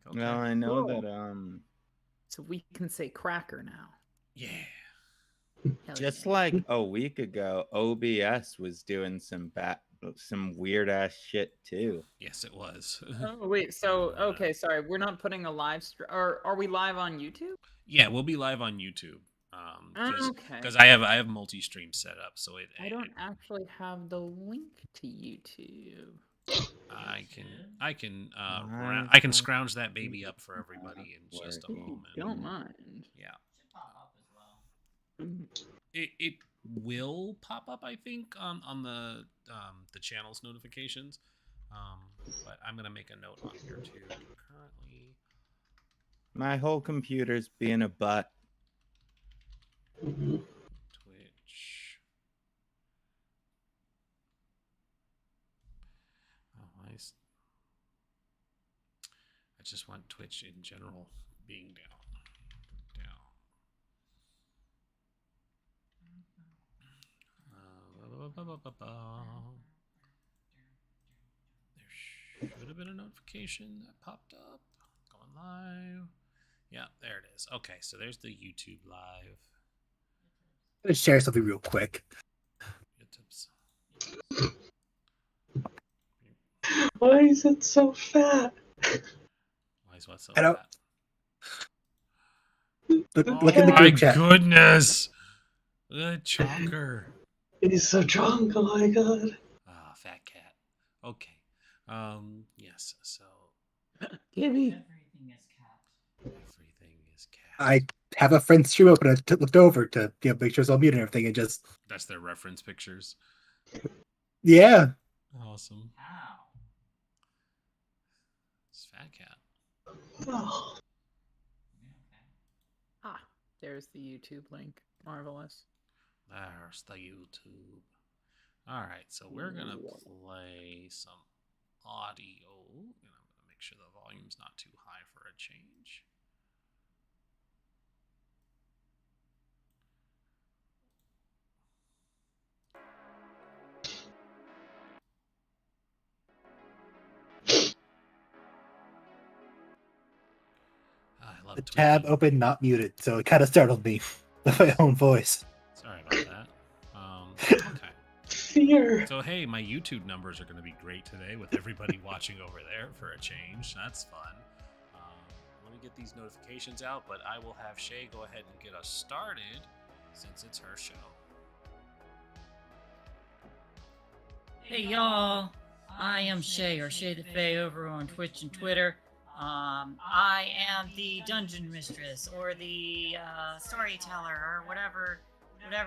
Okay. Well, I know Cool. that So we can say cracker now. Yeah. Hell just yeah. like a week ago, OBS was doing some weird ass shit too. Yes, it was. Oh wait, so okay, sorry, we're not putting a live stream. Or are we live on YouTube? Yeah, we'll be live on YouTube. Okay. Because I have multi-stream set up, so I don't actually have the link to YouTube. I can scrounge that baby up for everybody in just a If you moment. don't mind. Yeah. Should pop up as well. It will pop up, I think, on the channel's notifications. But I'm gonna make a note on here too. Currently, My whole computer's being a butt. Twitch. Oh, I just want Twitch in general being down. There should have been a notification that popped up. Going live. Yeah, there it is. Okay, so there's the YouTube live. I'm gonna share something real quick. YouTube's. Why is it so fat? Why is what so I don't- fat? Look in the my group chat. goodness! The chonker. He's so drunk. Oh my god. Ah, fat cat. Okay. Yes. So Gibby. Everything is cat. everything is cat. I have a friend's stream open. I looked over to make sure it's all muted and everything, and just That's their reference pictures. yeah. Awesome. Ow. It's fat cat. Oh. Okay. Ah, there's the YouTube link. Marvelous. There's the YouTube. All right, so we're gonna play some audio, and I'm gonna make sure the volume's not too high for a change. I love The Twitch. tab open, not muted, so it kind of startled me with my own voice. Sorry about that. Okay. Fear. So hey, my YouTube numbers are going to be great today with everybody watching over there for a change. That's fun. Let me get these notifications out, but I will have Shay go ahead and get us started since it's her show. Hey y'all, I am Shay, or Shay the Fae over on Twitch and Twitter. I am the dungeon mistress, or the storyteller, or whatever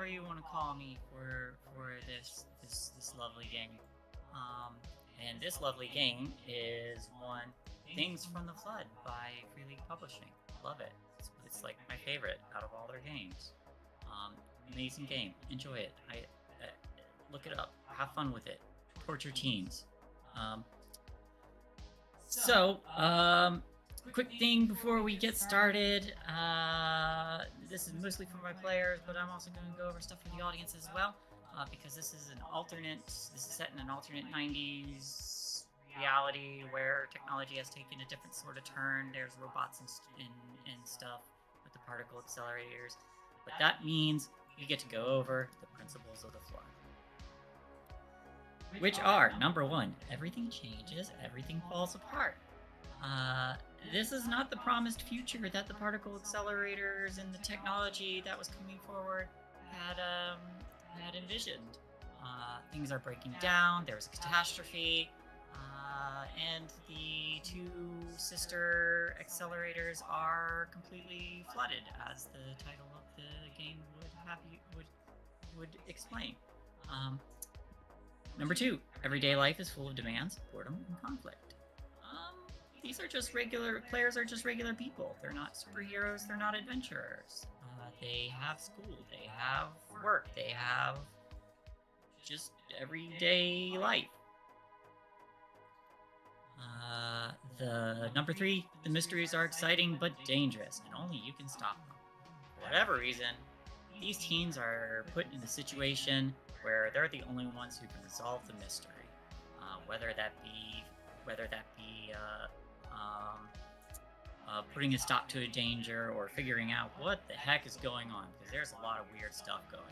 you want to call me for this lovely game. And this lovely game is one Things from the Flood by Free League Publishing. Love it. It's like my favorite out of all their games. Amazing game. Enjoy it. Look it up. Have fun with it. Torture teens. Quick thing before we get started. This is mostly for my players, but I'm also going to go over stuff for the audience as well, because this is set in an alternate 90s reality where technology has taken a different sort of turn. There's robots and stuff with the particle accelerators, but that means we get to go over the principles of the flood. Which are, number one, everything changes, everything falls apart. This is not the promised future that the particle accelerators and the technology that was coming forward had envisioned. Things are breaking down, there's a catastrophe, and the two sister accelerators are completely flooded, as the title of the game would explain. Number two, everyday life is full of demands, boredom, and conflict. These are just players are just regular people. They're not superheroes, they're not adventurers. They have school, they have work, they have just everyday life. The number three, the mysteries are exciting but dangerous, and only you can stop them. For whatever reason, these teens are put in a situation where they're the only ones who can resolve the mystery, whether that be putting a stop to a danger or figuring out what the heck is going on, because there's a lot of weird stuff going on.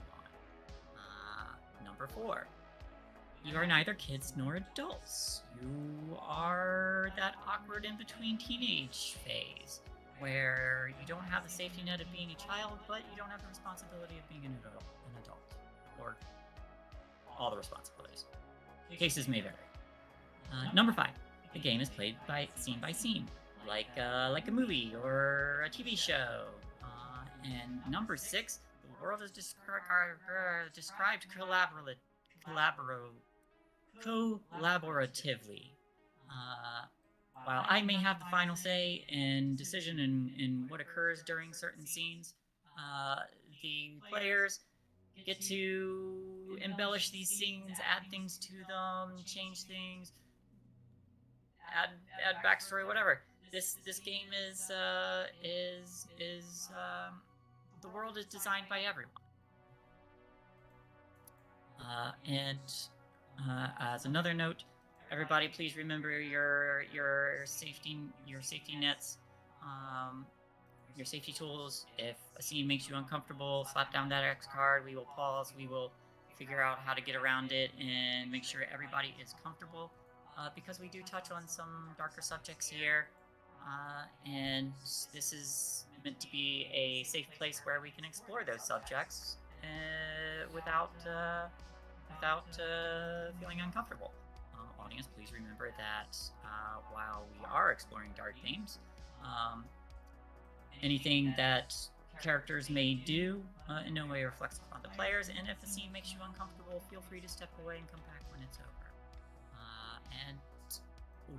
Number 4. You are neither kids nor adults. You are that awkward in-between teenage phase, where you don't have the safety net of being a child, but you don't have the responsibility of being an adult, or all the responsibilities. Cases may vary. Number 5. The game is played scene by scene, like a movie or a TV show. And number 6, the world is described collaboratively. While I may have the final say and decision in what occurs during certain scenes, the players get to embellish these scenes, add things to them, change things, add backstory, whatever. This game is the world is designed by everyone. And as another note, everybody, please remember your safety nets, your safety tools. If a scene makes you uncomfortable, slap down that X card. We will pause. We will figure out how to get around it and make sure everybody is comfortable, because we do touch on some darker subjects here, and this is meant to be a safe place where we can explore those subjects without feeling uncomfortable. Audience, please remember that while we are exploring dark themes, anything that characters may do in no way reflects upon the players, and if the scene makes you uncomfortable, feel free to step away and come back when it's over. And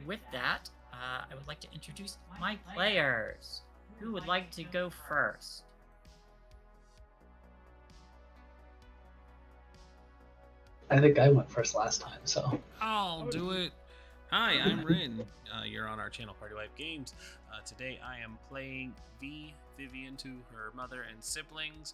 with that, I would like to introduce my players. Who would like to go first? I think I went first last time, so. I'll do it. Hi, I'm Rin. You're on our channel, Party Wipe Games. Today I am playing V, Vivian to her mother and siblings,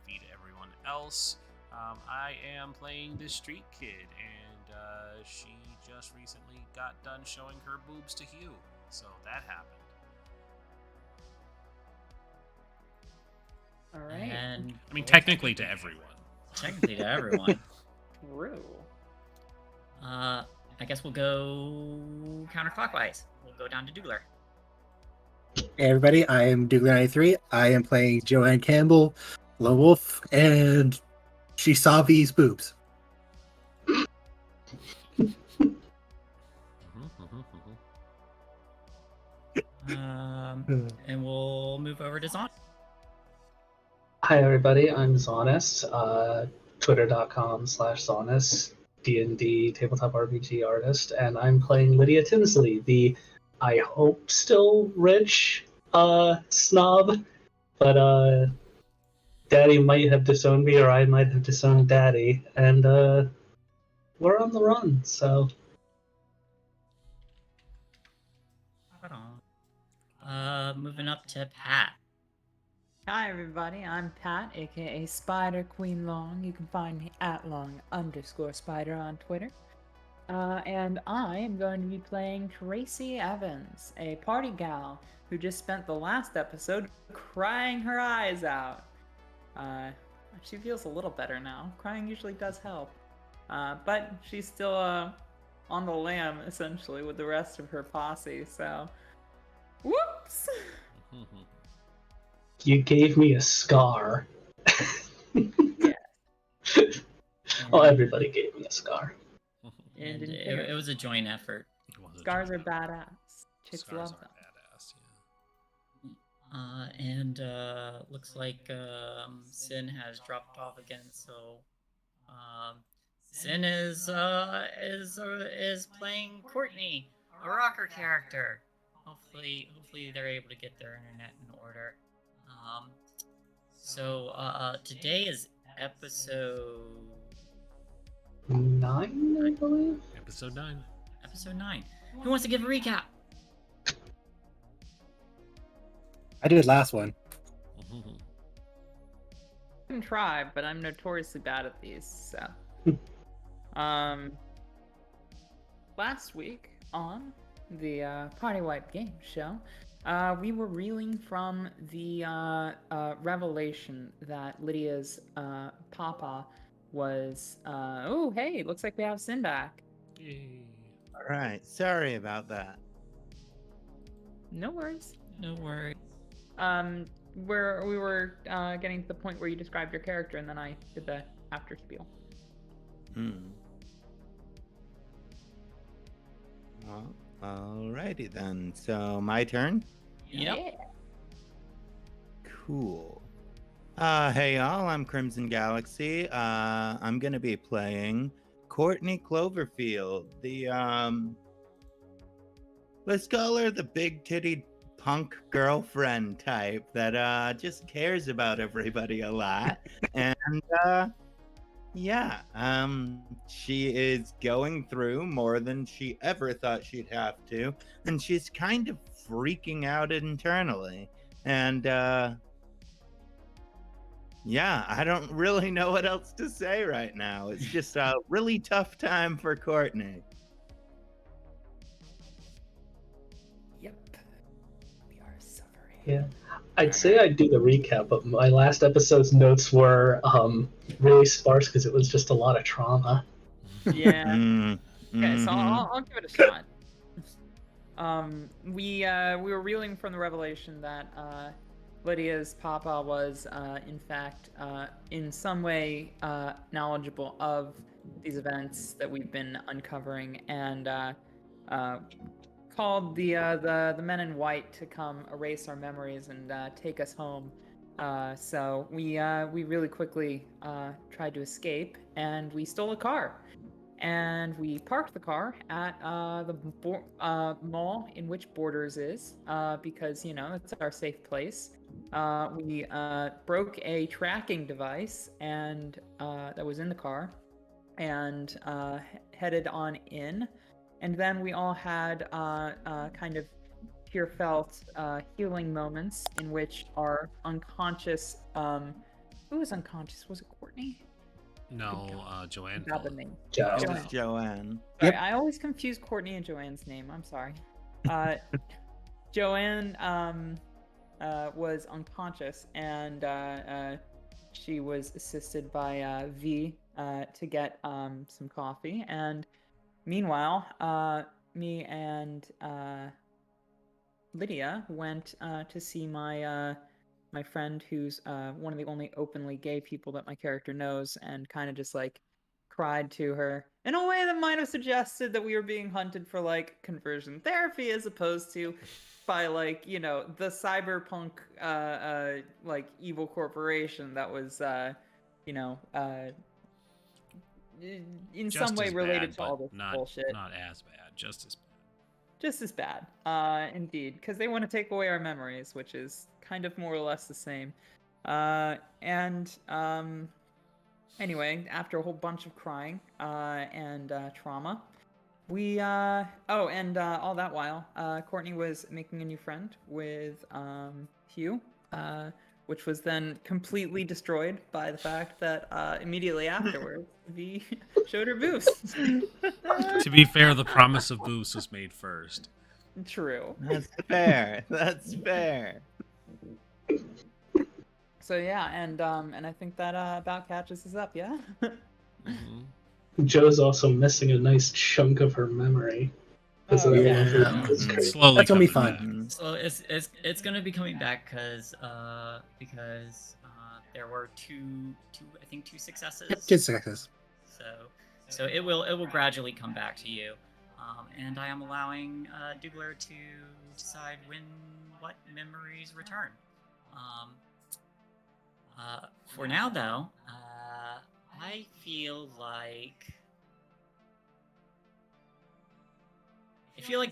V to everyone else. I am playing this street kid, and she just recently got done showing her boobs to Hugh, so that happened. All right. And I mean, technically to everyone. technically to everyone. True. I guess we'll go counterclockwise. We'll go down to Dougler. Hey everybody, I am Dougler93. I am playing Joanne Campbell, Lone Wolf, and she saw V's boobs. And we'll move over to Zon. Hi everybody, I'm Zonist, twitter.com/Zonist, D&D tabletop RPG artist, and I'm playing Lydia Tinsley, the, I hope, still rich snob, but Daddy might have disowned me, or I might have disowned Daddy, and we're on the run, so. Hold on. Moving up to Pat. Hi everybody, I'm Pat, aka Spider Queen Long. You can find me at long_spider on Twitter. And I am going to be playing Tracy Evans, a party gal who just spent the last episode crying her eyes out. She feels a little better now. Crying usually does help. But she's still on the lam, essentially, with the rest of her posse, so... Whoops! You gave me a scar. Yeah. Well, everybody gave me a scar. And it was a joint effort. Scars are badass. Chicks Scars love are them. badass, And looks like Sin has dropped off again, so Sin is playing Courtney, a rocker character. Hopefully they're able to get their internet in order. So today is episode 9, I believe? Episode 9. Episode 9. Who wants to give a recap? I did last one. I can try, but I'm notoriously bad at these, so. Last week on the Party Wipe Game Show, We were reeling from the revelation that Lydia's papa was. Oh, hey, looks like we have Sin back. Yay. All right. Sorry about that. No worries. No worries. Where we were getting to the point where you described your character, and then I did the after spiel. Well, alrighty then. So my turn. Yep. Yeah. Cool. Hey y'all, I'm Crimson Galaxy. I'm gonna be playing Courtney Cloverfield, let's call her the big titty punk girlfriend type that just cares about everybody a lot. And she is going through more than she ever thought she'd have to, and she's kind of freaking out internally. And I don't really know what else to say right now. It's just a really tough time for Courtney. Yep. We are suffering. Yeah. I'd say I'd do the recap, but my last episode's notes were really sparse because it was just a lot of trauma. Yeah. Mm, Okay, so mhm. I'll give it a shot. We were reeling from the revelation that Lydia's papa was, in fact, in some way knowledgeable of these events that we've been uncovering, and called the men in white to come erase our memories and take us home. So we really quickly tried to escape, and we stole a car. And we parked the car at the mall in which Borders is, because, it's our safe place. We broke a tracking device and that was in the car, and headed on in. And then we all had kind of tear-felt healing moments in which our unconscious... who was unconscious? Was it Courtney? No, Joanne. Forgot the name. Joe. It Joanne. was Joanne. Sorry, Yep. I always confuse Courtney and Joanne's name. I'm sorry. Joanne was unconscious, and she was assisted by V to get some coffee. And meanwhile, me and Lydia went to see my friend, who's one of the only openly gay people that my character knows, and kind of just like cried to her in a way that might have suggested that we were being hunted for like conversion therapy, as opposed to by like, the cyberpunk like evil corporation that was in Just some way as related bad, to all but this not bullshit. not as bad. Just as bad. Just as bad, indeed, because they want to take away our memories, which is kind of more or less the same. Anyway, after a whole bunch of crying and trauma, we all that while, Courtney was making a new friend with Hugh, which was then completely destroyed by the fact that immediately afterwards, V showed her boobs. To be fair, the promise of boost was made first. True. That's fair. That's fair. So yeah, and I think that about catches us up. Yeah. Mm-hmm. Joe's also missing a nice chunk of her memory. Because of yeah. that. It's crazy. Slowly That's gonna be coming fun. back. So it's gonna be coming back because there were two successes. Yep, good successes. So it will gradually come back to you, and I am allowing Dougler to decide what memories return. For now, though, I feel like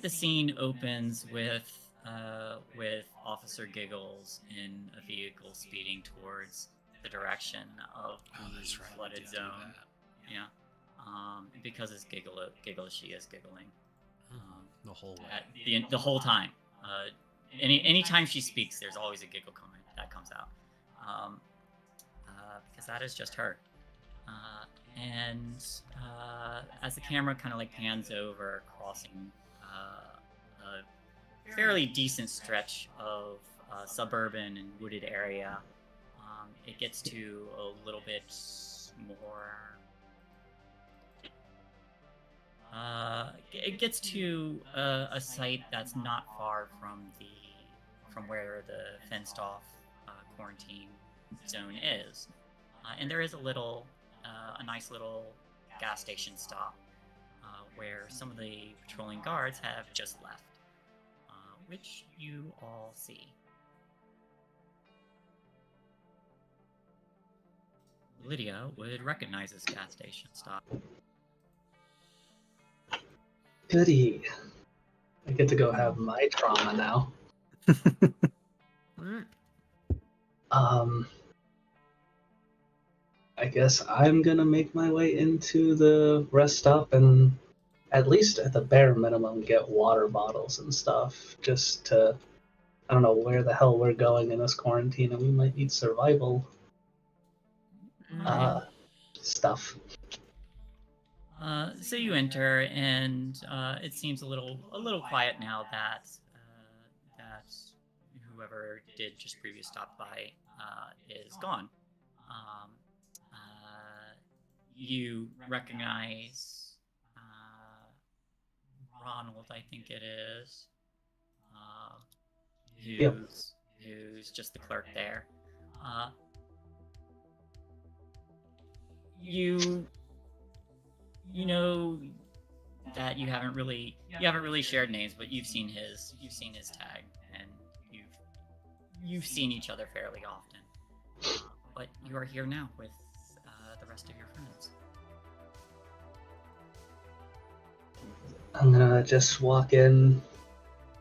the scene opens with Officer Giggles in a vehicle speeding towards the direction of the flooded zone. Yeah. Because it's giggle she is giggling. The whole way. The whole time. Anytime she speaks, there's always a giggle that comes out. Because that is just her. And as the camera kind of like pans over, crossing a fairly decent stretch of suburban and wooded area. It gets to a little bit more. It gets to a site that's not far from where the fenced off quarantine zone is, and there is a nice little gas station stop where some of the patrolling guards have just left, which you all see. Lydia would recognize this gas station stop. Goody. I get to go have my trauma now. I guess I'm gonna make my way into the rest stop and at least at the bare minimum get water bottles and stuff. Just to, I don't know where the hell we're going in this quarantine, and we might need survival stuff. So you enter, and it seems a little quiet now that whoever did just previous stop by is gone. You recognize Ronald, I think it is, who's just the clerk there. You know that you haven't really shared names, but you've seen his tag, and you've seen each other fairly often. But you are here now with the rest of your friends. I'm gonna just walk in,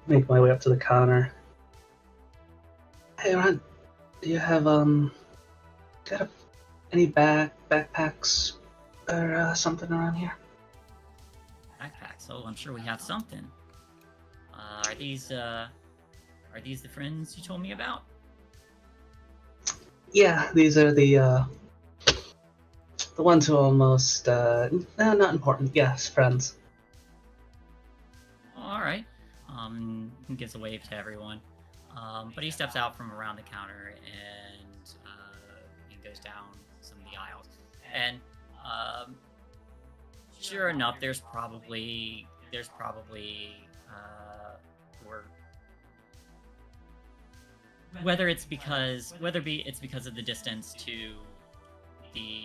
make my way up to the counter. Hey, Ron, do you have any backpacks or something around here? Backpacks? Oh, I'm sure we have something. Are these the friends you told me about? Yeah, these are the ones who are almost not important. Yes, friends. All right. He gives a wave to everyone. But he steps out from around the counter and he goes down some of the aisles. And sure enough, there's probably whether it's because of the distance to the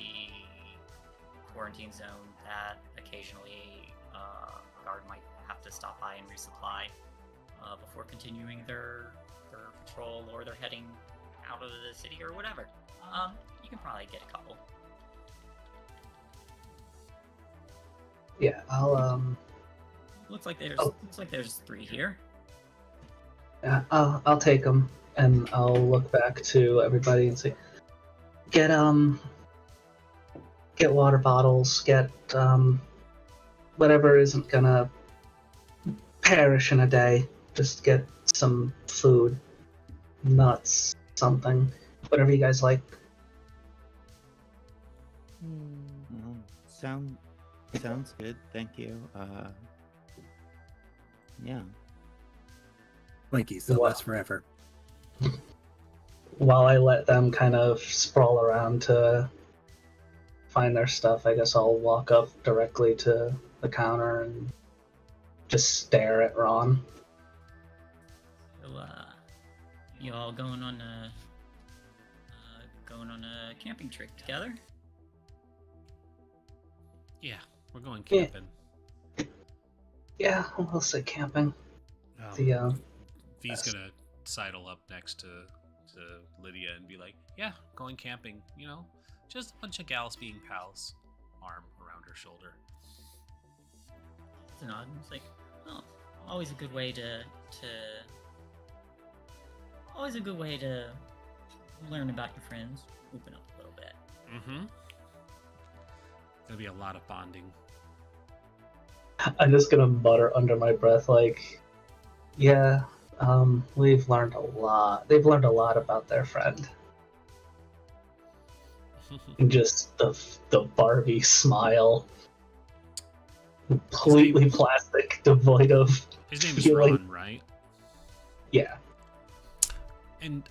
quarantine zone that occasionally a guard might have to stop by and resupply before continuing their patrol, or they're heading out of the city or whatever. You can probably get a couple. Yeah, I'll Looks like there's 3 here. Yeah, I'll take them, and I'll look back to everybody and say, get water bottles, get whatever isn't gonna perish in a day. Just get some food, nuts, something, whatever you guys like. Sounds good. Thank you. Yeah. Twinkies, they'll last forever. While I let them kind of sprawl around to find their stuff, I guess I'll walk up directly to the counter and just stare at Ron. So, you all going on a camping trip together? Yeah, we're going camping. Yeah, we'll say camping. V's gonna sidle up next to Lydia and be like, "Yeah, going camping. You know, just a bunch of gals being pals." Arm around her shoulder. It's a nod. It's like, oh, always a good way to learn about your friends, open up a little bit. Mm-hmm. There'll be a lot of bonding. I'm just gonna mutter under my breath, like, yeah, we've learned a lot. They've learned a lot about their friend. And just the Barbie smile. Completely plastic, devoid of His name is feeling. Ron, right? Yeah. And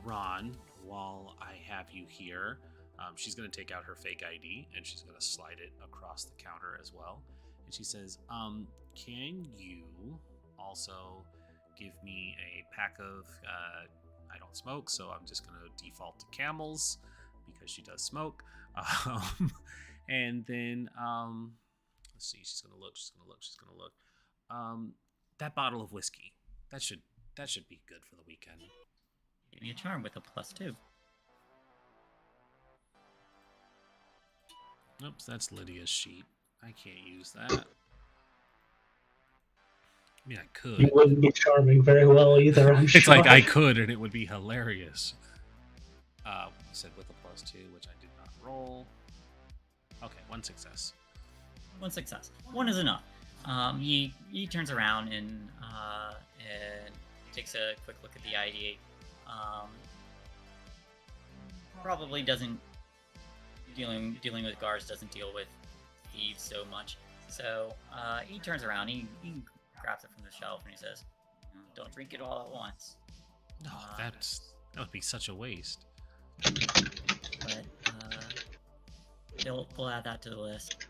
Ron, while I have you here, she's going to take out her fake ID and she's going to slide it across the counter as well. And she says, can you also give me a pack of, I don't smoke, so I'm just going to default to Camels because she does smoke. And then, let's see, she's going to look. That bottle of whiskey, that should be good for the weekend. Give me a charm with a +2. Oops, that's Lydia's sheet. I can't use that. I mean, I could. You wouldn't be charming very well either, I'm sure. It's like I could, and it would be hilarious. I said with a +2, which I did not roll. Okay, 1 success. 1 success. 1 is enough. He turns around and takes a quick look at the ID. Probably doesn't dealing with guards doesn't deal with thieves so much. So he turns around, he grabs it from the shelf, and he says, "Don't drink it all at once." No, that would be such a waste. But we'll add that to the list.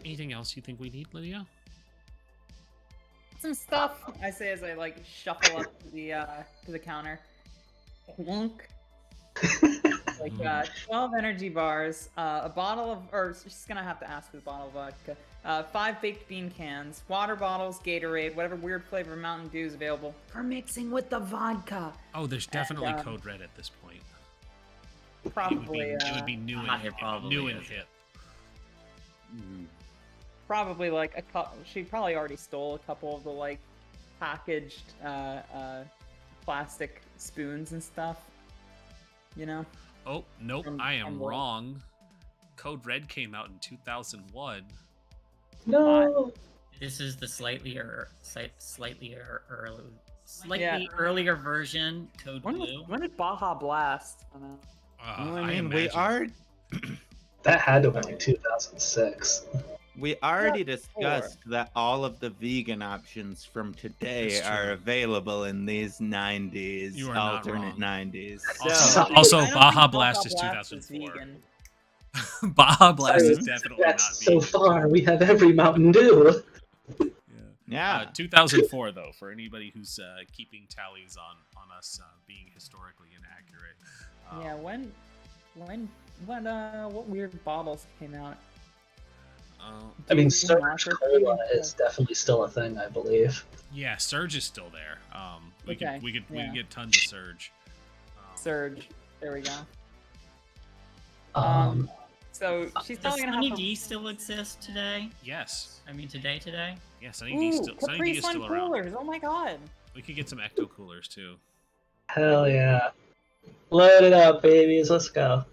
Anything else you think we need, Lydia? Some stuff, I say as I like shuffle up to the counter. Clunk. Like 12 energy bars, a bottle of, or she's gonna have to ask for the bottle of vodka, 5 baked bean cans, water bottles, Gatorade, whatever weird flavor Mountain Dew is available for mixing with the vodka. Oh, there's definitely code red at this point. Probably. It would be new and hip. New and hip. Probably like a couple. She probably already stole a couple of the like packaged plastic spoons and stuff. You know. Oh nope, I am wrong. Code Red came out in 2001. No. This is the slightly earlier version. Code Blue. When did Baja Blast? I mean, we are. That had to have been like 2006. We already discussed that all of the vegan options from today are available in these 90s, You are not alternate wrong. 90s. Also, I don't Baja think Blast is Baja 2004. vegan. Baja Blast is definitely not That's so vegan. far. We have every Mountain Dew. Yeah. 2004 though, for anybody who's keeping tallies on us being historically inaccurate. Yeah, what weird bottles came out? I mean, Do you Surge mark or Cola something? is definitely still a thing, I believe. Yeah, Surge is still there. We Okay, could yeah. get tons of Surge. Surge. There we go. Um, So she's Does probably gonna Sunny have D still exist today? Yes. I mean, today? Yeah, Sunny D is Capri Sun still around. coolers. Oh my god. We could get some Ecto coolers too. Hell yeah. Load it up, babies. Let's go.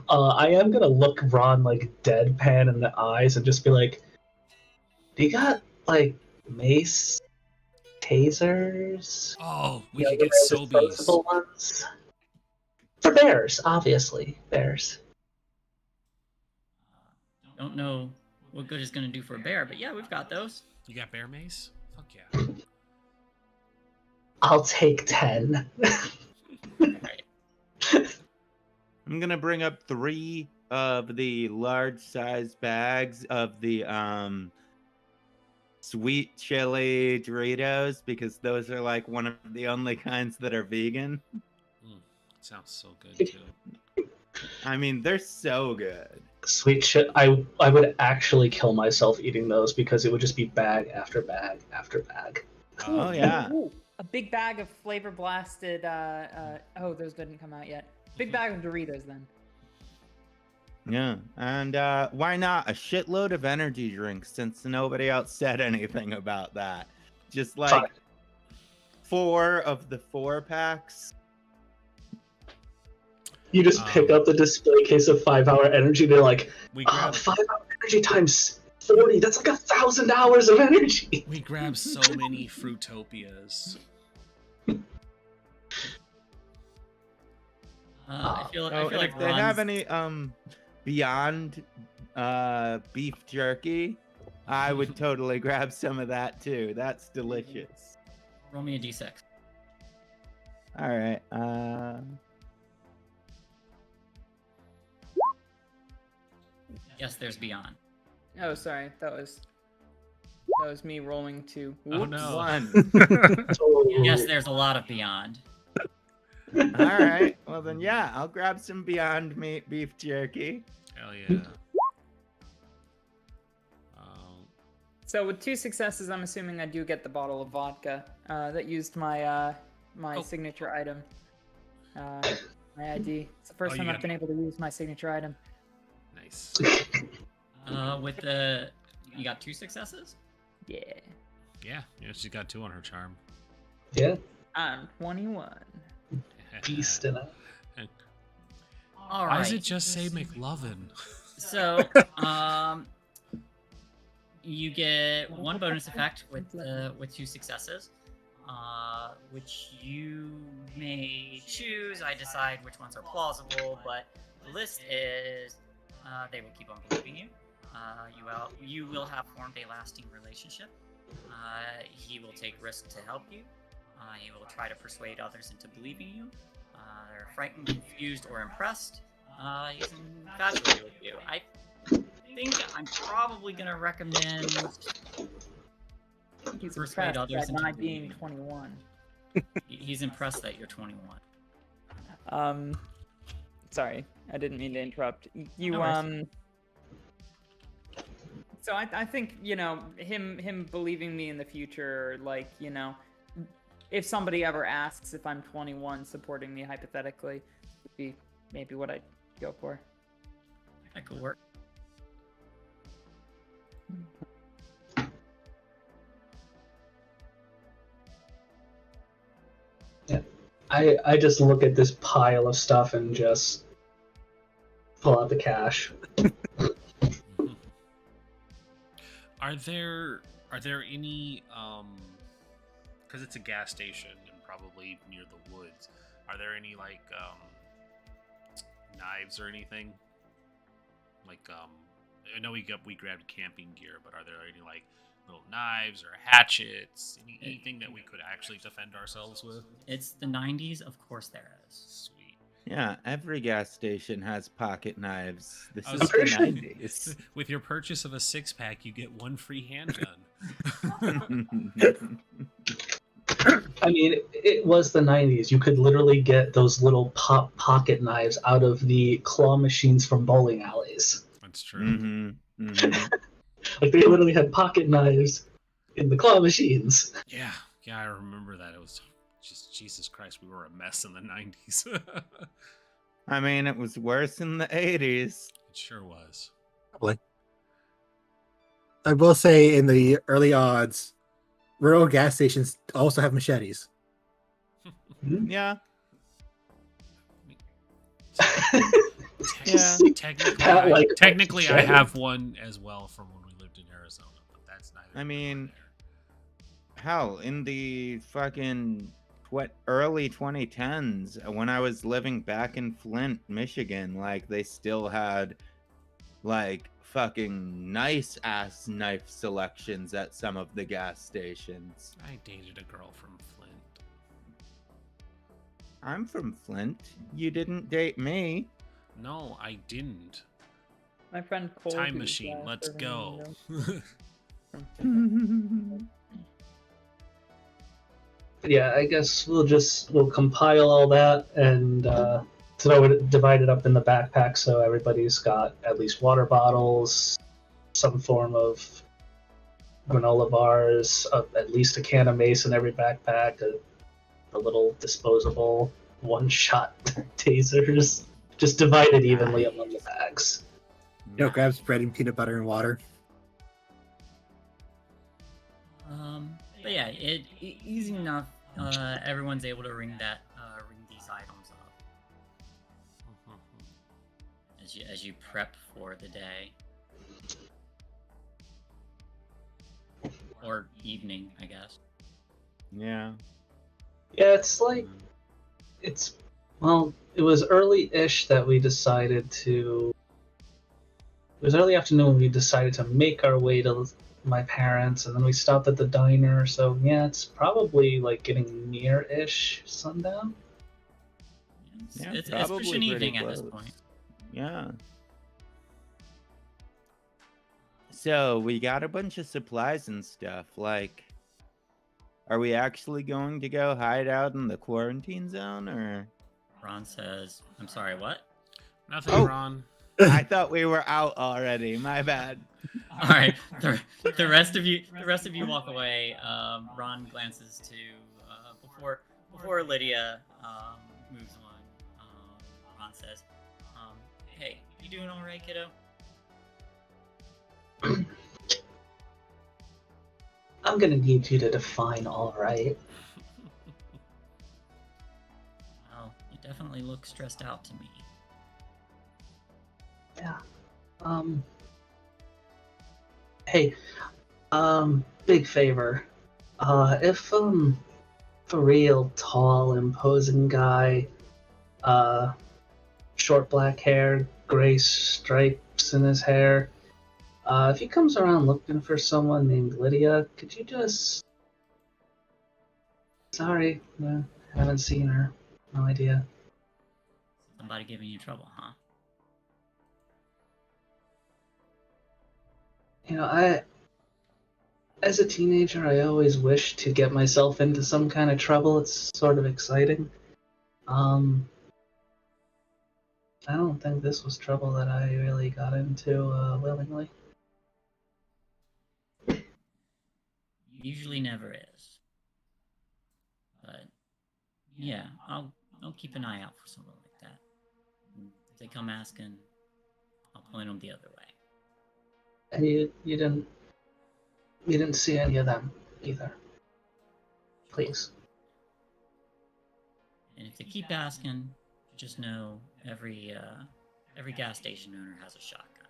I am gonna look Ron like deadpan in the eyes and just be like, "Do you got like mace, tasers? Oh, we You know, could the get more Sobeys. disposable ones? For bears, obviously. Bears. Don't know what good it's gonna do for a bear, but yeah, we've got those. You got bear mace? Fuck yeah. I'll take 10. Right. I'm gonna bring up 3 of the large size bags of the sweet chili Doritos because those are like one of the only kinds that are vegan. Sounds so good too. I mean, they're so good. Sweet shit. I would actually kill myself eating those because it would just be bag after bag after bag. Oh yeah. Ooh, a big bag of flavor blasted. Oh, those didn't come out yet. Big bag of Doritos then. Yeah, and why not a shitload of energy drinks since nobody else said anything about that? Just like Fine. 4 of the 4 packs. You just pick up the display case of 5-hour energy. They're like, We grab 5-hour energy times 40. That's like 1,000 hours of energy. we grab so many Fruitopias. I feel Oh, and like if they have Ron's- any beyond beef jerky, I would totally grab some of that too. That's delicious. Roll me a d6. All right. Yes, there's beyond. Oh, sorry. That was me rolling 2. Oh, Whoops. no. 1. Yes, there's a lot of beyond. All right. Well then, yeah, I'll grab some Beyond Meat beef jerky. Hell yeah. So with 2 successes, I'm assuming I do get the bottle of vodka that used my my Oh. signature item, my ID. It's the first Oh, time you I've got- been able to use my signature item. Nice. With the... You got 2 successes? Yeah, Yeah, she's got 2 on her charm. Yeah, I'm 21. beast in it. All Why does right. it just say McLovin? So, you get 1 bonus effect with 2 successes, which you may choose. I decide which ones are plausible, but the list is they will keep on believing you. You will have formed a lasting relationship. He will take risks to help you. He will try to persuade others into believing you. They're frightened, confused, or impressed. He's infatuated with you. I think I'm probably going to recommend He's persuade impressed others by into my being believing. 21. He's impressed that you're 21. Sorry, I didn't mean to interrupt. You No worries. So I think, you know, him believing me in the future, like, you know, if somebody ever asks if I'm 21, supporting me hypothetically would be maybe what I'd go for. That could work. I just look at this pile of stuff and just pull out the cash. Are there any because it's a gas station and probably near the woods, are there any like knives or anything? Like I know we grabbed camping gear, but are there any like little knives or hatchets, anything that we could actually defend ourselves with? It's the 90s, of course there is. Sweet. Yeah, every gas station has pocket knives. This I is was the pretty sure- 90s. With your purchase of a 6-pack, you get 1 free handgun. I mean, it was the 90s. You could literally get those little pocket knives out of the claw machines from bowling alleys. That's true. Like, they literally had pocket knives in the claw machines. Yeah, I remember that. It was just Jesus Christ. We were a mess in the 90s. I mean, it was worse in the 80s. It sure was. I will say, in the early odds, rural gas stations also have machetes. Yeah. Yeah. Technically, Pat, like, technically I have one as well from when we lived in Arizona, but that's neither. I here nor mean, there. hell, in the fucking early 2010s, when I was living back in Flint, Michigan, like, they still had like fucking nice ass knife selections at some of the gas stations. I dated a girl from Flint. I'm from Flint. You didn't date me. No, I didn't. My friend Cole. Time who's, machine, let's serving go. me, from- Yeah, I guess we'll compile all that and divide it up in the backpack so everybody's got at least water bottles, some form of granola bars, at least a can of mace in every backpack, a little disposable one-shot tasers. Just divide it evenly among the bags. Grab bread and peanut butter and water. But yeah, easy enough. Everyone's able to ring these items up as you prep for the day or evening, I guess. Yeah. Yeah, it's like it was early-ish that we decided to. It was early afternoon when we decided to make our way to my parents, and then we stopped at the diner. So yeah, it's probably like getting near-ish sundown. Yeah, It's probably pushing pretty evening at this close. point. Yeah. So we got a bunch of supplies and stuff. Like, are we actually going to go hide out in the quarantine zone, or? Ron says, "I'm sorry, what?" Nothing, Oh. Ron. I thought we were out already. My bad. All right, the rest of you walk away. Ron glances to before Lydia moves on. Ron says, "Hey, you doing all right, kiddo?" I'm gonna need you to define all right. Well, you definitely look stressed out to me. Yeah. Hey, big favor. If a real tall, imposing guy, short black hair, gray stripes in his hair, if he comes around looking for someone named Lydia, could you just... Sorry, haven't seen her. No idea. Somebody giving you trouble, huh? You know, as a teenager, I always wished to get myself into some kind of trouble. It's sort of exciting. I don't think this was trouble that I really got into willingly. Usually never is. But yeah, I'll keep an eye out for someone like that. And if they come asking, I'll point them the other way. And you didn't see any of them either. Please. And if they keep asking, just know every gas station owner has a shotgun.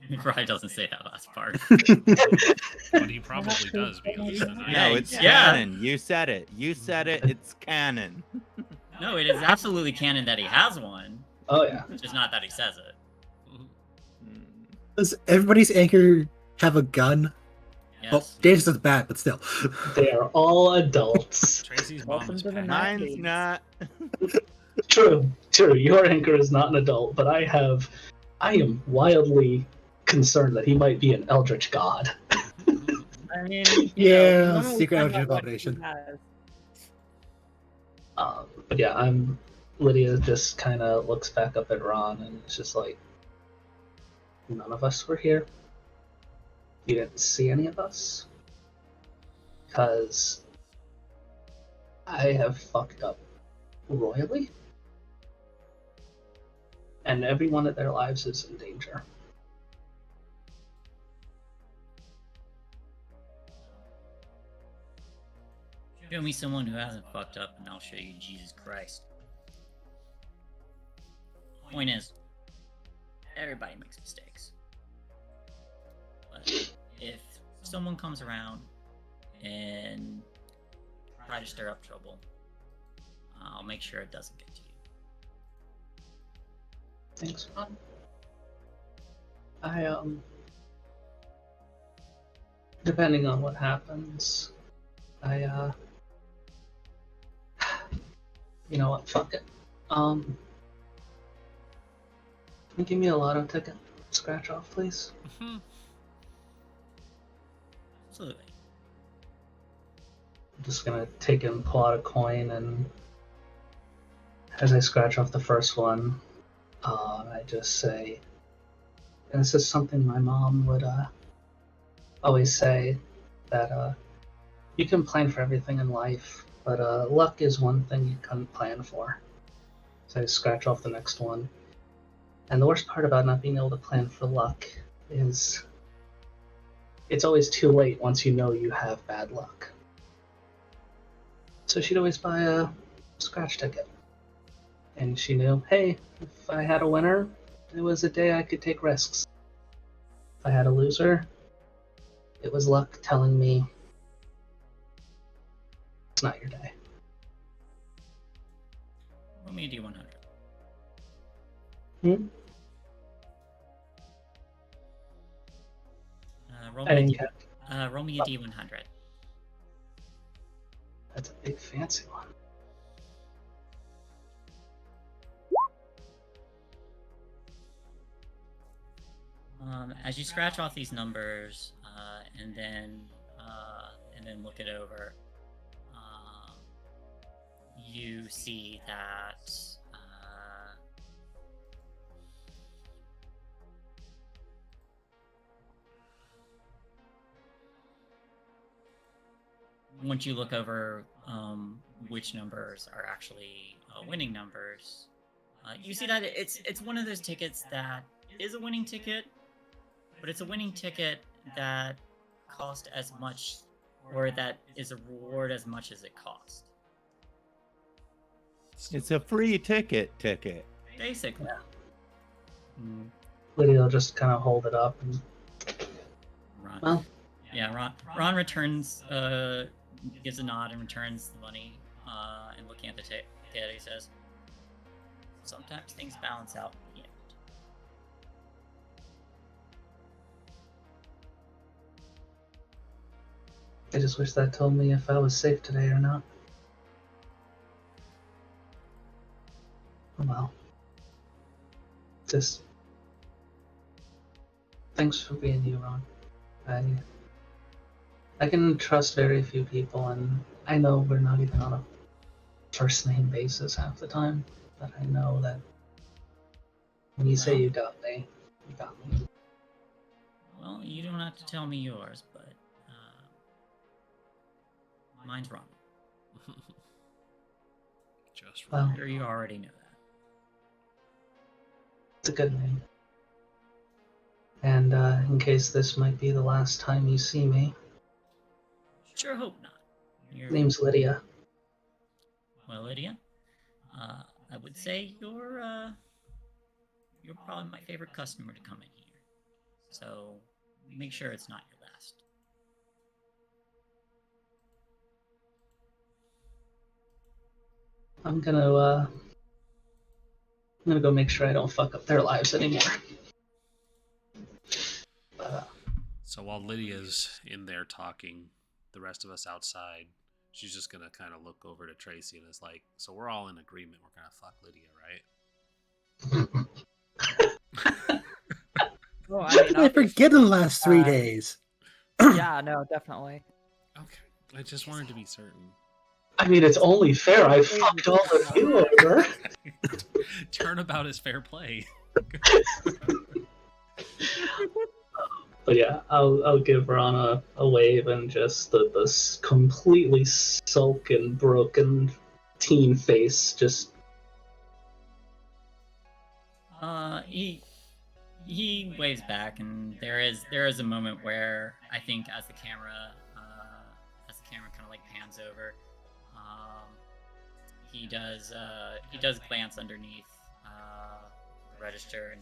He probably doesn't say that last part. But he probably does because it's the night. No, it's Yeah. canon. You said it. You said it. It's canon. No, it is absolutely canon that he has one. Oh yeah. Just not that he says it. Does everybody's anchor have a gun? Yes. Well, Dave's is bad, but still. They are all adults. Tracy's mom Welcome is to the Pat. night. Mine's not. True. Your anchor is not an adult, but I am wildly concerned that he might be an eldritch god. I mean, Yeah, when we secret find agent out what abomination. he has. But yeah, Lydia just kind of looks back up at Ron and it's just like, none of us were here. You didn't see any of us. Because I have fucked up royally. And everyone in their lives is in danger. Show me someone who hasn't fucked up, and I'll show you Jesus Christ. Point is, everybody makes mistakes. But if someone comes around and try to stir up trouble, I'll make sure it doesn't get to you. Thanks, Ron. Depending on what happens, you know what, fuck it. Can you give me a lotto ticket? Scratch off, please. Absolutely. I'm just gonna take and pull out a coin, and as I scratch off the first one, I just say, and this is something my mom would always say, that you can plan for everything in life, but luck is one thing you couldn't plan for. So I scratch off the next one. And the worst part about not being able to plan for luck is it's always too late once you know you have bad luck. So she'd always buy a scratch ticket. And she knew, hey, if I had a winner, it was a day I could take risks. If I had a loser, it was luck telling me it's not your day. Roll me a D100. Hmm? Roll I me didn't catch. roll me a D100. That's a big fancy one. As you scratch off these numbers and then look it over, you see that once you look over which numbers are actually winning numbers, you see that it's one of those tickets that is a winning ticket, but it's a winning ticket that cost as much, or that is a reward as much as it cost. It's a free ticket. Basically. Lydia will just kind of hold it up and. Ron. Well. Yeah, Ron returns, gives a nod and returns the money, and looking at the ticket, he says, "Sometimes things balance out in the end." I just wish that told me if I was safe today or not. Well. Just. Thanks for being you, Ron. I can trust very few people, and I know we're not even on a first name basis half the time, but I know that when you say you got me, you got me. Well, you don't have to tell me yours, but mine's wrong. Just Well, wrong. Sure, you already know that. it's a good name. And in case this might be the last time you see me, Sure hope not. name's Lydia. Well, Lydia, I would say you're probably my favorite customer to come in here. So make sure it's not your last. I'm gonna go make sure I don't fuck up their lives anymore. So while Lydia's in there talking, the rest of us outside, she's just gonna kind of look over to Tracy and is like, "So we're all in agreement. We're gonna fuck Lydia, right?" Well, I mean, I forget the last 3 uh, days. yeah, no, definitely. Okay, I just wanted to be certain. I mean, it's only fair. I fucked all of you over. Turnabout is fair play. But yeah, I'll give Ron a wave and just this completely sulken, broken teen face. Just He waves back, and there is a moment where I think as the camera kind of like pans over, he does glance underneath the register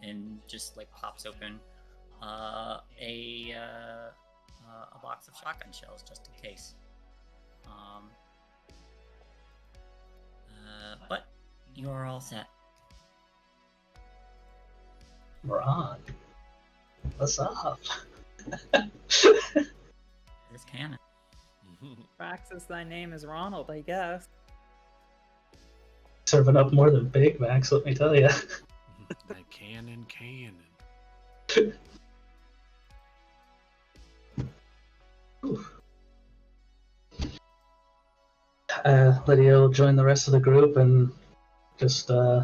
and just like pops open a box of shotgun shells just in case. But you are all set. Ron, what's up? There's cannon. Praxis, thy name is Ronald, I guess. Serving up more than Big Macs, let me tell you. That cannon. Lydia will join the rest of the group and just alright,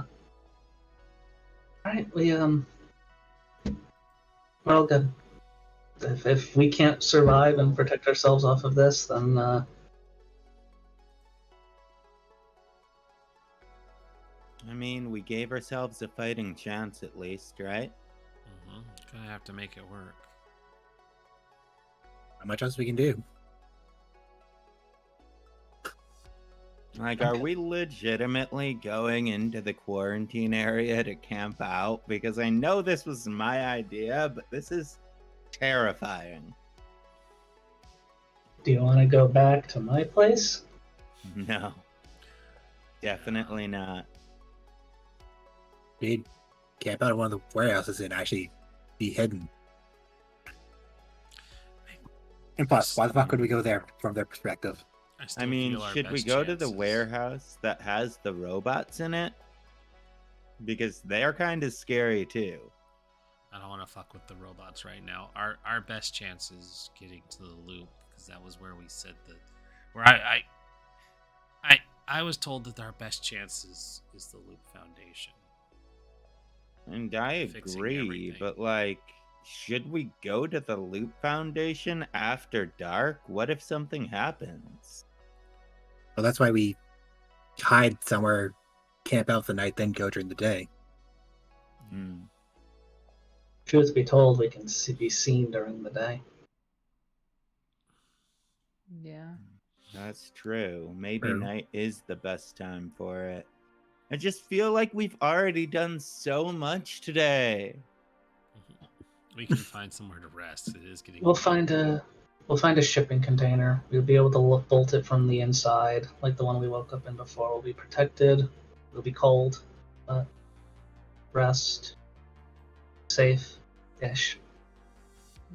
we're all good. If we can't survive and protect ourselves off of this, then I mean, we gave ourselves a fighting chance at least, right? Gonna have to make it work. Not much else we can do. Like, are we legitimately going into the quarantine area to camp out? Because I know this was my idea, but this is terrifying. do you want to go back to my place? No. Definitely not. They'd camp out of one of the warehouses and actually be hidden. And plus, why the fuck would we go there from their perspective? I mean, should we go to the warehouse that has the robots in it? Because they're kind of scary too. I don't want to fuck with the robots right now. Our best chance is getting to the loop, because that was where we said where I was told that our best chance is the loop foundation. And I Fixing agree, everything. but like, should we go to the loop foundation after dark? What if something happens? Well, that's why we hide somewhere, camp out for the night, then go during the day. Hmm. Truth be told, we can be seen during the day. Yeah. That's true. Maybe True. night is the best time for it. I just feel like we've already done so much today. We can find somewhere to rest. It is getting. We'll find a shipping container. We'll be able to bolt it from the inside, like the one we woke up in before. We'll be protected. It'll be cold, but rest, safe-ish.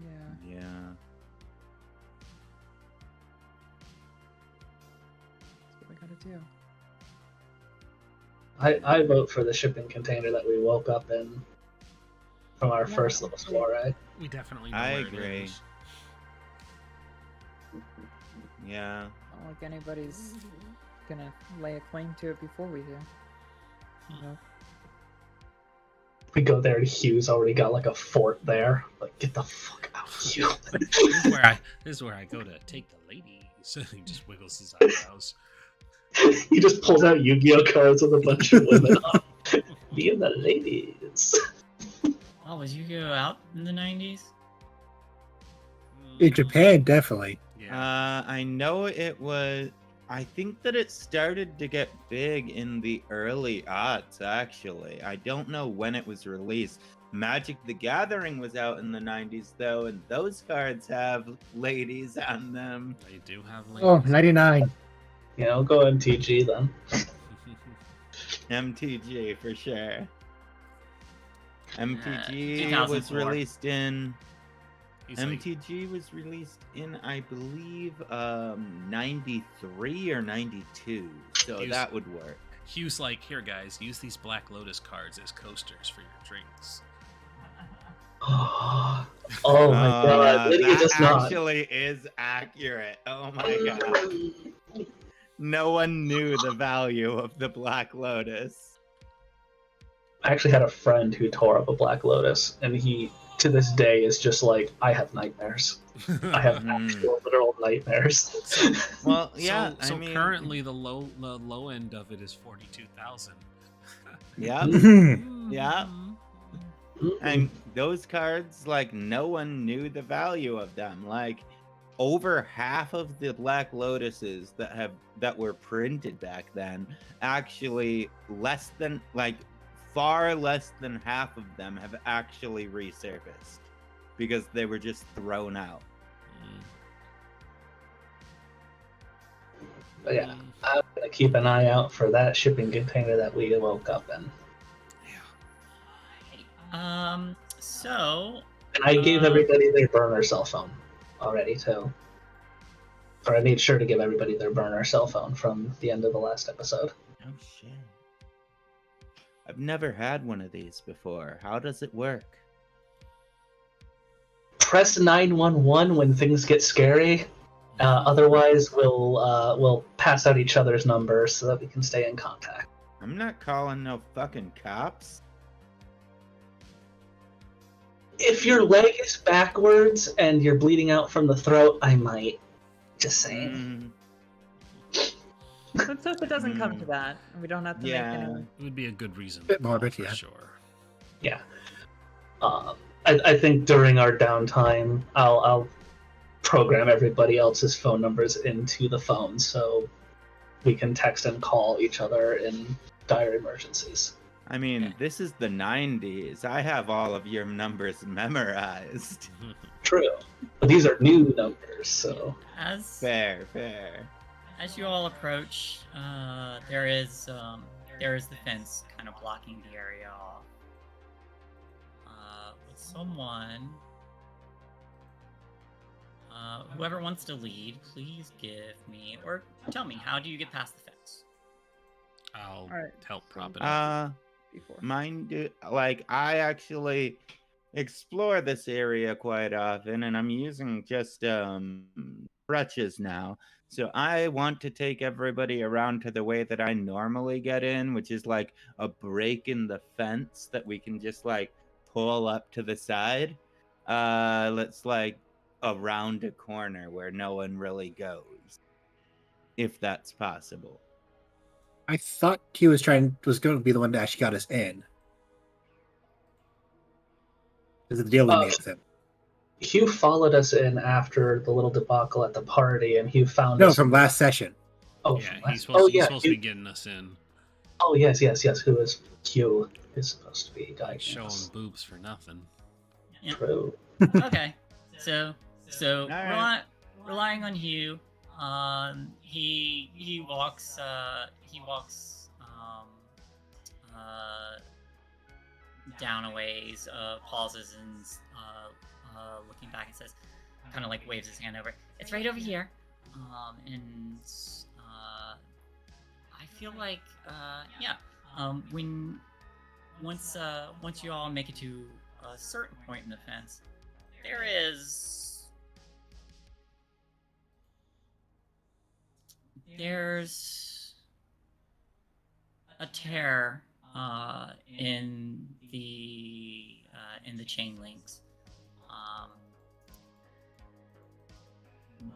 Yeah. Yeah. That's what we gotta do. I vote for the shipping container that we woke up in from our Yeah, first little actually. soiree. We definitely know I where it agree. is. Yeah. Not like anybody's gonna lay a claim to it before we do. You know? We go there and Hugh's already got like a fort there. Like, get the fuck out, Hugh. This is where I go to take the ladies. He just wiggles his eyebrows. He just pulls out Yu-Gi-Oh cards with a bunch of women on. Me and the ladies. Oh, was Yu-Gi-Oh out in the 90s? In Japan, definitely. Yeah. I know it was. I think that it started to get big in the early aughts, actually. I don't know when it was released. Magic the Gathering was out in the 90s, though, and those cards have ladies on them. They do have Oh, ladies. 99. You know, go MTG then. MTG, for sure. MTG was 2004. released in... He's like, MTG was released in, I believe, 93 or 92. So Use- that would work. Hugh's like, here guys, use these Black Lotus cards as coasters for your drinks. Oh my god, Lydia that does not. actually is accurate. Oh my god. No one knew the value of the Black Lotus. I actually had a friend who tore up a Black Lotus, and he, to this day, is just like, I have nightmares. I have actual literal nightmares. Well, yeah, So I mean, currently the low end of it is 42,000. yeah, yeah. And those cards, like, no one knew the value of them. Like, over half of the Black Lotuses that were printed back then, actually far less than half of them have actually resurfaced because they were just thrown out. But yeah, I'm gonna keep an eye out for that shipping container that we woke up in. So And I gave everybody their burner cell phone already too. Or I made sure to give everybody their burner cell phone from the end of the last episode. Oh shit. I've never had one of these before. How does it work? Press 911 when things get scary. Otherwise, we'll pass out each other's numbers so that we can stay in contact. I'm not calling no fucking cops. If your leg is backwards and you're bleeding out from the throat, I might. Just saying. Let's hope it doesn't come to that. We don't have to Yeah. make any. It would be a good reason. Bit to call, morbid, for yeah. sure. Yeah. I think during our downtime, I'll program everybody else's phone numbers into the phone so we can text and call each other in dire emergencies. I mean, this is the 90s. I have all of your numbers memorized. True. But these are new numbers, so. as Fair. you all approach, there there's the fence kind of blocking the area off. Would someone, whoever wants to lead, please give me, or tell me, how do you get past the fence? I'll Alright. help prop it up. Before. Like, I actually explore this area quite often, and I'm using just crutches now. So I want to take everybody around to the way that I normally get in, which is like a break in the fence that we can just like pull up to the side. Let's like around a corner where no one really goes, if that's possible. I thought he was going to be the one that actually got us in. This is the deal we made with him. Hugh followed us in after the little debacle at the party, and Hugh found No, us. from last session. Oh, Yeah, from he's last... supposed, oh, he's yeah, supposed to Hugh... be getting us in. Oh, yes. Who is Hugh is supposed to be guiding Showing us. boobs for nothing. Yeah. True. Okay, so Alright. relying on Hugh, he walks down a ways, pauses and looking back and says, kind of like waves his hand over. It's right over here, and I feel like once you all make it to a certain point in the fence, there's a tear in the chain links,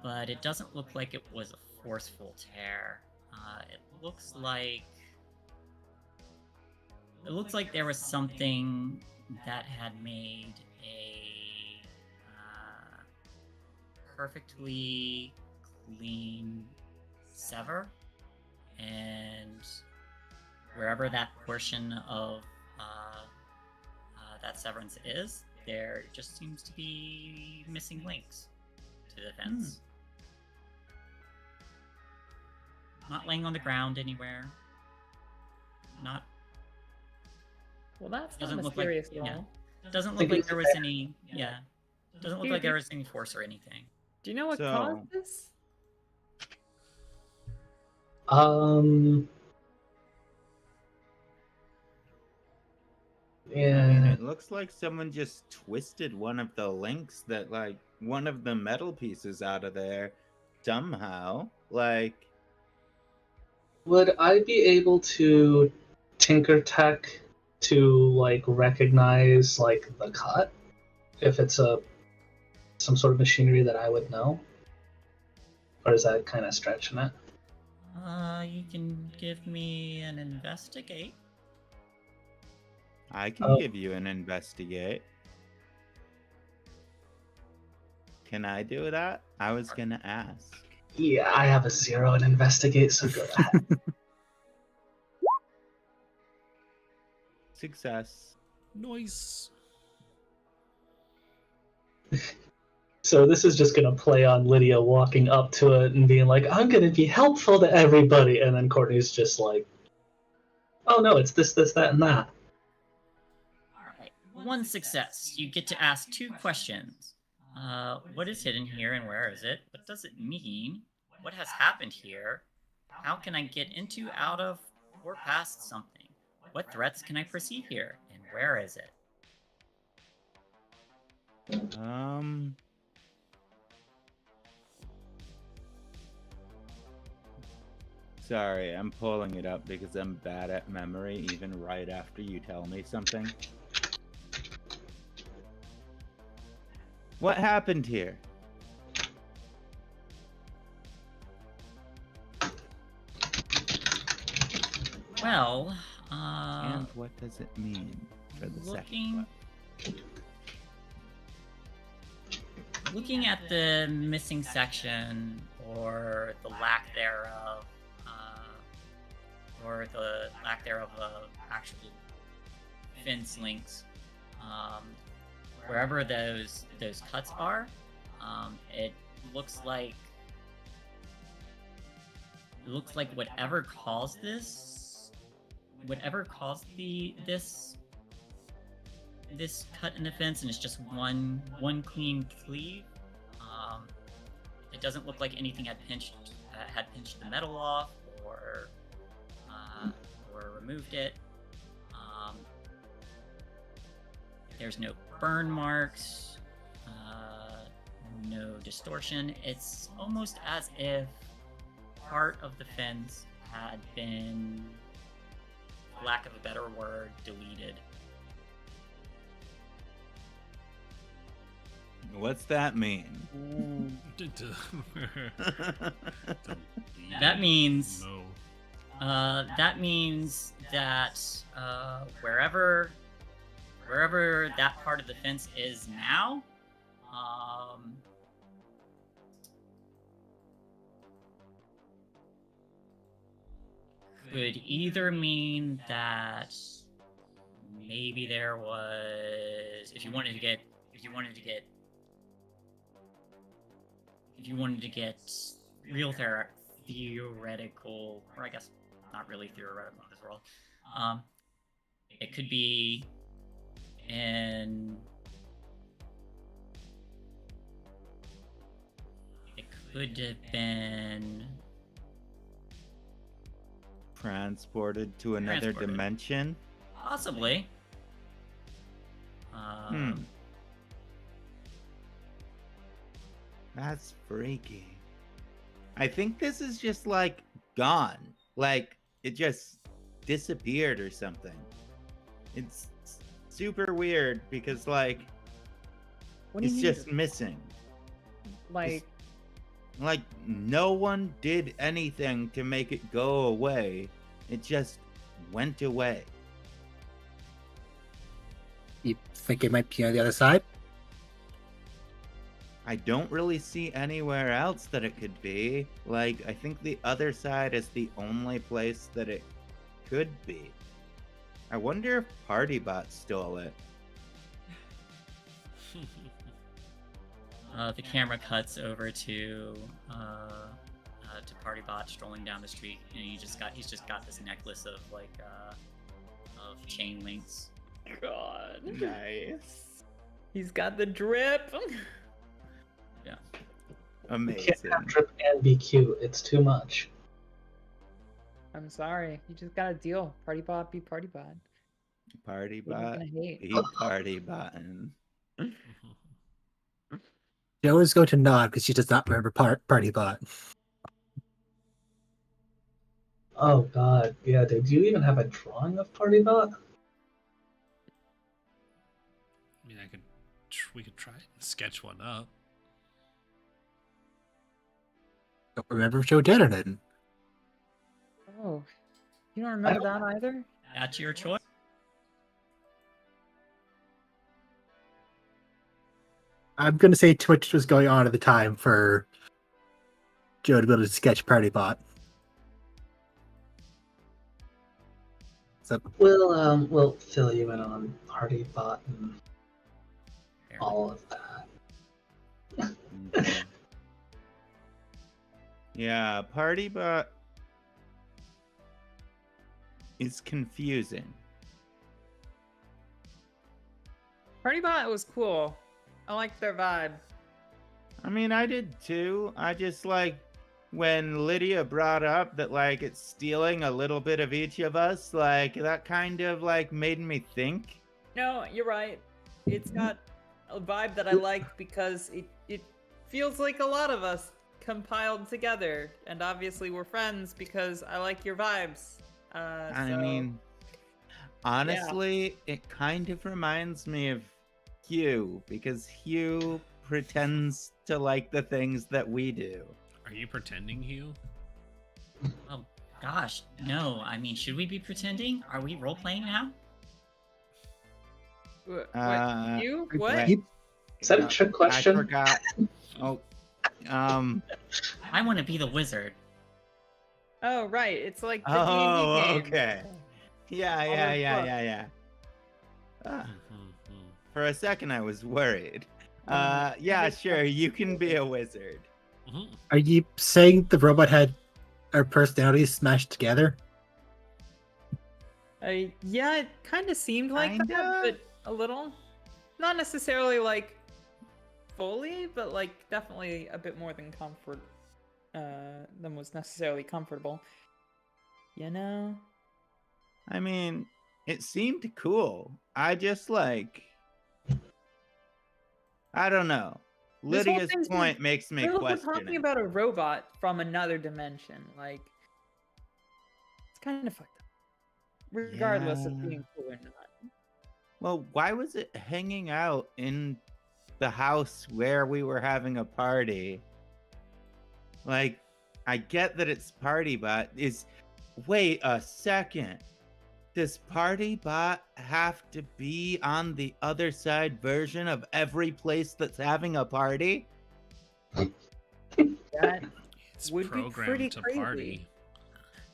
but it doesn't look like it was a forceful tear. It looks like there was something that had made a perfectly clean sever, and wherever that portion of that severance is, there just seems to be missing links to the fence. Not laying on the ground anywhere. Not. Well, that's not Doesn't look like- mysterious at yeah. all. Doesn't Think look like it's there was any. Yeah. Doesn't look like there was any force or anything. Do you know what So- caused this? I mean, Yeah. it looks like someone just twisted one of the links that, like, one of the metal pieces out of there somehow. Like, Would I be able to tinker tech to like recognize like the cut if it's some sort of machinery that I would know, or is that kind of stretching it? You can give me an investigate. I can Oh. give you an investigate. Can I do that? I was gonna ask. Yeah, I have a 0 in investigate, so go ahead. Success. Noise. So this is just gonna play on Lydia walking up to it and being like, "I'm gonna be helpful to everybody," and then Courtney's just like, "Oh no, it's this, that, and that." Alright, one success. You get to ask 2 questions. What is hidden here and where is it? What does it mean? What has happened here? How can I get into, out of, or past something? What threats can I perceive here? And where is it? Sorry, I'm pulling it up because I'm bad at memory even right after you tell me something. What happened here? Well, And what does it mean for the second looking at the missing section, or the lack thereof, of actual fence links, wherever those cuts are, it looks like whatever caused this whatever caused this cut in the fence, and it's just one clean cleave. It doesn't look like anything had pinched the metal off or removed it. There's no burn marks, no distortion. It's almost as if part of the fence had been, for lack of a better word, deleted. What's that mean? That means No. that means that wherever that part of the fence is now, could either mean that maybe there was, if you wanted to get real theoretical, or I guess not really theoretical in this world, it could be it could have been Transported to another dimension? possibly. That's freaky. I think this is just like gone. Like it just disappeared or something. It's super weird because like What do you it's mean? just missing. Like, Like no one did anything to make it go away. It just went away. You think it might be on the other side? I don't really see anywhere else that it could be. Like, I think the other side is the only place that it could be. I wonder if Partybot stole it. The camera cuts over to Partybot strolling down the street, and he's just got this necklace of of chain links. God. Nice. He's got the drip. Yeah. You Amazing. can't have drip and be cute. It's too much. I'm sorry. You just got a deal. Partybot be Partybot. What are you Partybot. gonna hate? Be Partybottin'. Joe is going to nod because she does not remember Partybot. Oh god, yeah. Did you even have a drawing of Partybot? I mean, we could try and sketch one up. Don't remember if Joe did or didn't. Oh, you don't remember that either? That's your choice. I'm going to say too much was going on at the time for Joe to be able to sketch Partybot. So We'll fill you in on Partybot and all of that. Mhm. Yeah, Partybot is confusing. Partybot was cool. I liked their vibe. I mean, I did too. I just like when Lydia brought up that like it's stealing a little bit of each of us, like that kind of like made me think. No, you're right. It's got a vibe that I like because it feels like a lot of us compiled together, and obviously we're friends because I like your vibes. I So, mean, honestly, it kind of reminds me of Hugh because Hugh pretends to like the things that we do. Are you pretending, Hugh? Oh gosh, no. I mean, should we be pretending? Are we role playing now? what? Uh, You? What? wait. Is that a trick question? I forgot. Oh, I want to be the wizard. Oh, right. It's like the Oh, D&D game. okay. Yeah. Ah, for a second, I was worried. Yeah, sure. You can be a wizard. are you saying the robot had our personalities smashed together? Yeah, it kind of seemed like Kinda? that, but a little. Not necessarily like fully, but like definitely a bit more than than was necessarily comfortable. You know? I mean, it seemed cool. I just like, I don't know. This whole Lydia's thing's point makes me we're question talking it. about a robot from another dimension. Like, it's kind of fucked up. Regardless of Yeah. being cool or not. Well, why was it hanging out in the house where we were having a party? Like, I get that it's party bot. Wait a second. Does party bot have to be on the other side version of every place that's having a party? That It's would be programmed pretty to crazy. party.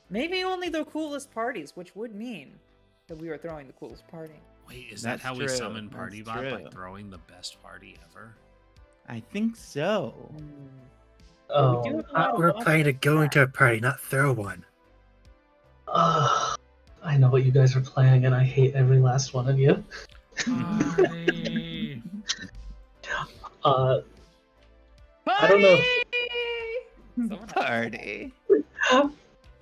Maybe only the coolest parties, which would mean that we are throwing the coolest party. Wait, is That's that how we true, summon that's Party Bot, by true. throwing the best party ever? I think so. But we do Oh, have a lot of We're lots planning to of go that. into a party, not throw one. I know what you guys are planning, and I hate every last one of you. Party! I don't know. Someone has- Party.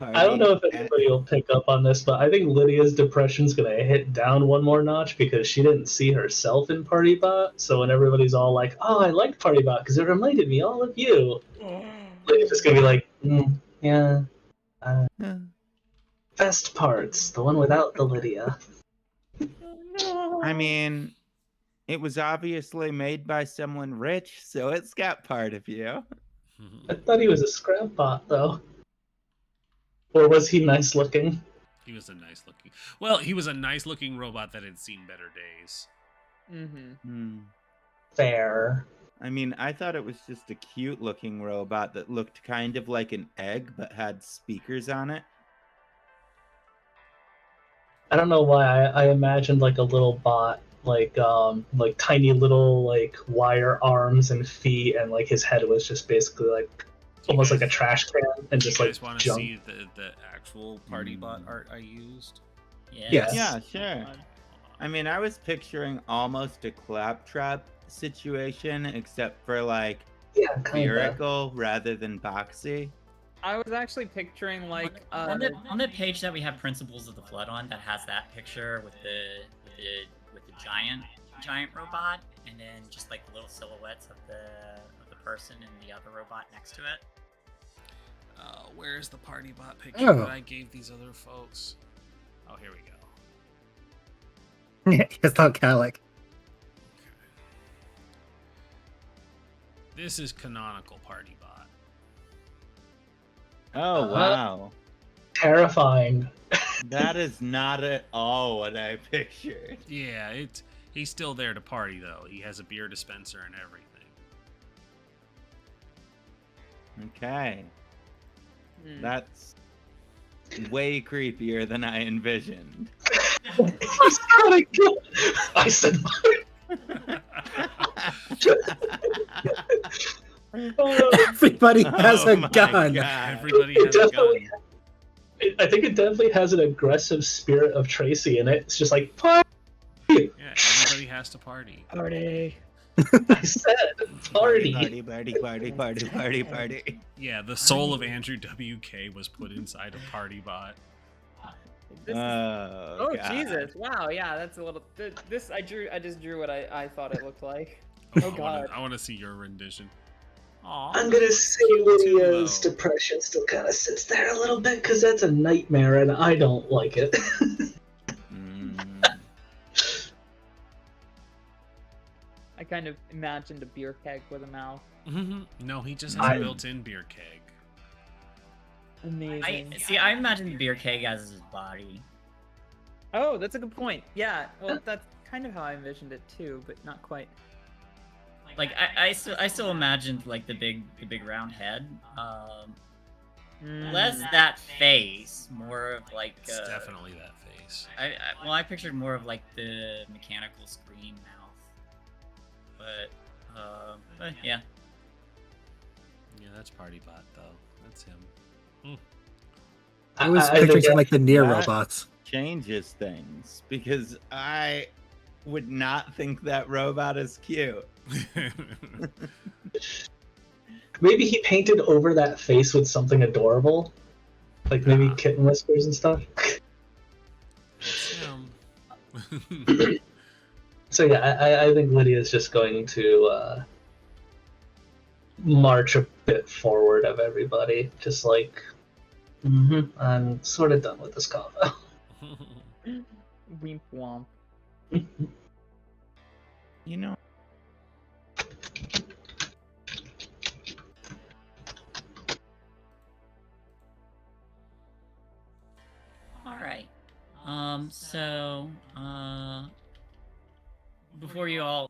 I don't know if Party. anybody will pick up on this, but I think Lydia's depression's gonna hit down one more notch because she didn't see herself in Partybot. So when everybody's all like, "Oh, I liked Partybot because it reminded me all of you," Lydia's just gonna be like, "Yeah, best parts, the one without the Lydia." I mean, it was obviously made by someone rich, so it's got part of you. I thought he was a scrap bot though, or was he nice looking? He was a nice looking. Well, he was a nice looking robot that had seen better days. Mm-hmm. Fair. I mean, I thought it was just a cute looking robot that looked kind of like an egg but had speakers on it. I don't know why I imagined like a little bot, like tiny little like wire arms and feet, and like his head was just basically like almost like a trash can and Do you just like guys want to junk. see the actual Party Bot art I used? Yeah. Yes. Yeah, sure. I mean, I was picturing almost a claptrap situation, except for like Yeah, kind of. spherical rather than boxy. I was actually picturing like on the page that we have Principles of the Flood on, that has that picture with the giant robot, and then just like the little silhouettes of the person and the other robot next to it. Where's the Party Bot picture that I gave these other folks? Oh, here we go. It's not Calic. This is canonical Party Bot. Oh, wow. Terrifying. That is not at all what I pictured. Yeah, he's still there to party though. He has a beer dispenser and everything. Okay. Hmm. That's way creepier than I envisioned. He's gotta go. I said. Everybody has Oh a my gun. God. Everybody It has a gun. definitely- I think it definitely has an aggressive spirit of Tracy in it. It's just like, "Party!" Yeah, everybody has to party. Party. I said, party. Party, party, party, party, party, party. Yeah, the soul of Andrew WK was put inside a Party Bot. This is... Oh, Oh God. Jesus! Wow, yeah, that's a little. This I just drew what I thought it looked like. Oh, Oh, God. I want to see your rendition. Aw. I'm gonna say Cute too, Lydia's though. depression still kind of sits there a little bit because that's a nightmare and I don't like it. Mm. I kind of imagined a beer keg with a mouth. No, he just has a I- built-in beer keg. Amazing. I imagine the beer keg as his body. Oh, that's a good point. Yeah, well, that's kind of how I envisioned it too, but not quite. Like I still imagined like the big round head. Less that face, more of like It's definitely that face. I pictured more of like the mechanical screen mouth. But yeah. Yeah, that's Party Bot though. That's him. I was I picturing think like the near that- robots. Changes things because I would not think that robot is cute. maybe he painted over that face with something adorable, like maybe Ah. kitten whiskers and stuff. It's him. So yeah, I think Lydia's just going to march a bit forward of everybody, just like, I'm sort of done with this combo. Wimp womp. You know, All right. So, before you all,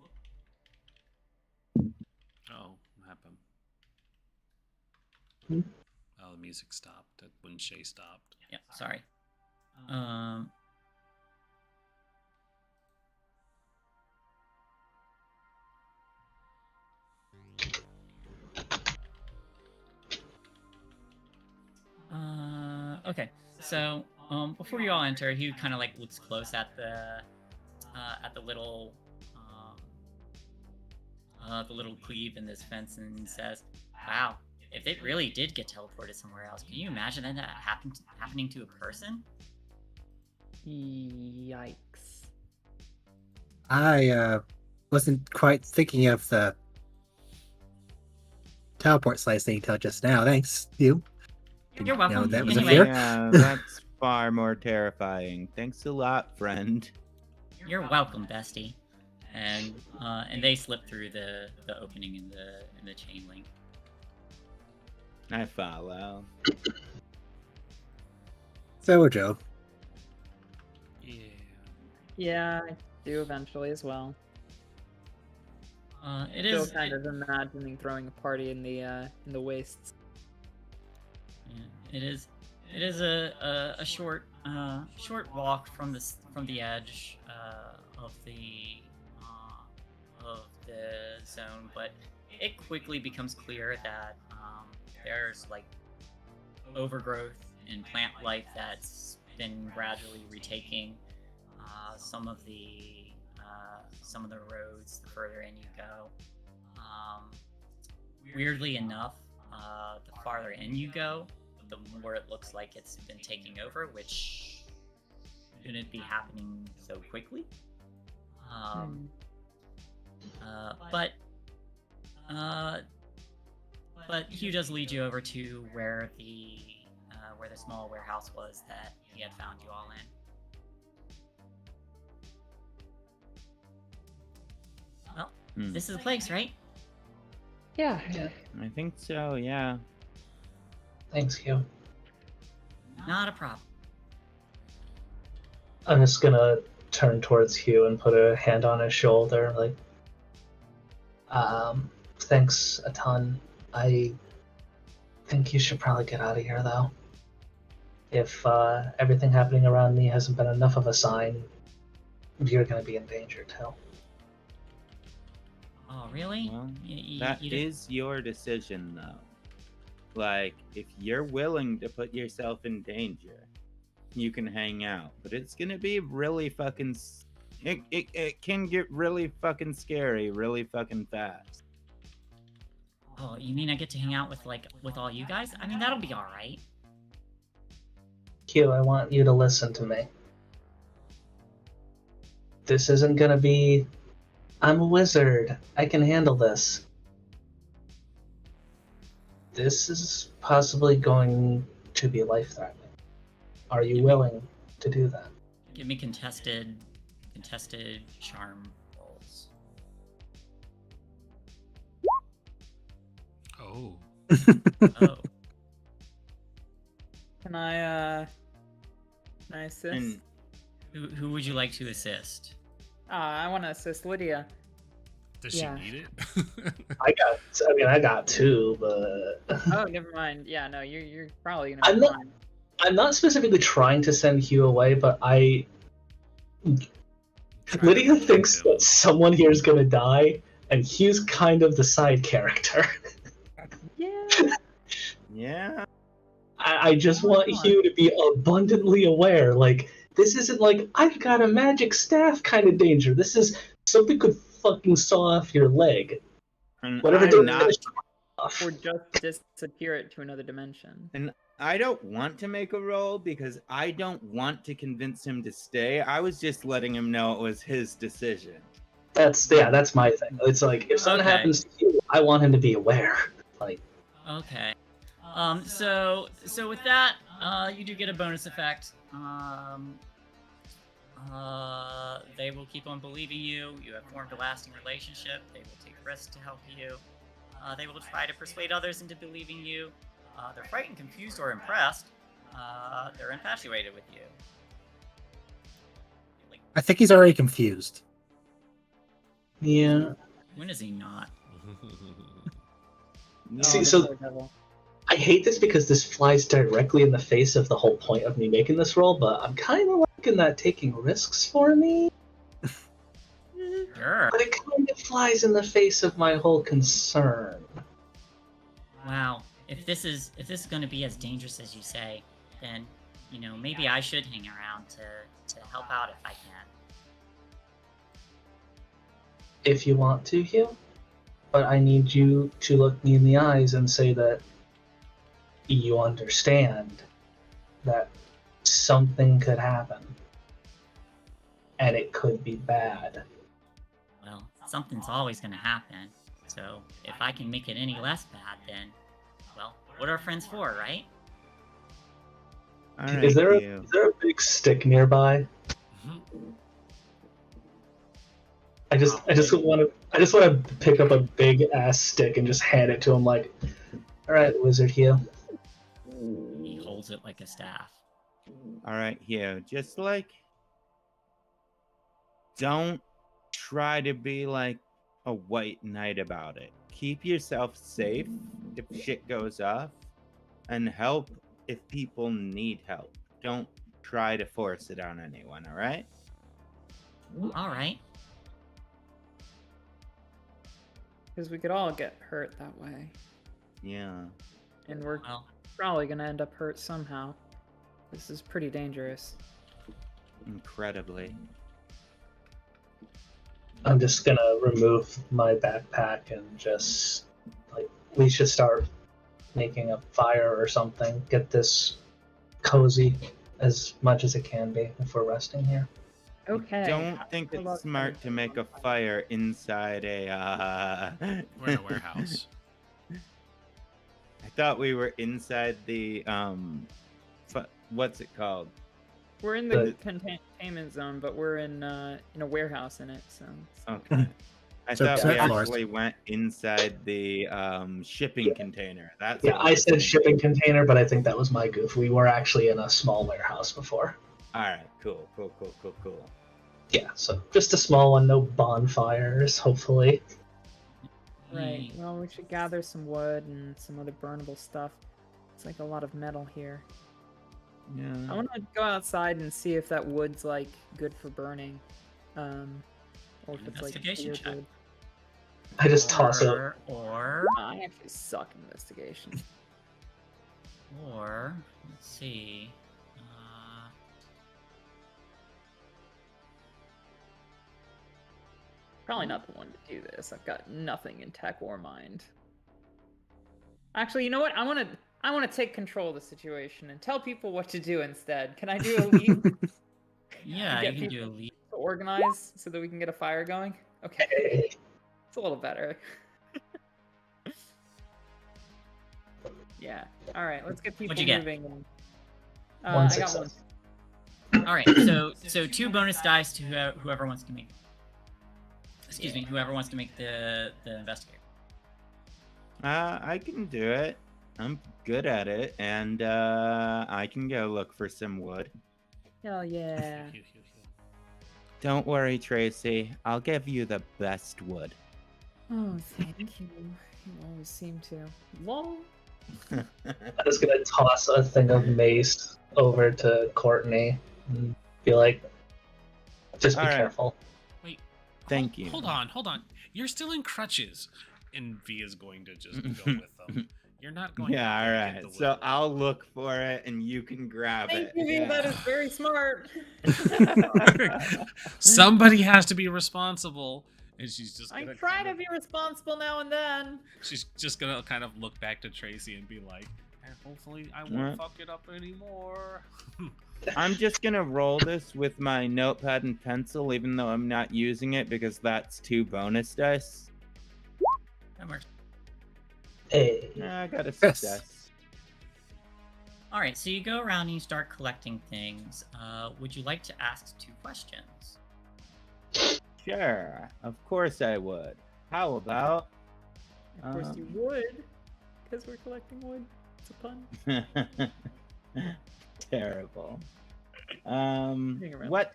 Oh, what happened? Hmm? Oh, the music stopped when Shay stopped. yeah, sorry. Um, okay. So, before you all enter, he kind of like looks close at the little, the little cleave in this fence and says, "Wow, if it really did get teleported somewhere else, can you imagine that happening to a person?" Yikes. I wasn't quite thinking of the teleport slice thing until just now. Thanks, you. You're welcome. that was a Anyway. fear. yeah, that's far more terrifying. Thanks a lot, friend. You're welcome, bestie. And they slip through the opening in the chain link. I follow. So, Joe, Yeah. Yeah, I do eventually as well. It Still is kind of imagining throwing a party in the wastes. It is a short walk from the edge of the zone, but it quickly becomes clear that there's like overgrowth and plant life that's been gradually retaking some of the roads the further in you go. Weirdly enough, the farther in you go, the more it looks like it's been taking over, which shouldn't be happening so quickly. But Hugh does lead you over to where the small warehouse was that he had found you all in. Well, this is the place, right? Yeah. I think so, yeah. Thanks, Hugh. Not a problem. I'm just gonna turn towards Hugh and put a hand on his shoulder, like, thanks a ton. I think you should probably get out of here, though. If everything happening around me hasn't been enough of a sign, you're gonna be in danger too. Oh, really? Well, You that didn't- is your decision, though. Like, if you're willing to put yourself in danger, you can hang out. But it's gonna be really fucking... It can get really fucking scary really fucking fast. Oh, you mean I get to hang out with all you guys? I mean, that'll be all right. Hugh, I want you to listen to me. This isn't gonna be, I'm a wizard, I can handle this. This is possibly going to be life-threatening. Are you willing to do that? Give me contested charm rolls. Oh. Oh, Can I assist? And who would you like to assist? I want to assist Lydia. Does Yeah. she need it? I got two, but Oh, never mind. Yeah, no, you're probably gonna I'm be not- fine. I'm not specifically trying to send Hugh away, but Lydia thinks that someone here is gonna die, and Hugh's kind of the side character. Yeah. yeah, I just want you to be abundantly aware. Like, this isn't like, I've got a magic staff kind of danger. This is something could fucking saw off your leg. And Whatever I'm did not, off. Or just disappear it to another dimension. and I don't want to make a roll because I don't want to convince him to stay. I was just letting him know it was his decision. That's my thing. It's like, if something Okay. happens to you, I want him to be aware. Like, Okay. So with that, you do get a bonus effect. They will keep on believing you. You have formed a lasting relationship. They will take risks to help you. They will try to persuade others into believing you. They're frightened, confused, or impressed. They're infatuated with you. Like, I think he's already confused. yeah. when is he not? See, so I hate this because this flies directly in the face of the whole point of me making this roll, but I'm kind of liking that taking risks for me. Sure. But it kind of flies in the face of my whole concern. Wow. If this is going to be as dangerous as you say, then maybe I should hang around to help out if I can. If you want to, Hugh. But I need you to look me in the eyes and say that you understand that something could happen. And it could be bad. Well, something's always going to happen. So if I can make it any less bad, then, well, what are friends for, right? All right, Is there Hugh. a big stick nearby? I just want to pick up a big ass stick and just hand it to him like, all right, Wizard Hugh. He holds it like a staff. All right, Hugh. Just like, don't try to be like a white knight about it. Keep yourself safe if shit goes off, and help if people need help. Don't try to force it on anyone, all right? All right. Because we could all get hurt that way. Yeah. And we're Well, probably going to end up hurt somehow. This is pretty dangerous. Incredibly. I'm just gonna remove my backpack and just like we should start making a fire or something. Get this cozy as much as it can be if we're resting here. Okay. Don't think Good luck, it's smart to make a fire inside a. We're in a warehouse. I thought we were inside the what's it called? We're in the containment zone, but we're in a warehouse in it, so. Okay. I So thought we second floor. actually went inside the shipping container. That's Yeah, what I was said thinking. shipping container, but I think that was my goof. We were actually in a small warehouse before. All right, cool. Yeah, so just a small one, no bonfires, hopefully. Right. Well, we should gather some wood and some other burnable stuff. It's like a lot of metal here. I Yeah. want to go outside and see if that wood's like good for burning, or if it's like Investigation clear check. wood. I just toss it. Or I actually suck in investigation. let's see. Probably not the one to do this. I've got nothing in tech or mind. Actually, you know what? I want to take control of the situation and tell people what to do instead. Can I do a lead? Yeah, Get you can do a people lead. to organize so that we can get a fire going? Okay. It's a little better. Yeah. All right. Let's get people What'd you get? moving. And, One I got success. one. All right, so 2 bonus dice to whoever wants to make. Excuse me, whoever wants to make the investigator. I can do it. I'm good at it, and I can go look for some wood. Hell yeah. Don't worry, Tracy. I'll give you the best wood. Oh, thank you. You always seem to. Lol. I'm just gonna toss a thing of mace over to Courtney and be like, just be All right. careful. Wait. Thank you. Hold on. You're still in crutches. And Via's going to just go with them. You're not going. Yeah, all to right. get the So wood. I'll look for it, and you can grab Thank it. you, Yeah. that is very smart. Somebody has to be responsible, and she's just I gonna try kind to of, be responsible now and then. she's just gonna kind of look back to Tracy and be like, and hopefully I Yeah. won't fuck it up anymore. I'm just gonna roll this with my notepad and pencil, even though I'm not using it because that's 2 bonus dice. That works. Hey. I got a Yes. success. All right, so you go around and you start collecting things. Would you like to ask 2 questions? Sure, of course I would. How about? Of course you would, because we're collecting wood. It's a pun. Terrible. Hang around.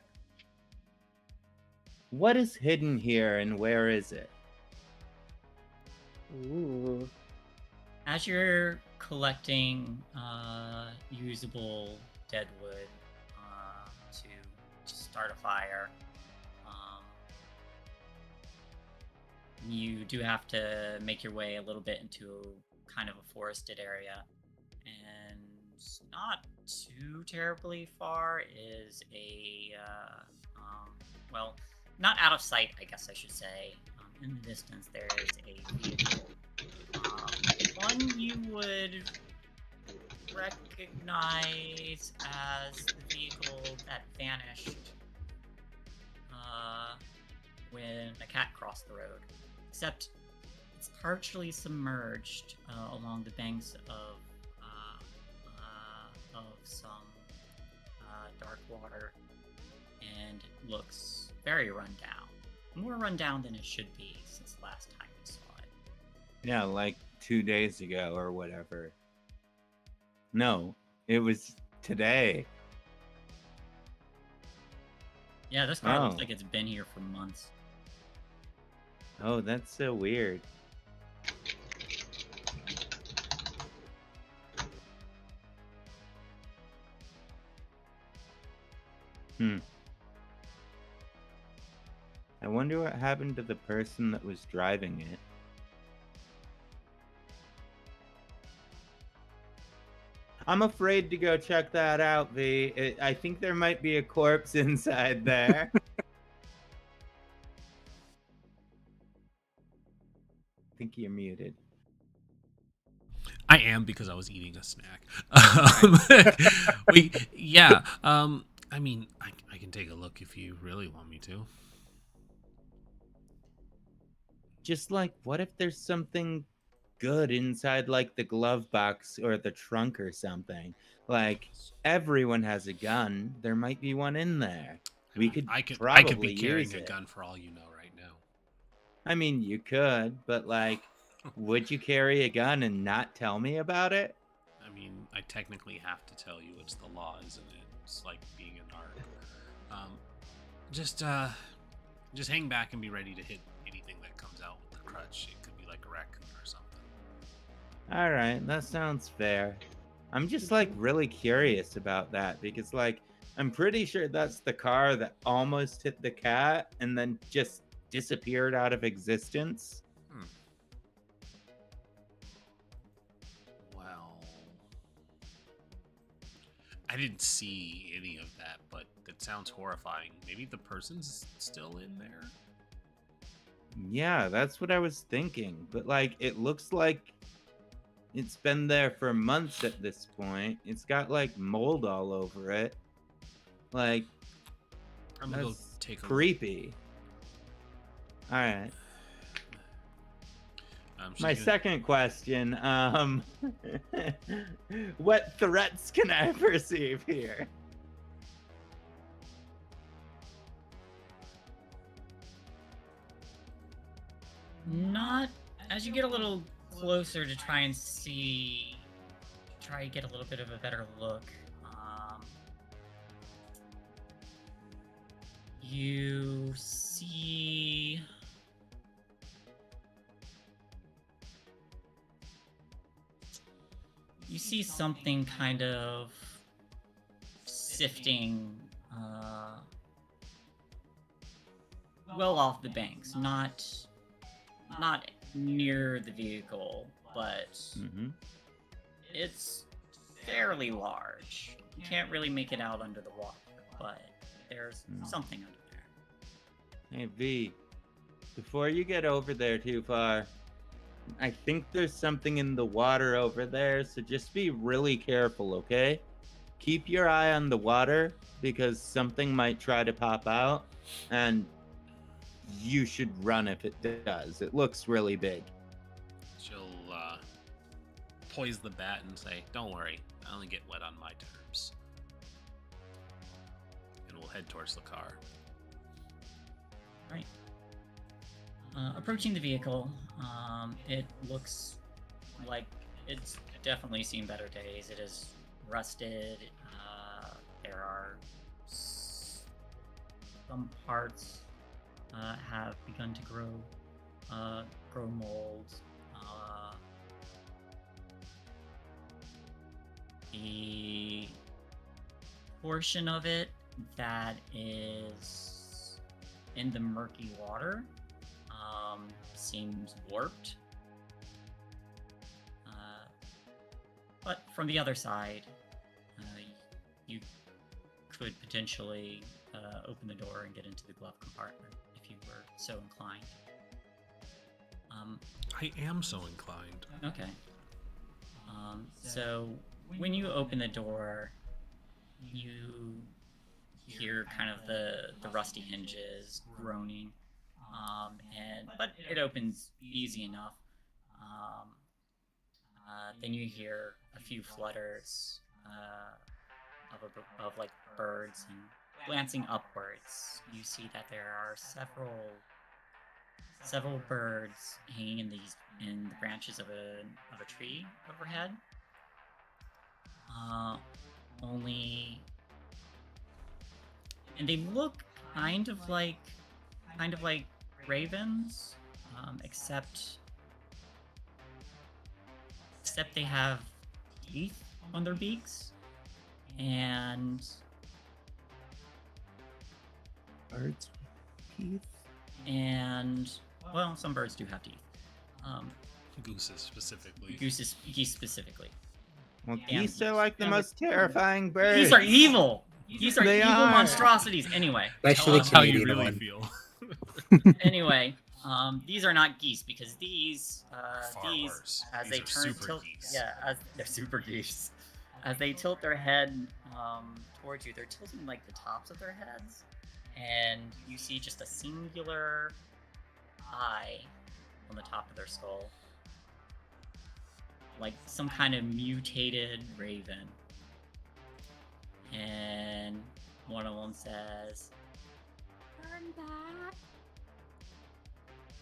What is hidden here, and where is it? Ooh. As you're collecting usable dead wood to start a fire, you do have to make your way a little bit into kind of a forested area, and not too terribly far is a well, not out of sight, I guess I should say. In the distance, there is a vehicle. One you would recognize as the vehicle that vanished when a cat crossed the road, except it's partially submerged along the banks of some dark water, and looks very run down. More run down than it should be since the last time we saw it. Yeah, like 2 days ago or whatever. No, it was today. Yeah, this car looks Oh. like it's been here for months. Oh, that's so weird. I wonder what happened to the person that was driving it. I'm afraid to go check that out, V. I think there might be a corpse inside there. I think you're muted. I am, because I was eating a snack. I mean, I can take a look if you really want me to. Just like, what if there's something good inside, like the glove box or the trunk or something? Like, everyone has a gun. There might be one in there. We could I could probably be carrying use a it. gun for all you know right now. I mean, you could, but like, would you carry a gun and not tell me about it? I mean, I technically have to tell you. It's the law, isn't it? It's like being an narc. Just hang back and be ready to hit anything that comes out with the crutch. It could be like a raccoon or something. All right, that sounds fair. I'm just like really curious about that because like I'm pretty sure that's the car that almost hit the cat and then just disappeared out of existence. Well, I didn't see any of that, but that sounds horrifying. Maybe the person's still in there? Yeah, that's what I was thinking. But like it looks like it's been there for months at this point. It's got like mold all over it. Like I'm gonna go that's take a look. creepy. All right. She's My gonna- second question, what threats can I perceive here? Not as you get a little closer to try and get a little bit of a better look. You see something kind of sifting well off the banks, not near the vehicle, but Mm-hmm. it's fairly large. You can't really make it out under the water, but there's something under there. Hey V, before you get over there too far, I think there's something in the water over there, so just be really careful, okay? Keep your eye on the water because something might try to pop out, and you should run if it does. It looks really big. She'll poise the bat and say, "Don't worry, I only get wet on my terms." And we'll head towards the car. Right. Approaching the vehicle, it looks like it's definitely seen better days. It is rusted. There are some parts have begun to grow mold. The portion of it that is in the murky water seems warped. But from the other side, you could potentially open the door and get into the glove compartment if you were so inclined. I am so inclined. Okay. So when you open the door, you hear kind of the rusty hinges groaning, but it opens easy enough. Then you hear a few flutters of like birds, and glancing upwards, you see that there are several birds hanging in the branches of a tree overhead. And they look kind of like ravens, except they have teeth on their beaks, and Birds with teeth? and well, some birds do have teeth. Gooses specifically. Geese specifically. Well, Yeah. geese are like the Yeah, most terrifying birds. These are evil. These are They evil are. monstrosities. Anyway, Especially Tell us how you Canadian really one. feel. anyway, these are not geese because these Far worse. as These they are turn super tilt, geese. yeah, as they're super geese. As they tilt their head towards you, they're tilting like the tops of their heads, and you see just a singular eye on the top of their skull, like some kind of mutated raven. And one of them says, "Turn back."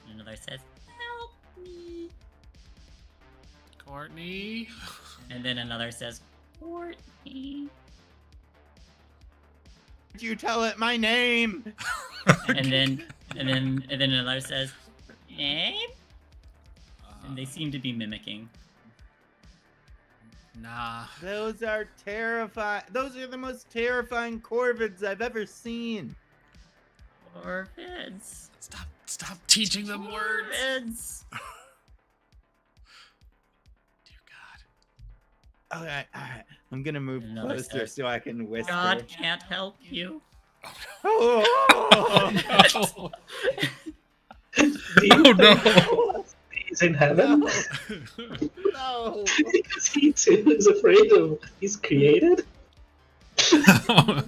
And another says, "Help me." Courtney. And then another says, "Courtney." Did you tell it my name? And then another says, "Name?" And they seem to be mimicking. Nah. Those are terrifying. Those are the most terrifying corvids I've ever seen. Corvids. Stop teaching them words. Corvids. Dear God. All right. I'm gonna move Another closer says, so I can whisper. God can't help you. Oh, no. Do you think he's in heaven? no. Because he too is afraid of what he's created? Oh,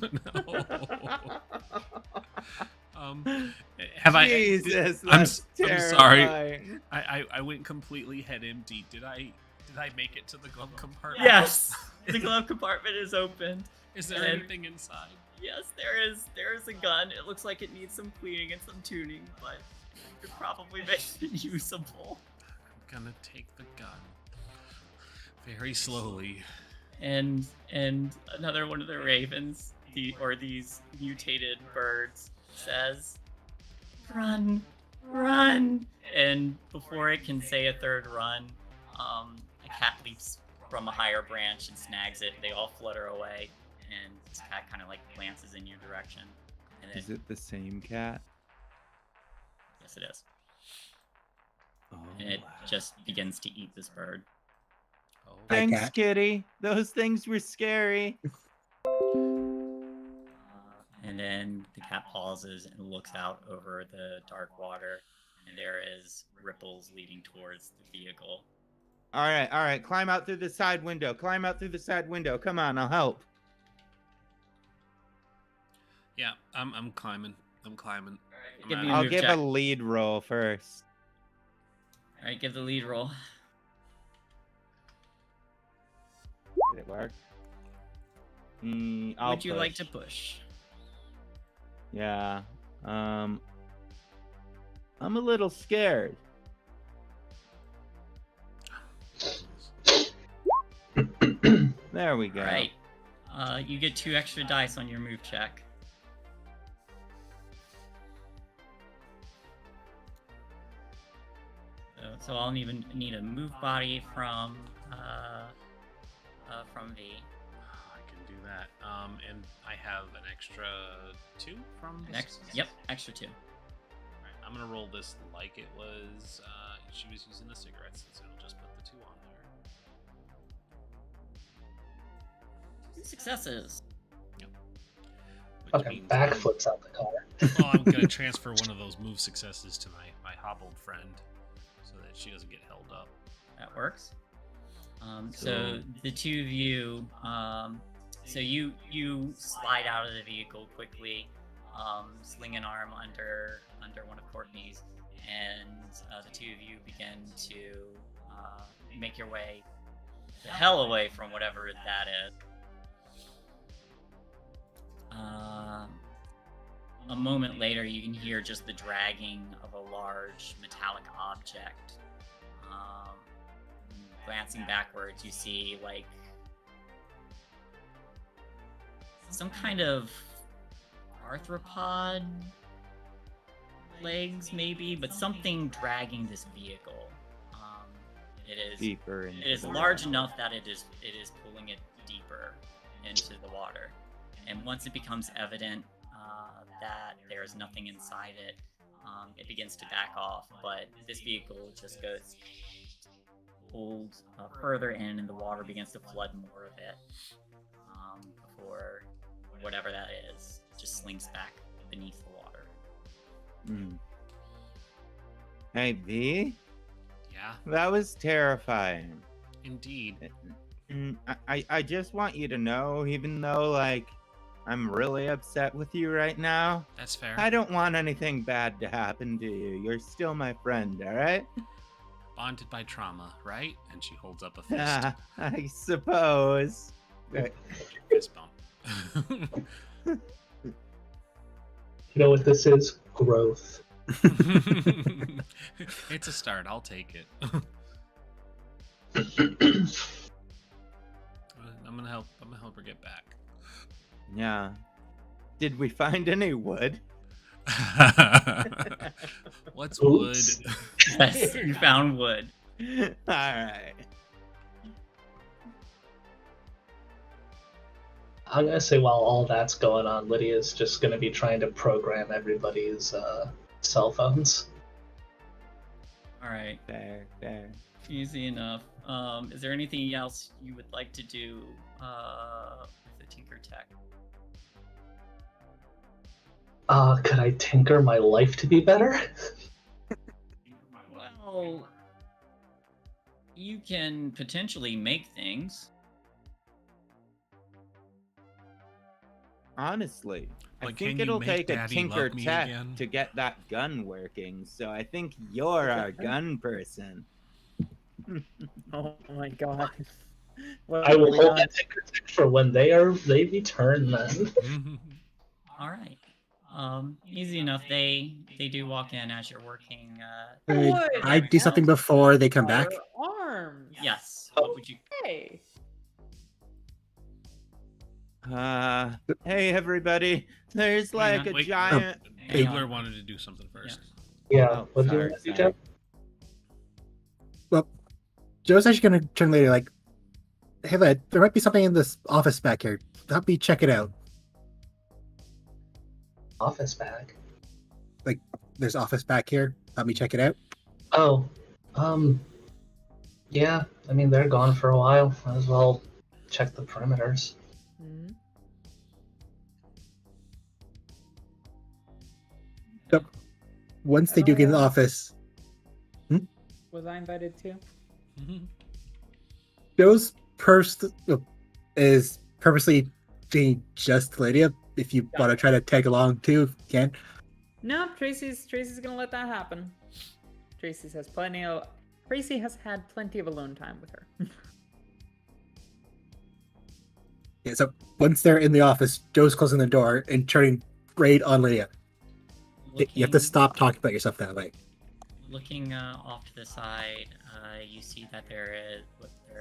no. Have Jesus, I'm that's I'm sorry. terrifying. I went completely head empty. Did I make it to the glove compartment? Yes, the glove compartment is open. Is there And- anything inside? Yes, there is a gun. It looks like it needs some cleaning and some tuning, but you could probably make it usable. I'm gonna take the gun very slowly. And another one of the ravens, these mutated birds, says, "Run, run!" And before it can say a third run, a cat leaps from a higher branch and snags it. They all flutter away, and this cat kind of like glances in your direction. And Is it the same cat? Yes, it is. Oh, And just begins to eat this bird. Oh. Hi, Thanks, Cat. Kitty. Those things were scary. And then the cat pauses and looks out over the dark water, and there is ripples leading towards the vehicle. All right. Climb out through the side window. Come on, I'll help. Yeah, I'm climbing. I'm climbing. I'm Give at me it. a I'll move give check. a lead roll first. All right, give the lead roll. Did it work? I'll Would you like push. to push? Yeah. I'm a little scared. There we go. All right. You get 2 extra dice on your move check. So I'll need a move body from V. I can do that. And I have an extra 2 from this. Yep, extra 2. Alright, I'm gonna roll this like it was. She was using the cigarettes, so it'll just put the 2 on there. 2 successes. Which Fucking means backflips out the car. Oh, I'm gonna transfer one of those move successes to my hobbled friend, so that she doesn't get held up. That works. So the 2 of you, so you slide out of the vehicle quickly, sling an arm under one of Courtney's, and the 2 of you begin to make your way the hell away from whatever that is. A moment later, you can hear just the dragging of a large metallic object. Glancing backwards, you see like some kind of arthropod legs, maybe, but something dragging this vehicle. It is Deeper into it is the large water. enough that it is pulling it deeper into the water. And once it becomes evident that there is nothing inside it, it begins to back off. But this vehicle just goes pulled further in, and the water begins to flood more of it before whatever that is just slinks back beneath the water. Hey, V? Yeah, That was terrifying. indeed. I just want you to know, even though, like, I'm really upset with you right now, That's fair. I don't want anything bad to happen to you. You're still my friend, all right? Bonded by trauma, right? And she holds up a fist. I suppose. Fist bump. You know what this is? Growth. It's a start. I'll take it. I'm gonna help her get back. Yeah. Did we find any wood? What's Oops. wood? Yes, you found wood. All right. I'm gonna say while all that's going on, Lydia's just gonna be trying to program everybody's cell phones. All right, Fair. easy enough. Is there anything else you would like to do with the Tinker Tech? Could I tinker my life to be better? Well, you can potentially make things. Honestly, I But think can you it'll make take a Daddy Tinker love me Tech again? to get that gun working, so I think you're our gun person. Oh my god. Well, I will hold God. that tinker tech for when they return then. All right. Easy enough. They do walk in as you're working. Could Wood I do something before they come back? Our arms. Yes. What would you? Hey. Hey everybody, there's Hang like on, a wait. giant. Hang on. Bigler wanted to do something first. Yeah. Oh, What do you sorry, want to do, sorry. Jeff? Well, Joe's actually going to turn later, like, hey, lad, there might be something in this office back here. Help me check it out. Office bag. There's office back here. Help me check it out. Oh, Yeah, I mean, they're gone for a while. Might as well check the perimeters. Mhm. So, once I they do don't get in the know. office, Was I invited too? Joe's is purposely being just Lydia. If you want to try to tag along too, you can. No, Tracy's gonna let that happen. Tracy has had plenty of alone time with her. Yeah, so once they're in the office, Joe's closing the door and turning right on Lydia. You have to stop talking about yourself that way. Looking off to the side, you see that there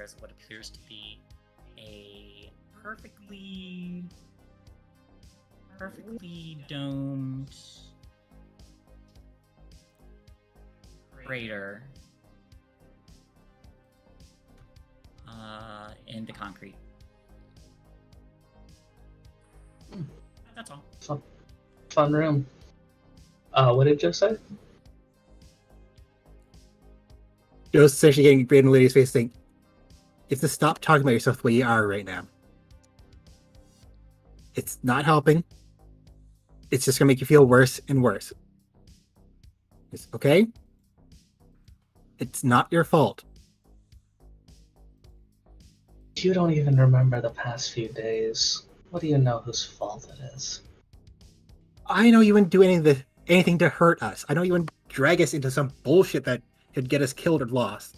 is what appears to be a perfectly domed crater in the concrete. That's all. Fun room. What did Joe say? Joe's essentially getting right in Lydia's face saying, you have to stop talking about yourself the way you are right now. It's not helping. It's just going to make you feel worse and worse. It's okay? It's not your fault. You don't even remember the past few days. What do you know whose fault it is? I know you wouldn't do anything to hurt us. I know you wouldn't drag us into some bullshit that could get us killed or lost.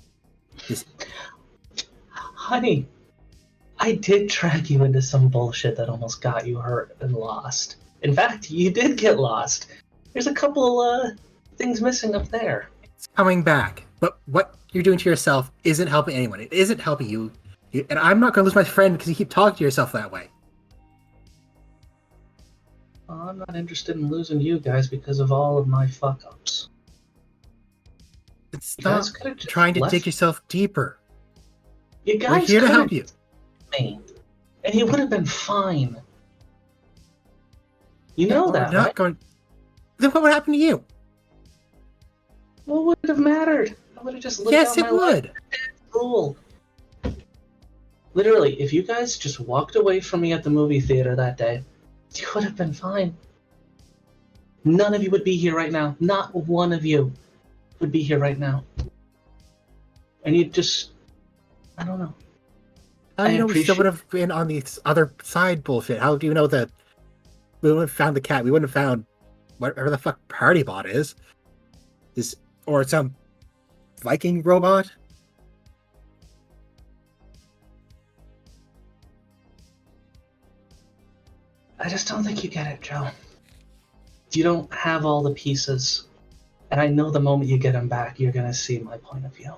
Honey, I did drag you into some bullshit that almost got you hurt and lost. In fact, you did get lost. There's a couple things missing up there. It's coming back. But what you're doing to yourself isn't helping anyone. It isn't helping you. And I'm not going to lose my friend because you keep talking to yourself that way. Well, I'm not interested in losing you guys because of all of my fuck-ups. Stop trying to dig yourself deeper. You guys We're here to help you. Me, and he would have been fine. You know that, not right? going. Then what would happen to you? What would it have mattered? I would have just lived Yes, out it my would. life. Cool. Literally, if you guys just walked away from me at the movie theater that day, you would have been fine. None of you would be here right now. Not one of you would be here right now. And you'd just... I don't know. How do you know we still would have been on the other side bullshit? How do you know that we wouldn't have found the cat? We wouldn't have found whatever the fuck Party Bot is. Or some Viking robot? I just don't think you get it, Joe. You don't have all the pieces. And I know the moment you get them back, you're going to see my point of view.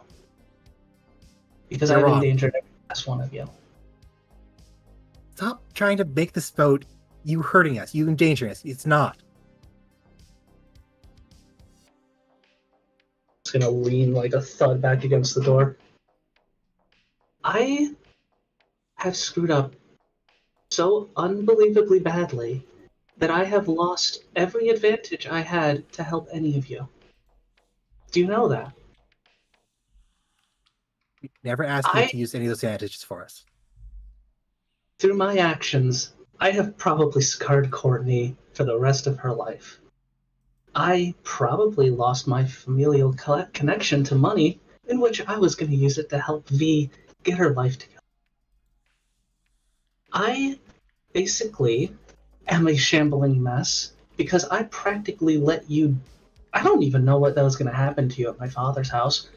Because I've endangered every last one of you. Stop trying to make this about you hurting us, you endangering us. It's not. It's going to lean like a thud back against the door. I have screwed up so unbelievably badly that I have lost every advantage I had to help any of you. Do you know that? We never asked you to use any of those advantages for us. Through my actions, I have probably scarred Courtney for the rest of her life. I probably lost my familial connection to money, in which I was going to use it to help V get her life together. I basically am a shambling mess because I practically let you... I don't even know what that was going to happen to you at my father's house.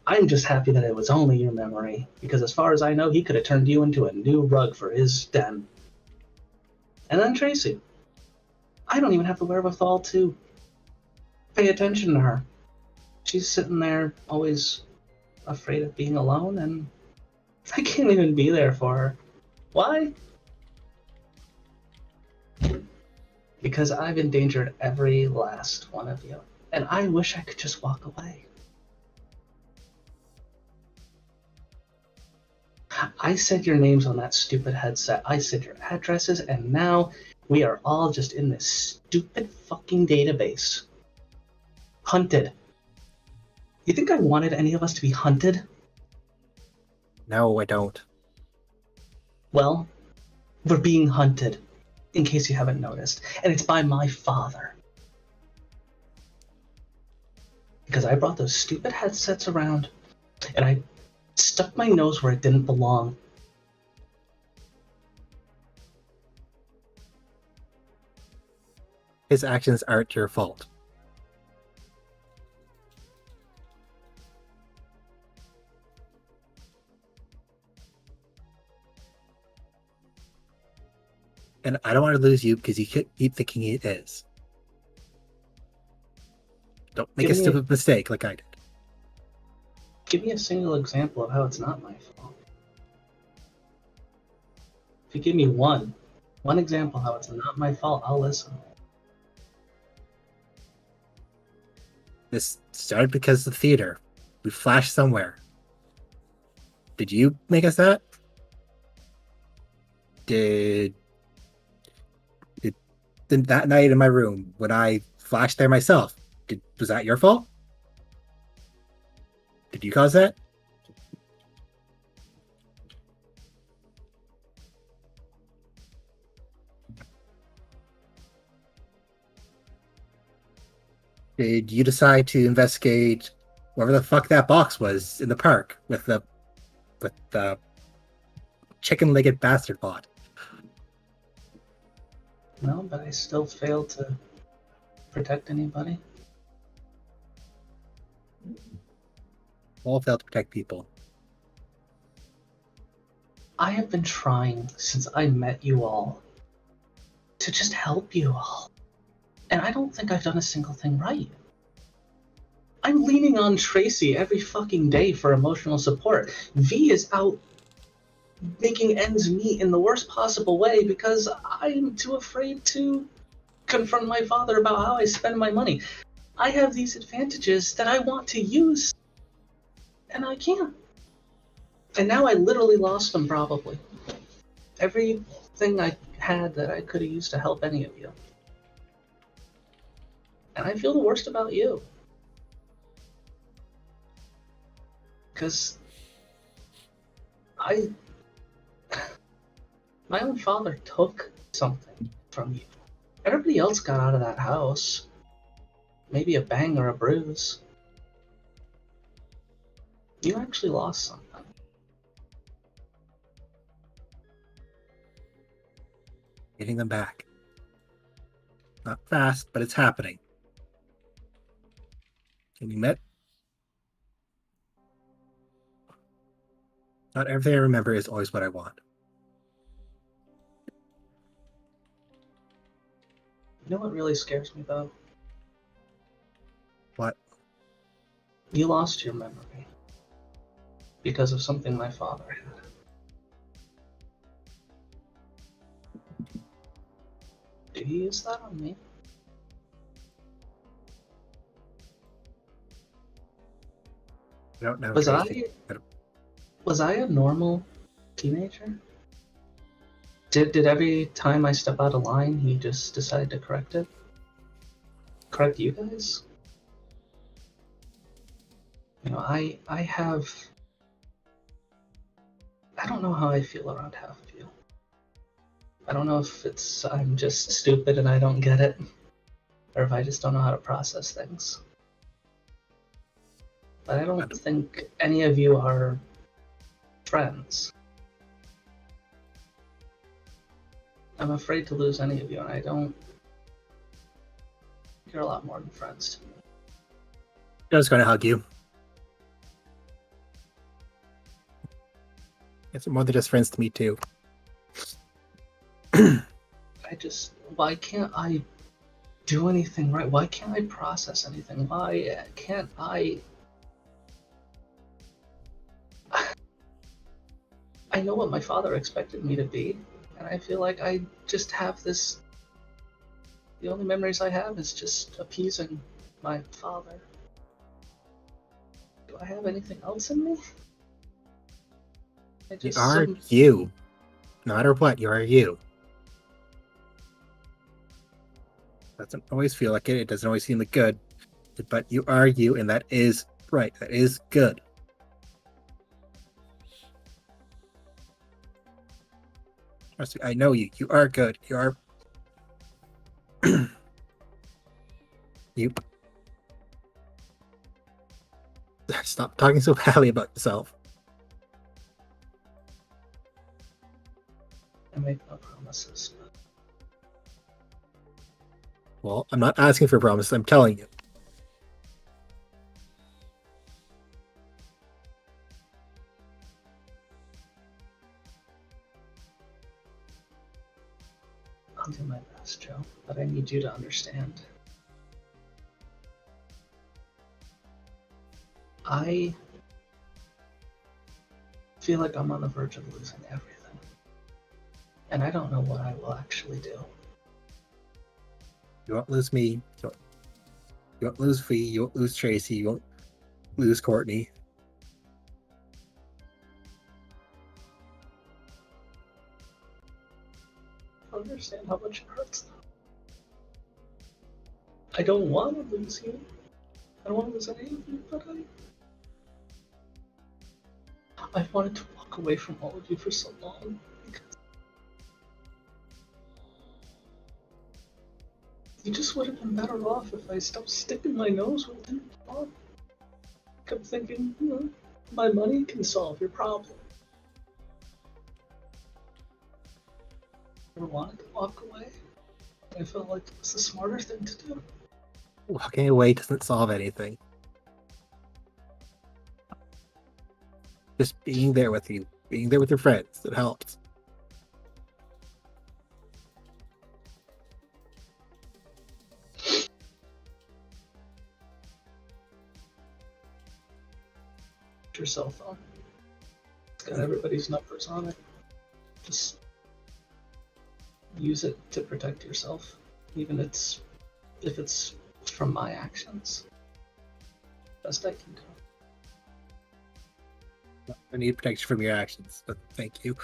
I'm just happy that it was only your memory, because as far as I know, he could have turned you into a new rug for his den. And then Tracy. I don't even have the wherewithal to pay attention to her. She's sitting there always afraid of being alone, and I can't even be there for her. Why? Because I've endangered every last one of you, and I wish I could just walk away. I said your names on that stupid headset. I said your addresses, and now we are all just in this stupid fucking database. Hunted. You think I wanted any of us to be hunted? No, I don't. Well, we're being hunted, in case you haven't noticed, and it's by my father. Because I brought those stupid headsets around, and I stuck my nose where it didn't belong. His actions aren't your fault. And I don't want to lose you because you keep thinking it is. Don't make a stupid mistake like I did. Give me a single example of how it's not my fault. If you give me one example how it's not my fault, I'll listen. This started because of the theater. We flashed somewhere. Did you make us that? Did that night in my room when I flashed there myself, was that your fault? Did you cause that? Did you decide to investigate whatever the fuck that box was in the park with the chicken-legged bastard bot? No, but I still failed to protect anybody. All failed to protect people. I have been trying since I met you all to just help you all. And I don't think I've done a single thing right. I'm leaning on Tracy every fucking day for emotional support. V is out making ends meet in the worst possible way because I'm too afraid to confront my father about how I spend my money. I have these advantages that I want to use, and I can't. And now I literally lost them, probably. Everything I had that I could have used to help any of you. And I feel the worst about you. Because my own father took something from you. Everybody else got out of that house. Maybe a bang or a bruise. You actually lost something. Getting them back. Not fast, but it's happening. Can you admit? Not everything I remember is always what I want. You know what really scares me, though? What? You lost your memory. Because of something my father had. Did he use that on me? I don't know. Was I a normal teenager? Did every time I step out of line, he just decide to correct it? Correct you guys? You know, I don't know how I feel around half of you. I don't know if it's I'm just stupid and I don't get it, or if I just don't know how to process things. But I don't think any of you are friends. I'm afraid to lose any of you, and I don't. You're a lot more than friends to me. I was going to hug you. It's more than just friends to me, too. Why can't I do anything right? Why can't I process anything? Why can't I? I know what my father expected me to be, and I feel like I just have this. The only memories I have is just appeasing my father. Do I have anything else in me? You are you. No matter what, you are you. Doesn't always feel like it. It doesn't always seem like good. But you are you, and that is right. That is good. Trust me, I know you. You are good. You are. You. Stop talking so badly about yourself. I make no promises. Well, I'm not asking for promises. I'm telling you. I'll do my best, Joe, but I need you to understand. I feel like I'm on the verge of losing everything. And I don't know what I will actually do. You won't lose me. You won't lose Fee. You won't lose Tracy. You won't lose Courtney. I don't understand how much it hurts though. I don't want to lose you. I don't want to lose any of you, but I've wanted to walk away from all of you for so long. Because you just would have been better off if I stopped sticking my nose where it didn't belong. I kept thinking, my money can solve your problem. I wanted to walk away. I felt like it was the smarter thing to do. Walking away doesn't solve anything. Just being there with you, being there with your friends, it helps. Your cell phone. It's got everybody's numbers on it. Just use it to protect yourself, even if it's from my actions. Best I can do. I need protection from your actions, but thank you.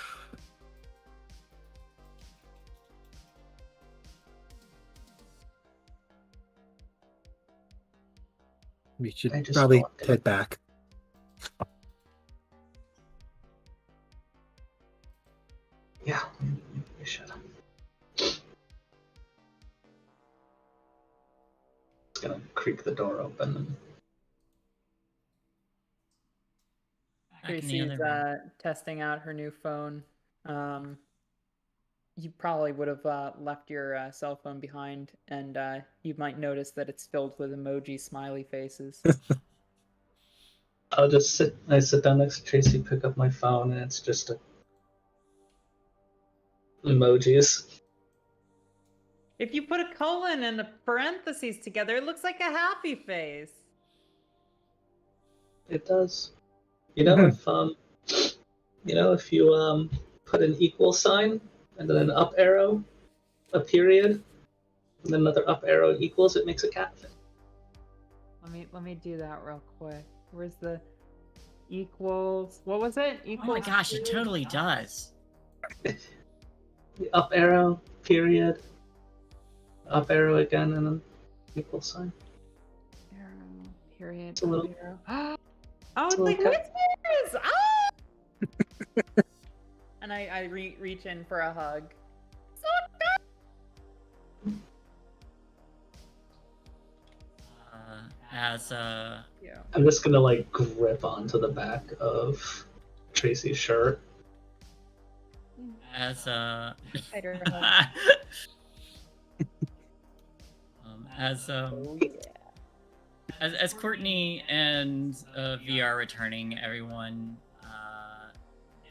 We should probably head back. Yeah, we should. It's gonna creak the door open and Tracy's testing out her new phone. You probably would have left your cell phone behind, and you might notice that it's filled with emoji smiley faces. I sit down next to Tracy, pick up my phone, and it's just emojis. If you put a colon and a parentheses together, it looks like a happy face. It does. If you put an equal sign and then an up arrow, a period, and then another up arrow equals, it makes a cat face. Let me do that real quick. Where's the equals? What was it? Equals. Oh my gosh, it totally does. The up arrow, period, up arrow again, and then equal sign. Arrow, period, It's a little. arrow. Oh, it's like whispers! Ah! And I reach in for a hug. Yeah. I'm just gonna grip onto the back of Tracy's shirt. As Hug. Oh, yeah. As Courtney and V are returning, everyone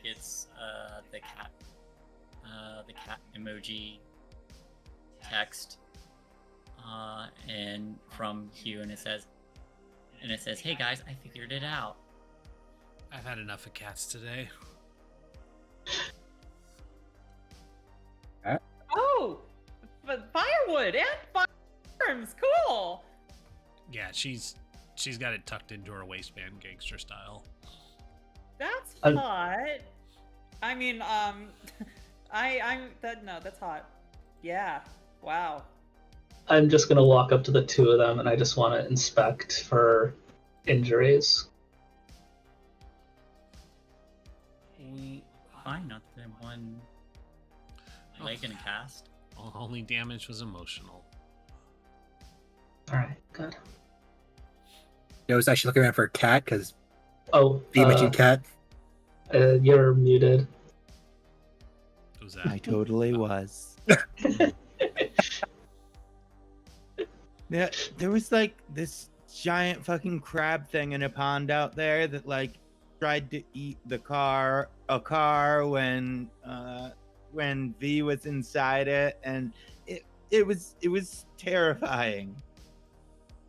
gets the cat emoji text, and from Hugh, and it says, "Hey guys, I figured it out." I've had enough of cats today. Oh, but firewood and firearms, cool. Yeah, she's got it tucked into her waistband, gangster style. That's hot. I mean, that's hot. Yeah. Wow. I'm just gonna walk up to the two of them and I just want to inspect for injuries. We find nothing. One. Like in a cast. Only damage was emotional. All right, good. I was actually looking around for a cat because Oh, you mentioned cat. you're muted. Was that? I totally was. Yeah, there was like this giant fucking crab thing in a pond out there that like tried to eat a car when V was inside it, and it was terrifying.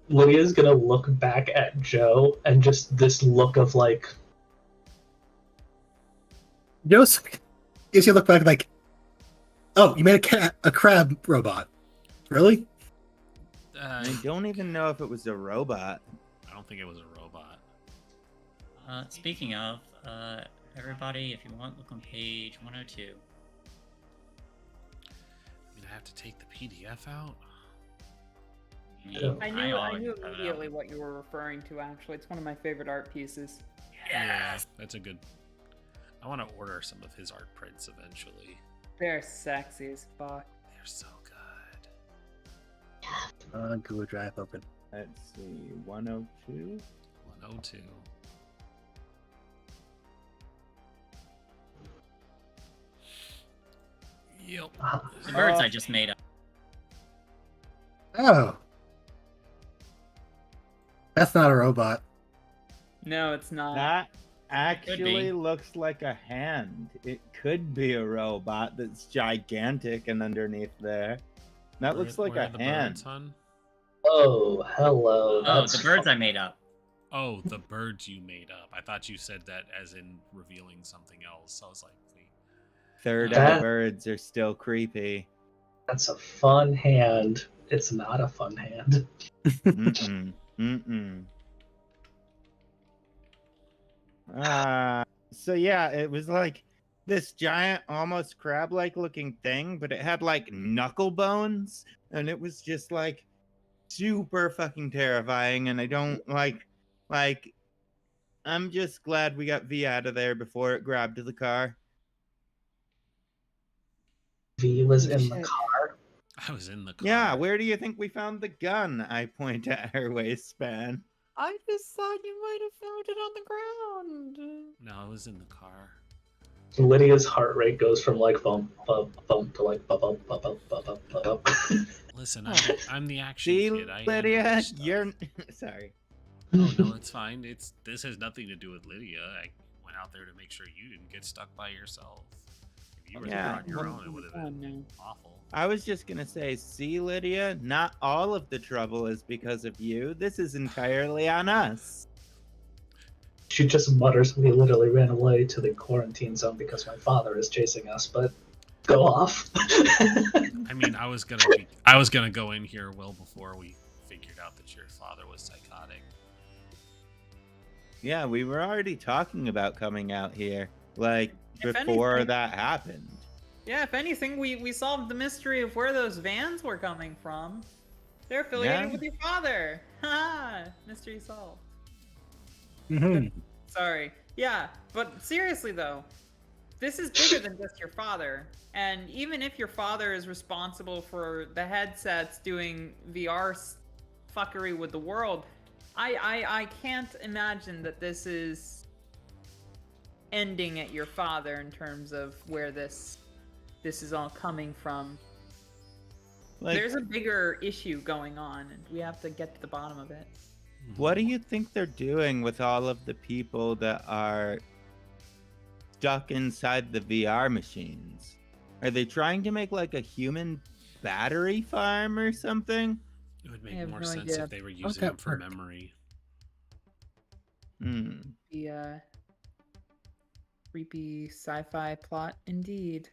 Lydia's gonna look back at Joe and just this look of like, Joe's gives you a look back like, oh, you made a crab robot. Really? I don't even know if it was a robot. I don't think it was a robot. Speaking of, everybody, if you want, look on page 102. I mean, I have to take the PDF out. Yeah. I knew always have it out. immediately what you were referring to. Actually, it's one of my favorite art pieces. Yeah, that's a good. I want to order some of his art prints eventually. They're sexy as fuck. They're so good. Google Drive open. Let's see, 102. 102. Yep. The birds I just made up. Oh. That's not a robot. No, it's not. That be. actually looks like a hand. It could be a robot that's gigantic and underneath there. That looks like Where a are the hand. birds, hun? oh, hello. Oh, that's the birds I made up. Oh, the birds you made up. I thought you said that as in revealing something else. I was like, wait. Third That- eye birds are still creepy. That's a fun hand. It's not a fun hand. Mm-mm. Mm-mm. So yeah, it was like this giant, almost crab-like looking thing, but it had like knuckle bones, and it was just like super fucking terrifying. And I don't like. I'm just glad we got V out of there before it grabbed the car. V was in the Shit. car. I was in the car. Yeah, where do you think we found the gun? I point at her waistband. I just thought you might have found it on the ground. No, I was in the car. Lydia's heart rate goes from like bump, bump, bump to like bump, bump, bump, bump, bump, bump, bump, bump. Listen, I'm the action See, kid. I handle Lydia, this stuff. you're sorry. Oh no, it's fine. This has nothing to do with Lydia. I went out there to make sure you didn't get stuck by yourself. If you were there on your own, it would have been awful. I was just gonna say, see, Lydia, not all of the trouble is because of you. This is entirely on us. She just mutters, "We literally ran away to the quarantine zone because my father is chasing us." But go off. I mean, I was gonna go in here well before we figured out that your father was psychotic. Yeah, we were already talking about coming out here, like, If before anything- that happened. Yeah, if anything, we solved the mystery of where those vans were coming from. They're affiliated Yeah. with your father. Ha! Mystery solved. Mm-hmm. Sorry. Yeah, but seriously though, this is bigger than just your father. And even if your father is responsible for the headsets doing VR fuckery with the world, I can't imagine that this is ending at your father in terms of where this is all coming from. Like, There's a bigger issue going on, and we have to get to the bottom of it. what do you think they're doing with all of the people that are stuck inside the VR machines? Are they trying to make like a human battery farm or something? It would I make have more no sense idea. if they were using that them for work? memory. Hmm. The creepy sci-fi plot indeed.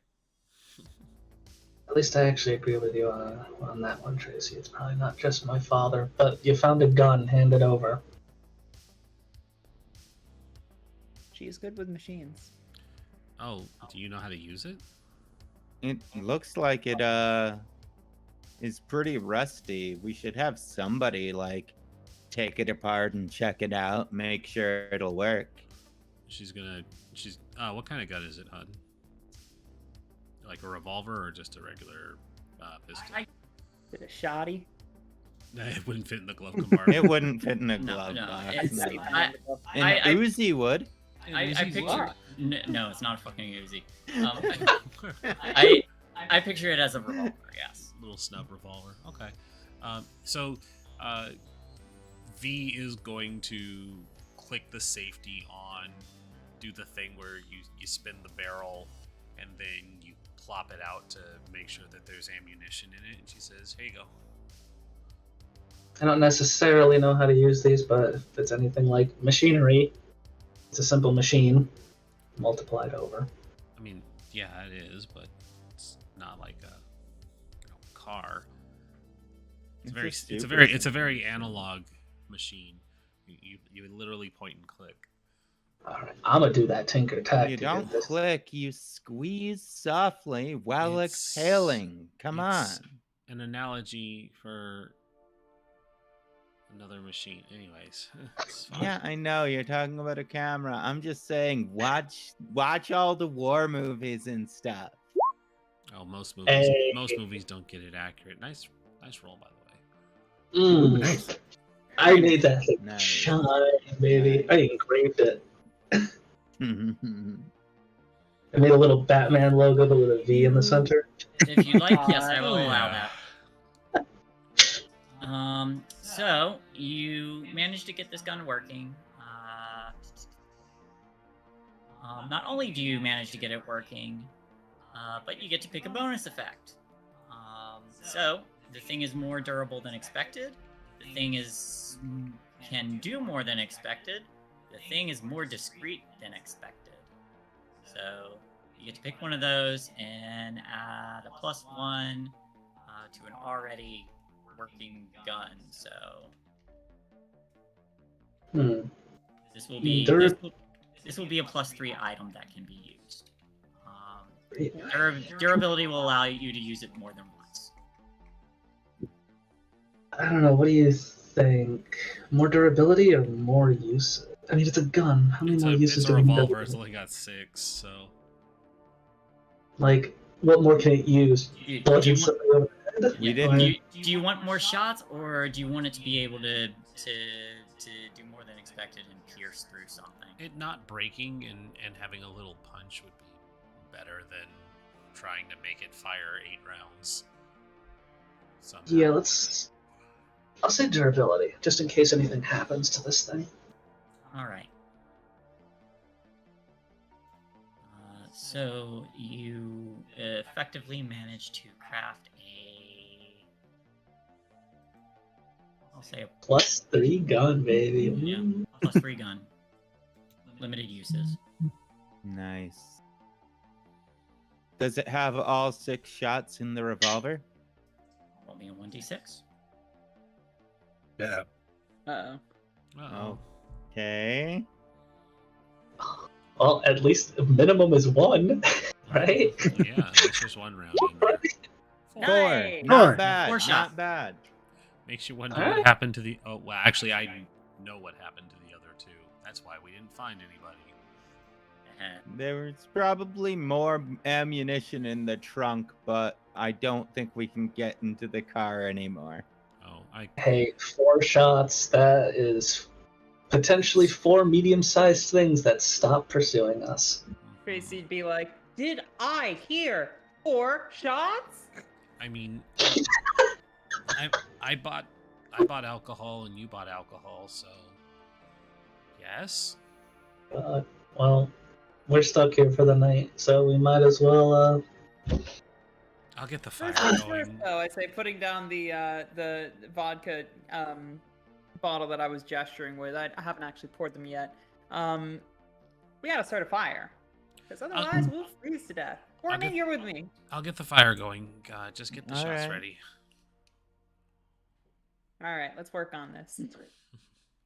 At least I actually agree with you on that one, Tracy. It's probably not just my father, but you found a gun, hand it over. She's good with machines. Oh, do you know how to use it? It looks like it is pretty rusty. We should have somebody like take it apart and check it out, make sure it'll work. She's what kind of gun is it, hun? Like a revolver or just a regular pistol? Is it a shoddy? It wouldn't fit in the glove compartment. It wouldn't fit in a No, glove no, box. it's- no. I- An Uzi would. I Uzi's picture. what? No, it's not a fucking Uzi. I picture it as a revolver. Yes. Little snub revolver. Okay. So V is going to click the safety on, do the thing where you spin the barrel and then you plop it out to make sure that there's ammunition in it. And she says, "Here you go." I don't necessarily know how to use these, but if it's anything like machinery, it's a simple machine multiplied over. I mean, yeah, it is, but it's not like a car. It's a very analog machine. You literally point and click. All right, I'm gonna do that tinker tack. You to don't get this. click, you squeeze softly while It's- exhaling. Come on. it's an analogy for another machine. Anyways, it's fine. Yeah, I know you're talking about a camera. I'm just saying, watch all the war movies and stuff. Oh, most Hey. movies don't get it accurate. Nice roll, by the way. Nice. I made that thing Nice. shine, baby. I engraved it. I made a little Batman logo, but with a V in the center. If you'd like, yes, I will Oh, allow yeah. that. So you managed to get this gun working. Not only do you manage to get it working, but you get to pick a bonus effect. So the thing is more durable than expected. The thing can do more than expected. The thing is more discreet than expected. So you get to pick one of those and add a +1 to an already working gun. So this will be this will be a +3 item that can be used. Durability will allow you to use it more than once. I don't know. What do you think? More durability or more use? I mean, it's a gun. How many It's more a uses do we revolver. need? It's only got 6, so Like, what more can it use? Do you Bludgeon want- somebody over the head? We Yeah, didn't- do you want more shots, or do you want it to be able to do more than expected and pierce through something? it not breaking and having a little punch would be better than trying to make it fire 8 rounds. Somehow. Yeah, I'll say durability, just in case anything happens to this thing. All right. So you effectively managed to craft I'll say a +3 gun, baby. Yeah. +3 gun. Limited uses. Nice. Does it have all 6 shots in the revolver? Roll me a 1d6. Yeah. Uh-oh. Uh-oh. Okay. Well, at least minimum is 1, right? Well, yeah, that's just 1 round in there. 4. Nice. Not Four. bad. 4 Not shots. bad. Makes you wonder Alright. what happened to the... Oh, well, actually, I know what happened to the other 2. That's why we didn't find anybody. There was probably more ammunition in the trunk, but I don't think we can get into the car anymore. Oh, Hey, 4 shots, that is potentially 4 medium-sized things that stop pursuing us. Tracy'd be like, "Did I hear 4 shots?" I mean, I bought alcohol and you bought alcohol, so yes. Well, we're stuck here for the night, so we might as well, I'll get the fire First going. though, I say putting down the vodka bottle that I was gesturing with. I haven't actually poured them yet. We gotta start a fire, because otherwise we'll freeze to death. Courtney, you're with me. I'll get the fire going. God, just get the shots Alright. ready. All right, let's work on this.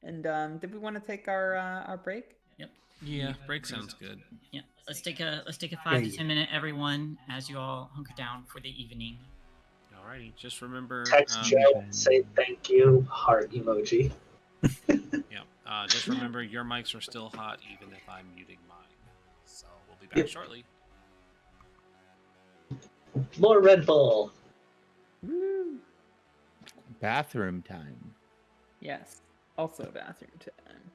And did we want to take our break? Yeah, break sounds good. Yeah, let's take a 5 to 10 minute everyone as you all hunker down for the evening. Alrighty, just remember. text Joe, say thank you, heart emoji. Yeah, just remember your mics are still hot even if I'm muting mine. So we'll be back Yep. shortly. More Red Bull. Woo. Bathroom time. Yes. Also bathroom time.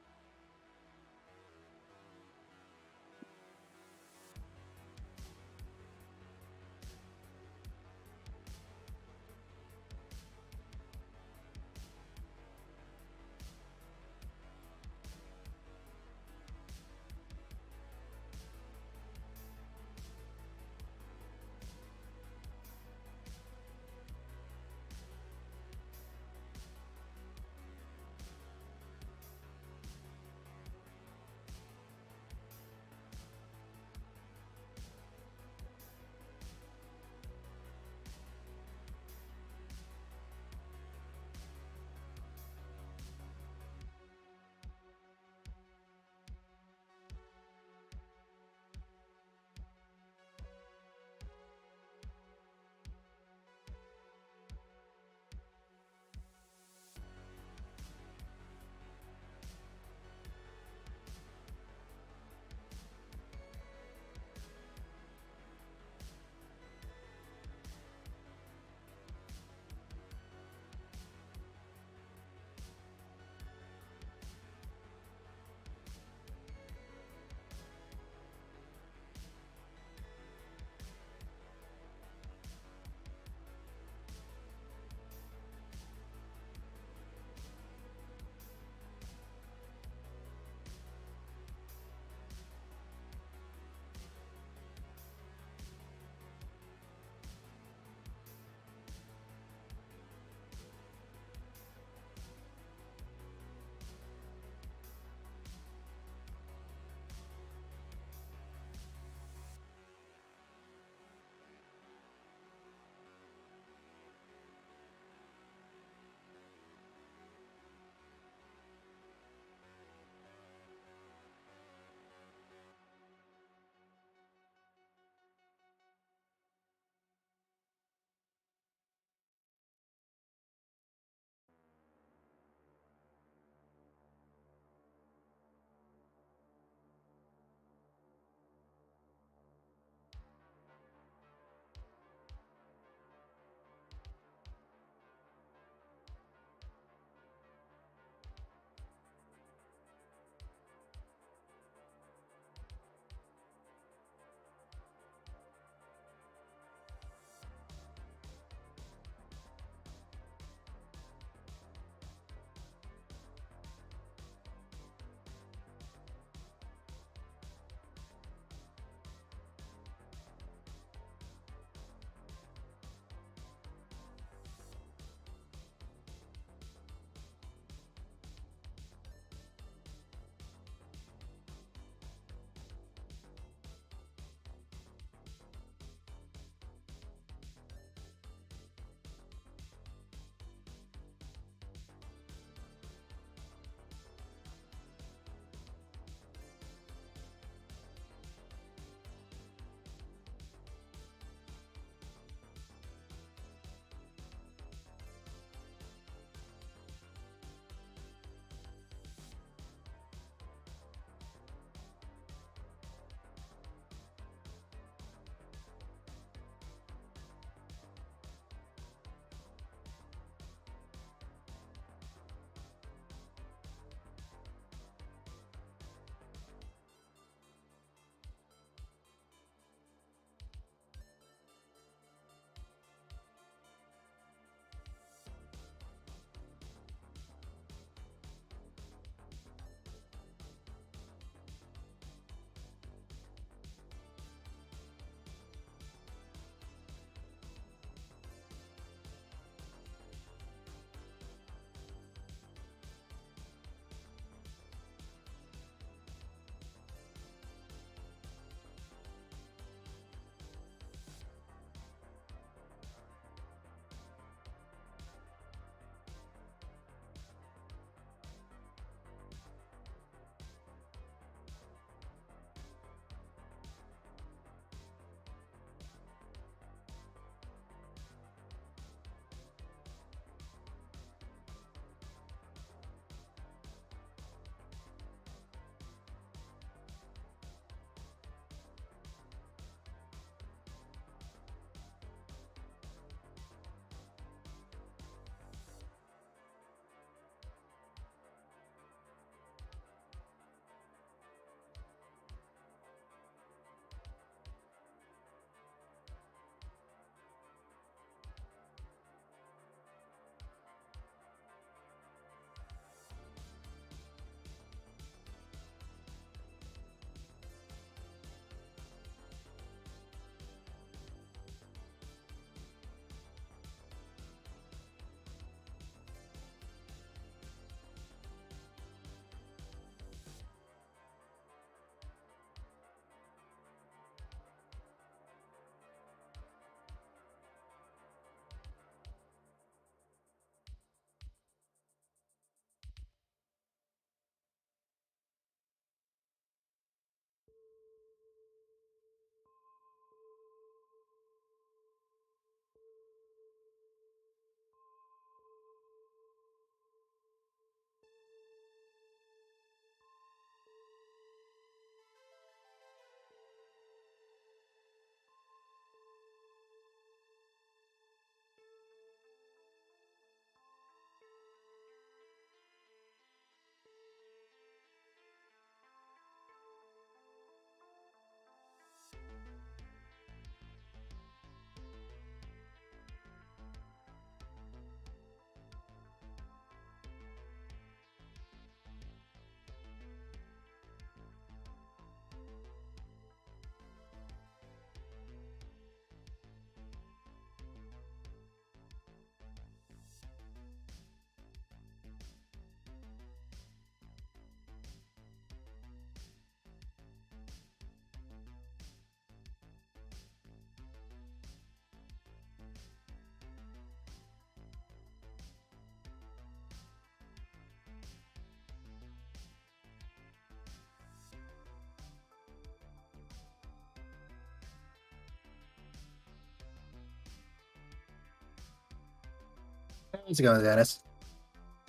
How's it going, Dennis?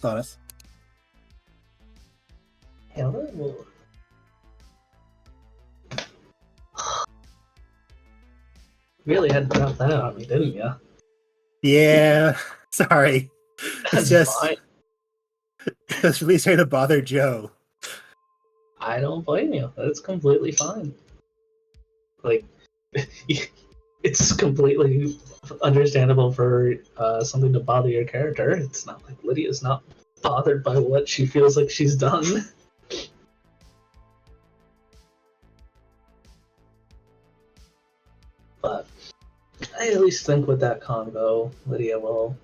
Honest. Hello. Really had to drop that on me, didn't you? Yeah, sorry. That's just- fine. It was really sorry to bother Joe. I don't blame you. That's completely fine. Like, it's completely understandable for something to bother your character. It's not like Lydia's not bothered by what she feels like she's done. But I at least think with that convo, Lydia will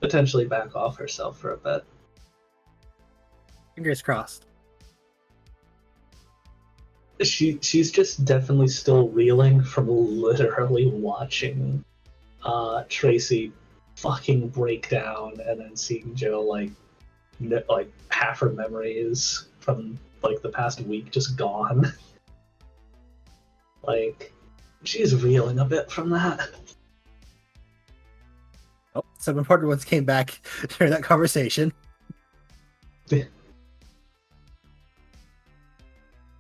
potentially back off herself for a bit. Fingers crossed. She's just definitely still reeling from literally watching Tracy fucking break down and then seeing Joe like half her memory is from like the past week just gone. Like she's reeling a bit from that. Oh, some important ones came back during that conversation.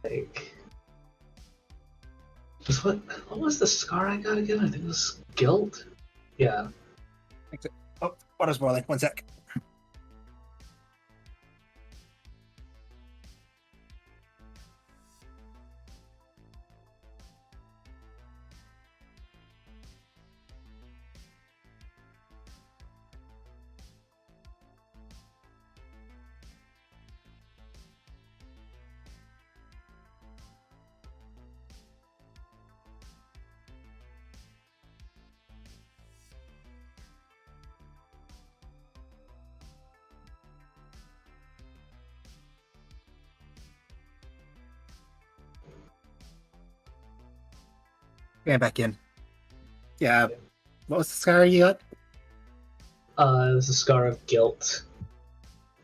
Like, just what was the scar I got again? I think it was guilt. Yeah. Oh, water's boiling. 1 sec. Get back in. Yeah. What was the scar you got? It was a scar of guilt.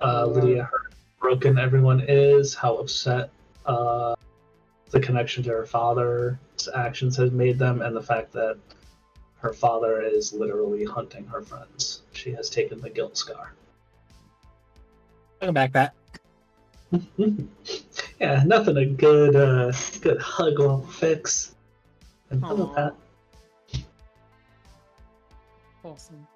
Lydia heard how broken everyone is, how upset the connection to her father's actions has made them, and the fact that her father is literally hunting her friends. She has taken the guilt scar. Welcome back, Pat. Yeah, nothing a good hug won't fix. And hello, Aw. Pat. Awesome.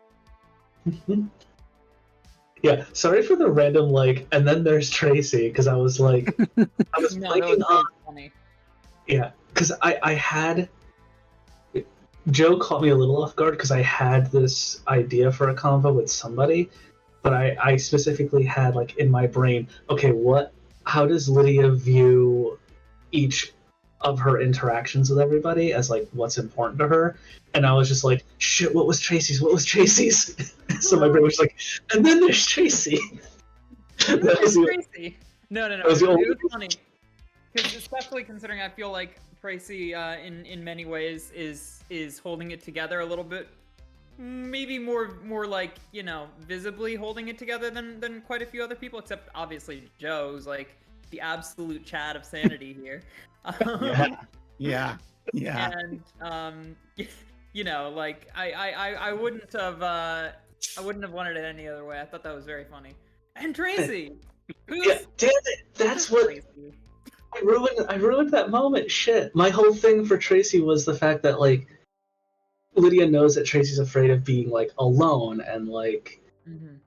Yeah, sorry for the random like, and then there's Tracy, because I was like, I was No, that blanking was on. funny. Yeah, because I had Joe caught me a little off guard because I had this idea for a convo with somebody, but I specifically had like in my brain, okay, how does Lydia view each of her interactions with everybody as like what's important to her? And I was just like, shit, what was Tracy's? What was Tracy's? So my brain was like, and then there's Tracy. That was the- Tracy. No. that was the only- It was funny. Because especially considering I feel like Tracy, in many ways, is holding it together a little bit. Maybe more like, you know, visibly holding it together than quite a few other people, except obviously Joe, who's like the absolute Chad of sanity here. Yeah. And you know, like I wouldn't have wanted it any other way. I thought that was very funny. And Tracy, who's Yeah, damn it! That's what Tracy? I ruined that moment. Shit. My whole thing for Tracy was the fact that like Lydia knows that Tracy's afraid of being like alone, and like Mhm.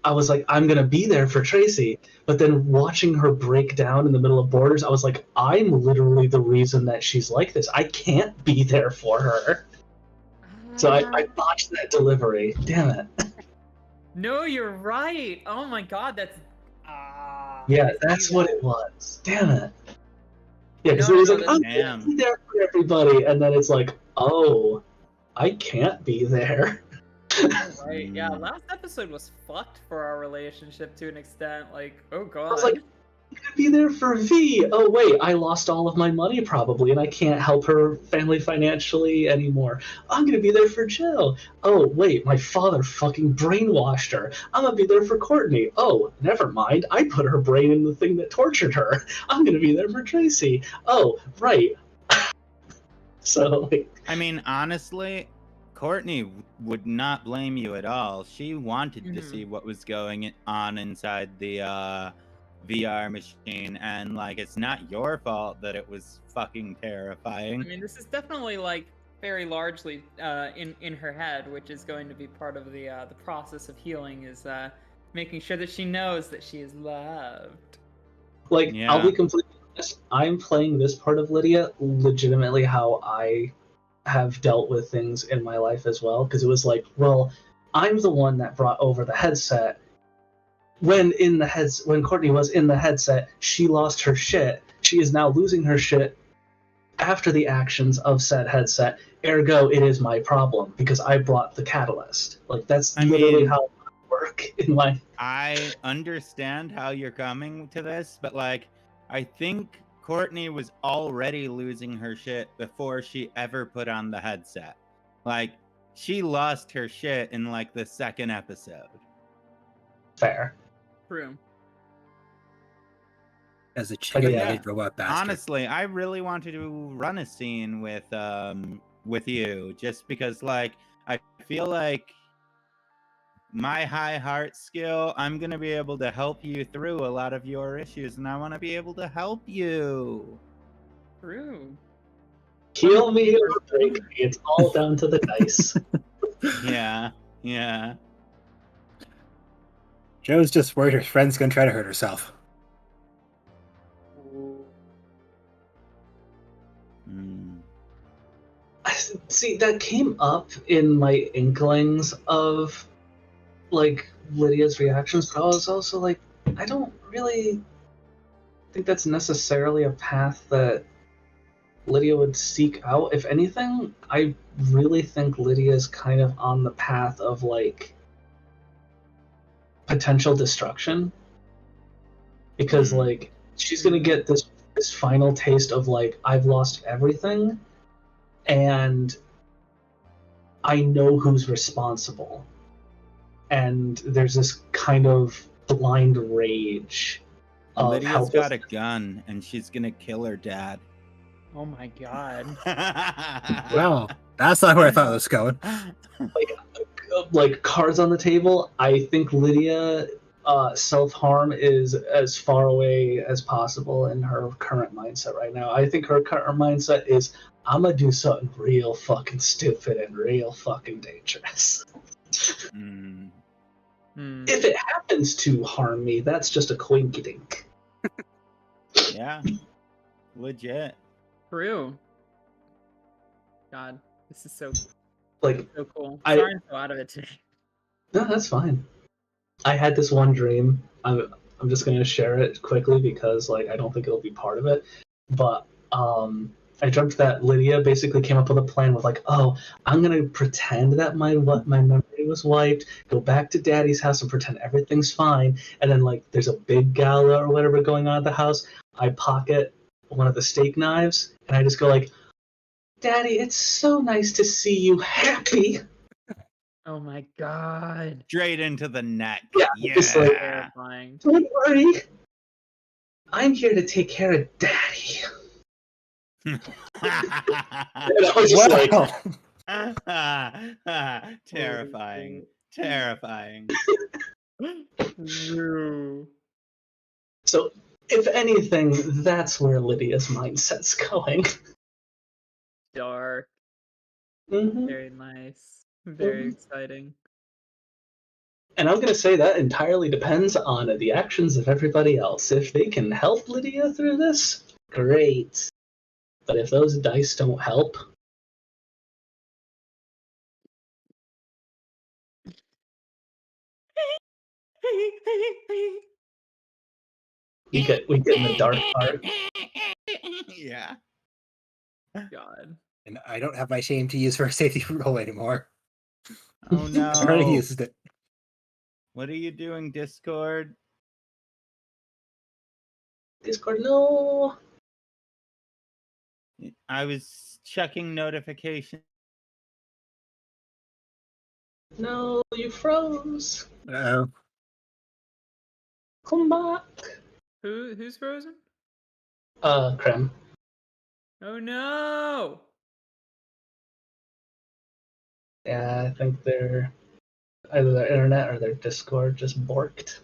I was like, I'm gonna be there for Tracy. But then watching her break down in the middle of Borders, I was like, I'm literally the reason that she's like this. I can't be there for her. So I botched that delivery. Damn it. No, you're right. Oh my god, that's Yeah, I see that's that. what it was. Damn it. Yeah, because No, it was no, like, that's- I'm Damn. gonna be there for everybody, and then it's like, oh, I can't be there. Right. Yeah, last episode was fucked for our relationship to an extent. Like, oh I god. was like, I'm gonna be there for V. Oh wait, I lost all of my money probably, and I can't help her family financially anymore. I'm gonna be there for Jill. Oh wait, my father fucking brainwashed her. I'm gonna be there for Courtney. Oh, never mind. I put her brain in the thing that tortured her. I'm gonna be there for Tracy. Oh, right. So like, I mean, honestly, Courtney would not blame you at all. She wanted to Mhm. see what was going on inside the VR machine, and like it's not your fault that it was fucking terrifying. I mean, this is definitely like very largely in her head, which is going to be part of the process of healing, is making sure that she knows that she is loved. Like, Yeah. I'll be completely honest, I'm playing this part of Lydia legitimately how I have dealt with things in my life as well, because it was like, well, I'm the one that brought over the headset. When Courtney was in the headset, she lost her shit. She is now losing her shit after the actions of said headset. Ergo, it is my problem because I brought the catalyst. Like, that's literally how I work in life. I understand how you're coming to this, but like, I think Courtney was already losing her shit before she ever put on the headset. Like, she lost her shit in like the second episode. Fair. True. As a chicken yeah. legged robot bastard. Honestly, I really wanted to run a scene with you, just because like I feel like my high heart skill, I'm gonna be able to help you through a lot of your issues, and I want to be able to help you. True. Heal me or break me. It's all down to the dice. Yeah. Joe's just worried her friend's gonna try to hurt herself. See, that came up in my inklings of like Lydia's reactions, but I was also like, I don't really think that's necessarily a path that Lydia would seek out. If anything, I really think Lydia is kind of on the path of like potential destruction, because like she's gonna get this final taste of like, I've lost everything and I know who's responsible, and there's this kind of blind rage of Lydia's got a gun and she's gonna kill her dad. Oh my god. Well, that's not where I thought it was going. like cards on the table. I think Lydia self-harm is as far away as possible in her current mindset right now. I think her current mindset is, I'm gonna do something real fucking stupid and real fucking dangerous. If it happens to harm me, that's just a coinky dink. Yeah. Legit. True. God, this is so cool. I'm so out of it today. No, that's fine. I had this one dream. I'm just gonna share it quickly because like I don't think it'll be part of it. But I dreamt that Lydia basically came up with a plan with like, oh, I'm gonna pretend that my memory was wiped, go back to Daddy's house and pretend everything's fine, and then like there's a big gala or whatever going on at the house. I pocket one of the steak knives and I just go like, Daddy, it's so nice to see you happy. Oh my god. Straight into the neck. Yeah. Just like, terrifying. Don't worry. I'm here to take care of Daddy. And I was just Terrifying. Terrifying. So, if anything, that's where Lydia's mindset's going. Dark. Mm-hmm. Very nice. Very exciting. And I'm going to say that entirely depends on the actions of everybody else. If they can help Lydia through this, great. But if those dice don't help, we get in the dark part. Yeah. God. And I don't have my shame to use for a safety roll anymore. Oh no. I already used it. What are you doing, Discord? Discord, no. I was checking notifications. No, you froze. Uh-oh. Come back. Who's frozen? Krem. Oh no! Yeah, I think they're either their internet or their Discord just borked.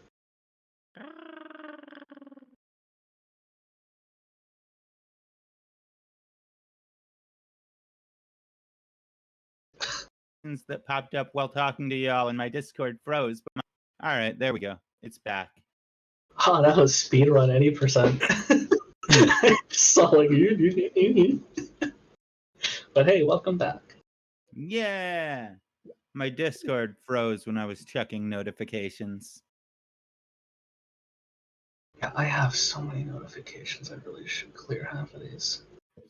That popped up while talking to y'all, and my Discord froze. But all right, there we go. It's back. Oh, that was speedrun 80%. So like, but hey, welcome back. Yeah, my Discord froze when I was checking notifications. Yeah, I have so many notifications. I really should clear half of these.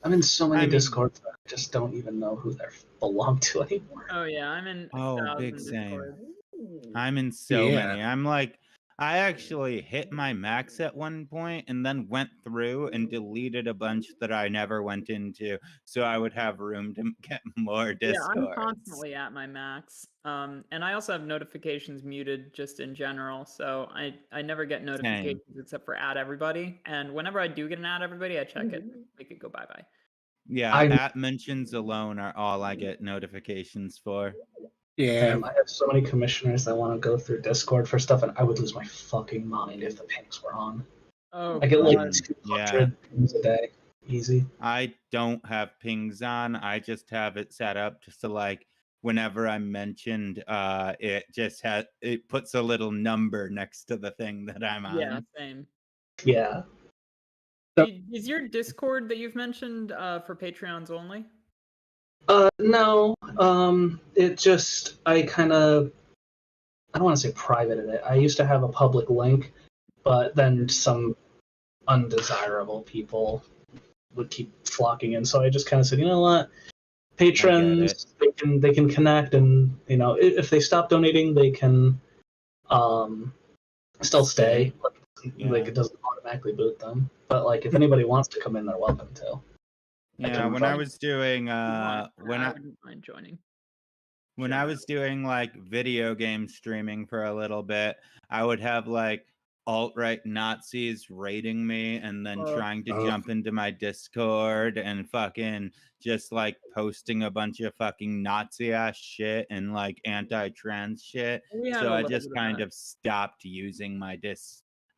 I'm in so many Discords that I just don't even know who they belong to anymore. Oh yeah, I'm in. Big 1,000 same. Discord. I'm in so Yeah. many. I'm like, I actually hit my max at one point and then went through and deleted a bunch that I never went into, so I would have room to get more Yeah, I'm Discords. constantly at my max. And I also have notifications muted just in general, so I never get notifications except for add everybody. And whenever I do get an add everybody, I check it, make it go bye bye. Yeah, at mentions alone are all I get notifications for. Yeah. I have so many commissioners that want to go through Discord for stuff, and I would lose my fucking mind if the pings were on. Oh, I get like God. 200 pings a day, easy. I don't have pings on. I just have it set up just to like whenever I'm mentioned, it puts a little number next to the thing that I'm on. Yeah, same. Yeah. Is your Discord that you've mentioned for Patreons only? No. It just I don't want to say privated it. I used to have a public link, but then some undesirable people would keep flocking in, so I just kind of said, you know what, patrons, they can connect, and you know, if they stop donating, they can still stay. Like it doesn't automatically boot them, but like if anybody wants to come in, they're welcome to. Yeah, when I was doing I wouldn't mind joining. When I was doing like video game streaming for a little bit, I would have like alt-right Nazis raiding me and then trying to jump into my Discord and fucking just like posting a bunch of fucking Nazi ass shit and like anti-trans shit. So I just kind of stopped using my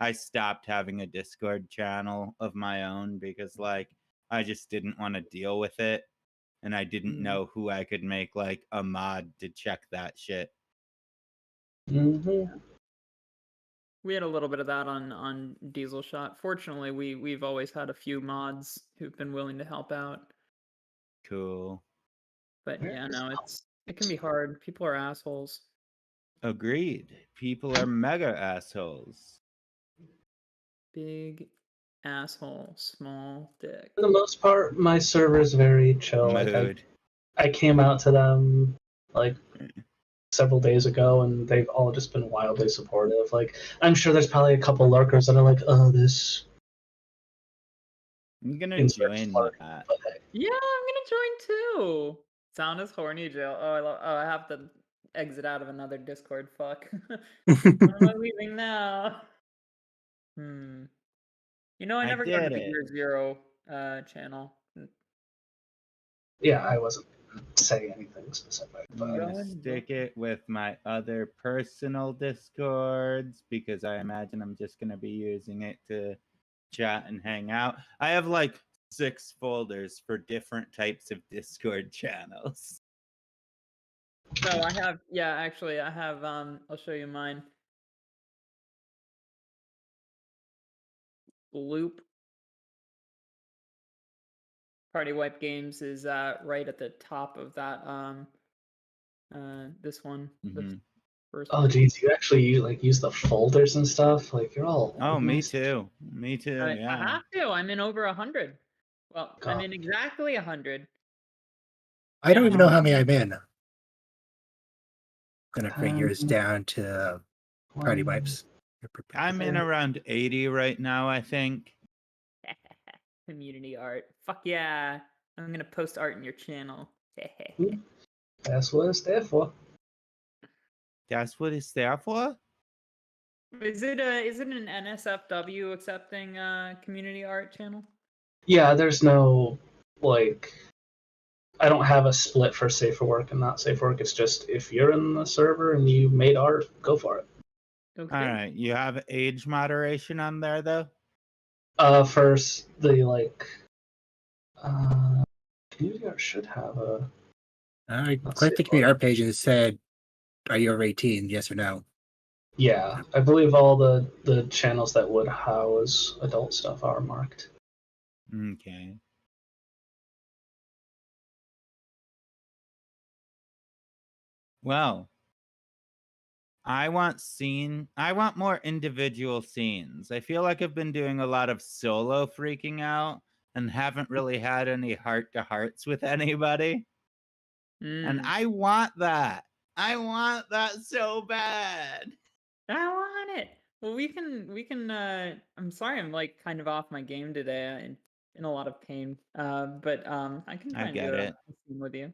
I stopped having a Discord channel of my own because like I just didn't want to deal with it. And I didn't know who I could make like a mod to check that shit. Mm-hmm. We had a little bit of that on Diesel Shot. Fortunately, we've always had a few mods who've been willing to help out. Cool. But yeah, no, it can be hard. People are assholes. Agreed. People are mega assholes. Big asshole, small dick. For the most part, my server is very chill. Like I came out to them like several days ago, and they've all just been wildly supportive. Like I'm sure there's probably a couple lurkers that are like, "Oh, this." I'm gonna join that. Yeah, I'm gonna join too. Sound is horny, Jill. Oh, I have to exit out of another Discord. Fuck. Where am I leaving now? You know, I never got to the Year Zero channel. Yeah, I wasn't saying anything specific. But I'm gonna stick it with my other personal Discords because I imagine I'm just gonna be using it to chat and hang out. I have like 6 folders for different types of Discord channels. No, I have. Yeah, actually, I have. I'll show you mine. Loop. Party Wipe Games is right at the top of that. This one. The first one. Geez, you actually use the folders and stuff. Like you're all. Oh, me too. Me too. Yeah. I have to. I'm in over 100. Well, I'm in exactly 100. I don't even know how many I'm in. Gonna bring yours down to Party Wipes. I'm in around 80 right now, I think. Community art. Fuck yeah. I'm gonna post art in your channel. That's what it's there for. That's what it's there for? Is it an NSFW accepting community art channel? Yeah, there's no I don't have a split for safe for work and not safe for work. It's just if you're in the server and you made art, go for it. Okay. All right, you have age moderation on there though. First the community art should have a. I Let's clicked see. the community art page and it said, "Are you over 18? Yes or no?" Yeah, I believe all the channels that would house adult stuff are marked. Okay. Well, I want more individual scenes. I feel like I've been doing a lot of solo freaking out and haven't really had any heart to hearts with anybody. And Mm. I want that. I want that so bad. I want it. Well, we can. I'm sorry, I'm like kind of off my game today, and in a lot of pain. But I can I try and get do a it. scene with you.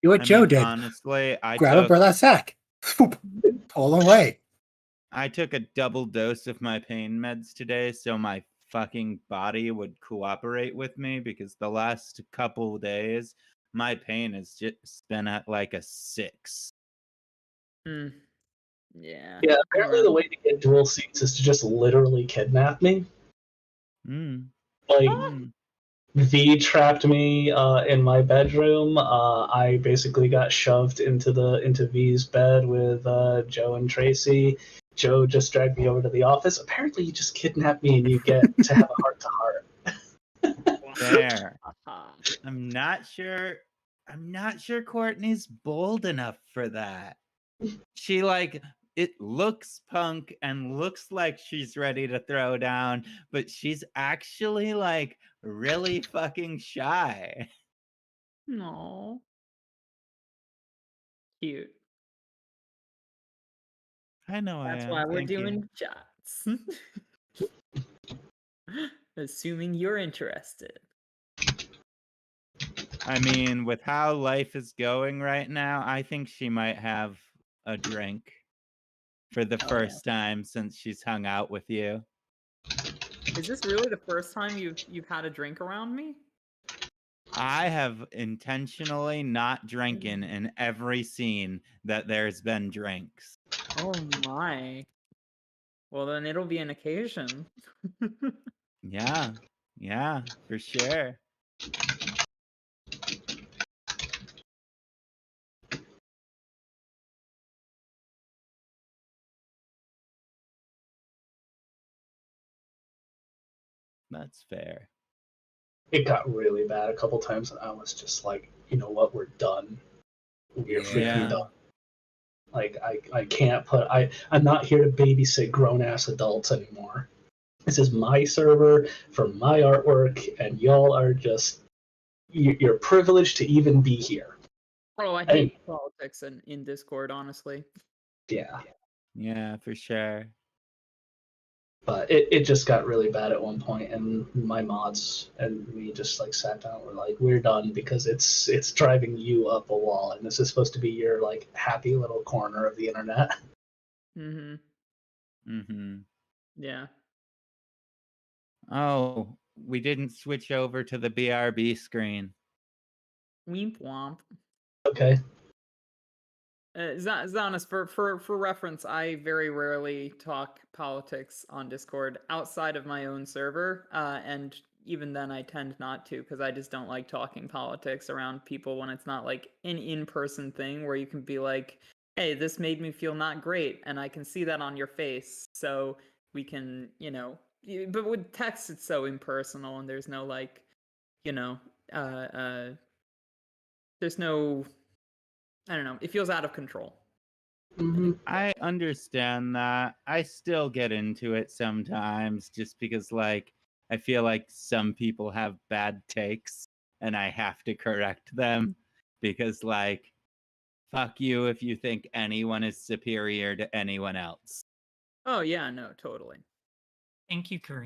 Do what I Joe mean, did. honestly, Grab a burlap sack. Pull away. I took a double dose of my pain meds today, so my fucking body would cooperate with me, because the last couple days my pain has just been at like a 6. Mm. Yeah. Yeah, apparently the Well. way to get dual seats is to just literally kidnap me. Mm. Like Mm. V trapped me in my bedroom. I basically got shoved into V's bed with Joe and Tracy. Joe just dragged me over to the office. Apparently, you just kidnap me and you get to have a heart to heart. There. Aha. I'm not sure Courtney's bold enough for that. She it looks punk and looks like she's ready to throw down, but she's actually like really fucking shy. No. Cute. I know I That's am. why we're Thank you. doing shots. Assuming you're interested. I mean, with how life is going right now, I think she might have a drink for the Oh, yeah. first time since she's hung out with you. Is this really the first time you've had a drink around me? I have intentionally not drinking in every scene that there's been drinks. Oh my. Well, then it'll be an occasion. Yeah, for sure. That's fair. It got really bad a couple times, and I was just like, you know what, we're done. We're freaking Yeah. done. Like I can't I'm not here to babysit grown ass adults anymore. This is my server for my artwork, and y'all are just you're privileged to even be here. Oh, I hate politics in Discord, honestly. Yeah. Yeah, for sure. But it just got really bad at one point, and my mods and we just like sat down. We're like, we're done because it's driving you up a wall, and this is supposed to be your like happy little corner of the internet. Mm-hmm. Mm-hmm. Yeah. Oh, we didn't switch over to the BRB screen. Weemp womp. Okay. Zanis, for reference, I very rarely talk politics on Discord outside of my own server, and even then I tend not to because I just don't like talking politics around people when it's not like an in-person thing where you can be like, hey, this made me feel not great, and I can see that on your face, so we can, but with text it's so impersonal and there's no like, there's no, I don't know, it feels out of control. Mm-hmm. I understand that. I still get into it sometimes just because, like, I feel like some people have bad takes and I have to correct them because, like, fuck you if you think anyone is superior to anyone else. Oh, yeah, no, totally. Thank you, Kareem.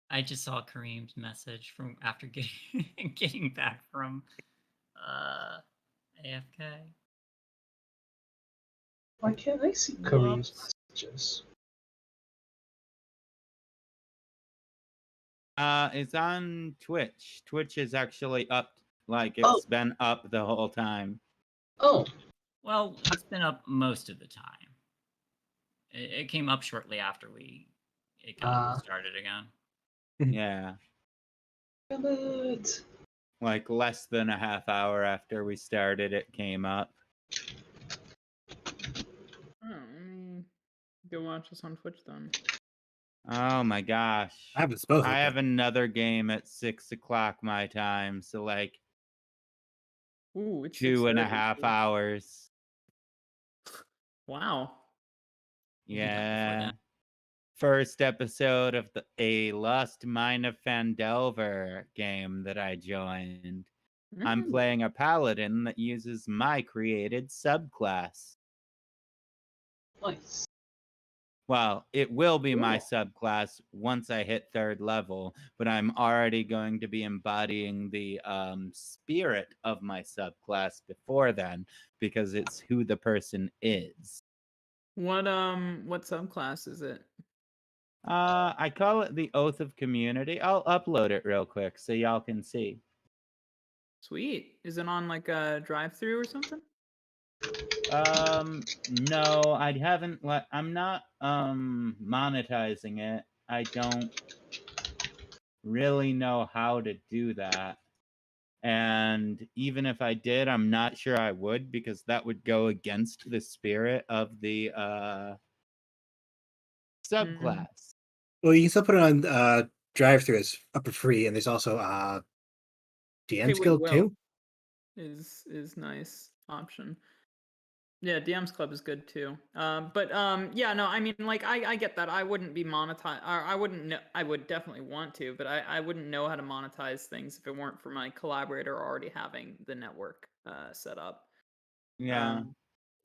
I just saw Kareem's message from after getting back from AFK. Why can't I see Kareem's messages? It's on Twitch. Twitch is actually up, like Oh. it's been up the whole time. Oh, Well, it's been up most of the time. It came up shortly after it got started again. Yeah. damn it. Like less than a half hour after we started, it came up. Oh, let me go watch this on Twitch then. Oh my gosh. I have both. I have another game at 6 o'clock my time, so like Ooh, it's 2.5 6:30. hours. Wow. We'll be done before Yeah. then. First episode of a Lost Mine of Fandelver game that I joined. I'm Mm. playing a paladin that uses my created subclass. Nice. Well, it will be my Cool. subclass once I hit 3rd level, but I'm already going to be embodying the spirit of my subclass before then, because it's who the person is. What subclass is it? I call it the Oath of Community. I'll upload it real quick so y'all can see. Sweet. Is it on like a drive-through or something? No, I haven't I'm not monetizing it. I don't really know how to do that. And even if I did, I'm not sure I would, because that would go against the spirit of the subclass. Well, you can still put it on drive-through. It's up for free, and there's also DM's Pay what you Guild will. too. Is nice option. Yeah, DM's Club is good too. Yeah, no, I mean, like, I get that. I wouldn't be monetized. I wouldn't know. I would definitely want to, but I wouldn't know how to monetize things if it weren't for my collaborator already having the network set up. Yeah.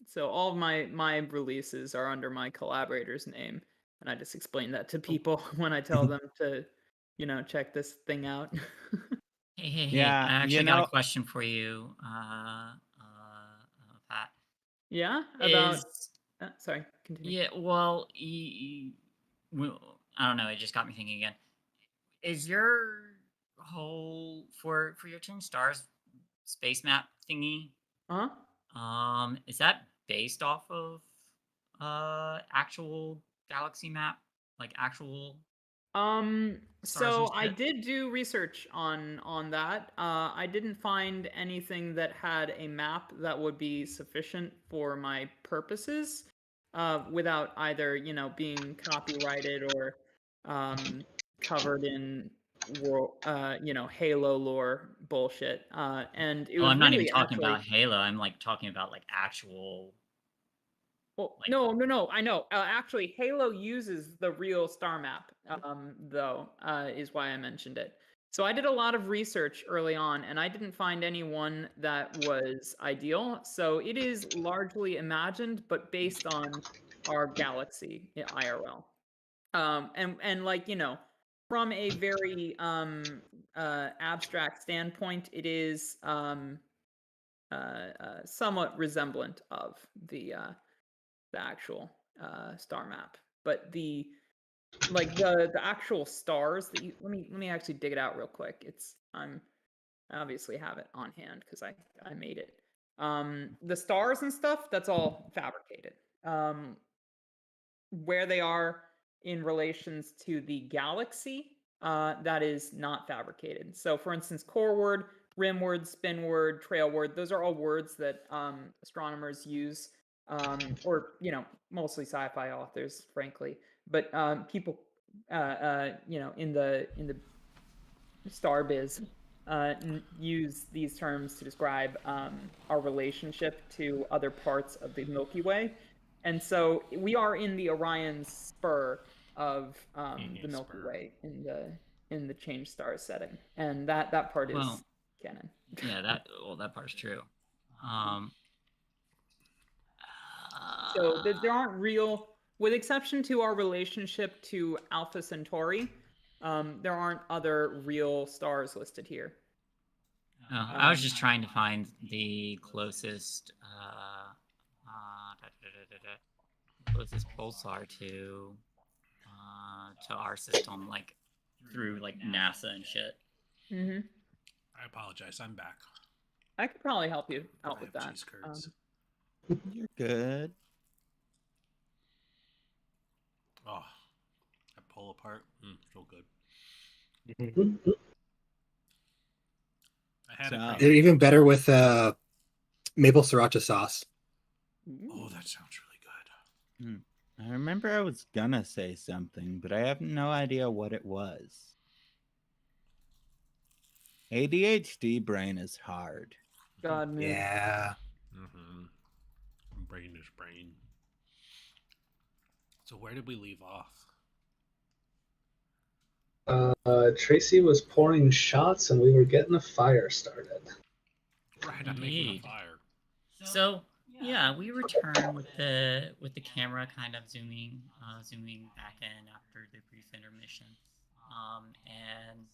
So all of my releases are under my collaborator's name, and I just explain that to people when I tell them to, check this thing out. Hey, Yeah, I actually you got know- a question for you, Pat. Yeah, about. Is Sorry, continue. yeah, well, well, I don't know. It just got me thinking again. Is your whole for your Change Stars space map thingy? Is that based off of actual galaxy map, like actual? Stars So and I shit? did do research on that. I didn't find anything that had a map that would be sufficient for my purposes, without either, being copyrighted or covered in Halo lore bullshit. And it Oh, was I'm not even really talking actually. about Halo. I'm like talking about like actual. Well, Like- no, I know. Actually, Halo uses the real star map, though, is why I mentioned it. So I did a lot of research early on, and I didn't find any one that was ideal. So it is largely imagined, but based on our galaxy IRL. And like, from a very abstract standpoint, it is somewhat resemblant of the actual star map, but the actual stars that you let me actually dig it out real quick. I obviously have it on hand because I made it. The stars and stuff, that's all fabricated. Where they are in relations to the galaxy, that is not fabricated. So for instance, core word, rim word, spin word, trail word, those are all words that astronomers use, or mostly sci-fi authors, frankly, but people in the star biz use these terms to describe our relationship to other parts of the Milky Way. And so we are in the Orion spur of the Milky Way in the change stars setting, and that part is canon. Yeah, that part's true. So there aren't real, with exception to our relationship to Alpha Centauri, there aren't other real stars listed here. I was just trying to find the closest closest pulsar to our system, like through like NASA and shit. Mm-hmm. I apologize. I'm back. I could probably help you out I with have that. cheese curds. You're good. Oh, that pull apart. So good. I had it So- pretty Even better with maple sriracha sauce. Oh, that sounds really good. I remember I was gonna say something, but I have no idea what it was. ADHD brain is hard. God, man. Yeah. Mm-hmm. Brain is brain. So where did we leave off? Tracy was pouring shots and we were getting a fire started. Right, I'm making a Indeed. fire. So yeah, we return with the camera kind of zooming back in after the brief intermission, and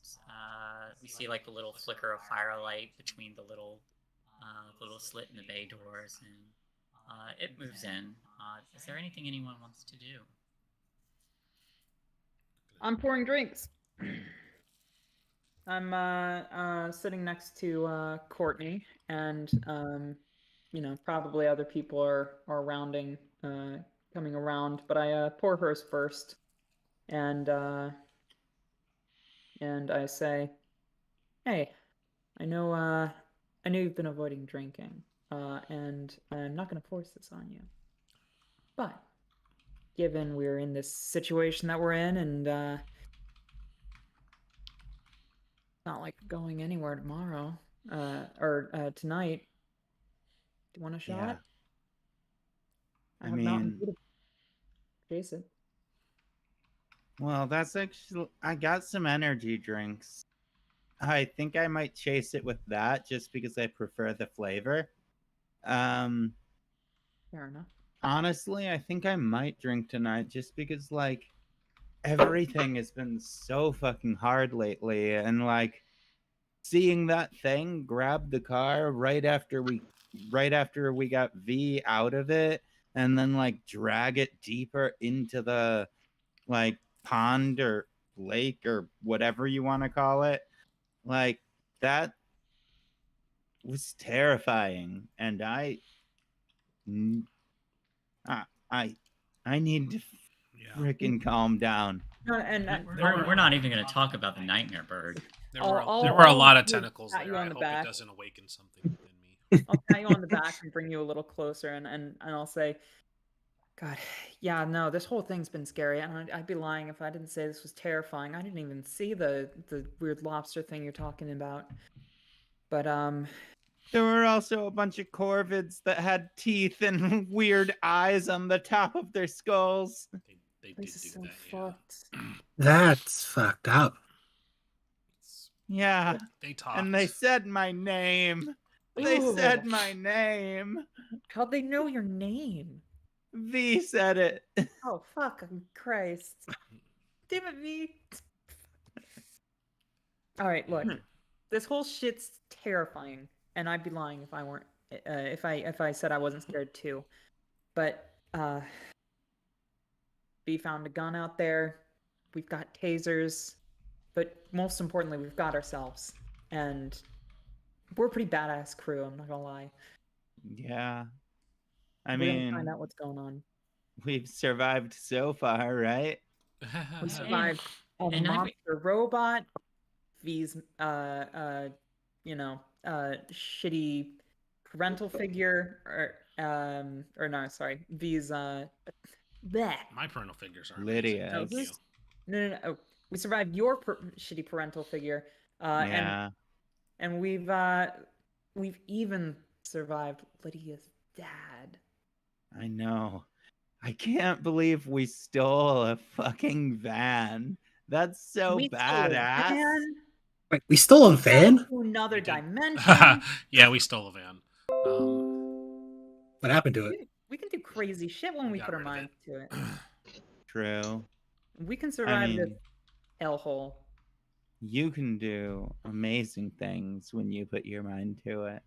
we see like a little flicker of firelight between the little slit in the bay doors, and it moves in. Is there anything anyone wants to do? I'm pouring drinks. I'm sitting next to Courtney, and probably other people are rounding, coming around, but I pour hers first, and I say, "Hey, I know you've been avoiding drinking, and I'm not going to force this on you, but given we're in this situation that we're in, and not like going anywhere tomorrow, or tonight. Do you want a shot? Yeah. I have Mountain mean- Dew to chase it. Well, that's actually, I got some energy drinks. I think I might chase it with that just because I prefer the flavor. Fair enough. Honestly, I think I might drink tonight just because like everything has been so fucking hard lately, and like seeing that thing grab the car right after we got V out of it, and then like drag it deeper into the like pond or lake or whatever you want to call it, like that was terrifying, and I need to Yeah. freaking calm down. No, and We're not even going to talk about the nightmare bird. There were I'll a lot of do- tentacles pat you there. I on the hope back. it doesn't awaken something within me. I'll pat you on the back and bring you a little closer, and I'll say, God, yeah, no, this whole thing's been scary, and I'd be lying if I didn't say this was terrifying. I didn't even see the weird lobster thing you're talking about, but There were also a bunch of corvids that had teeth and weird eyes on the top of their skulls. They did this do is so that, fucked. That's fucked up. Yeah, They talked. and they said my name. They Ooh. said my name. How'd they know your name? V said it. Oh, fucking Christ. Damn it, V. Alright, look. This whole shit's terrifying, and I'd be lying if I weren't if I said I wasn't scared too. But V found a gun out there. We've got tasers, but most importantly, we've got ourselves. And we're a pretty badass crew, I'm not gonna lie. Yeah. I We're gonna mean, find out what's going on. we've survived so far, right? We survived a and I- monster robot, V's shitty parental figure, or no, sorry, V's bleh. My parental figures are Lydia. amazing. Thank you. Who's- No. Oh, we survived your shitty parental figure, Yeah. and we've even survived Lydia's dad. I know. I can't believe we stole a fucking van. That's so We stole a badass. van, Wait, we stole a van? to another We did. dimension. Yeah, we stole a van. What happened to it? We can do crazy shit when we got put our rid of minds to it. True. We can survive this mean- hellhole. You can do amazing things when you put your mind to it.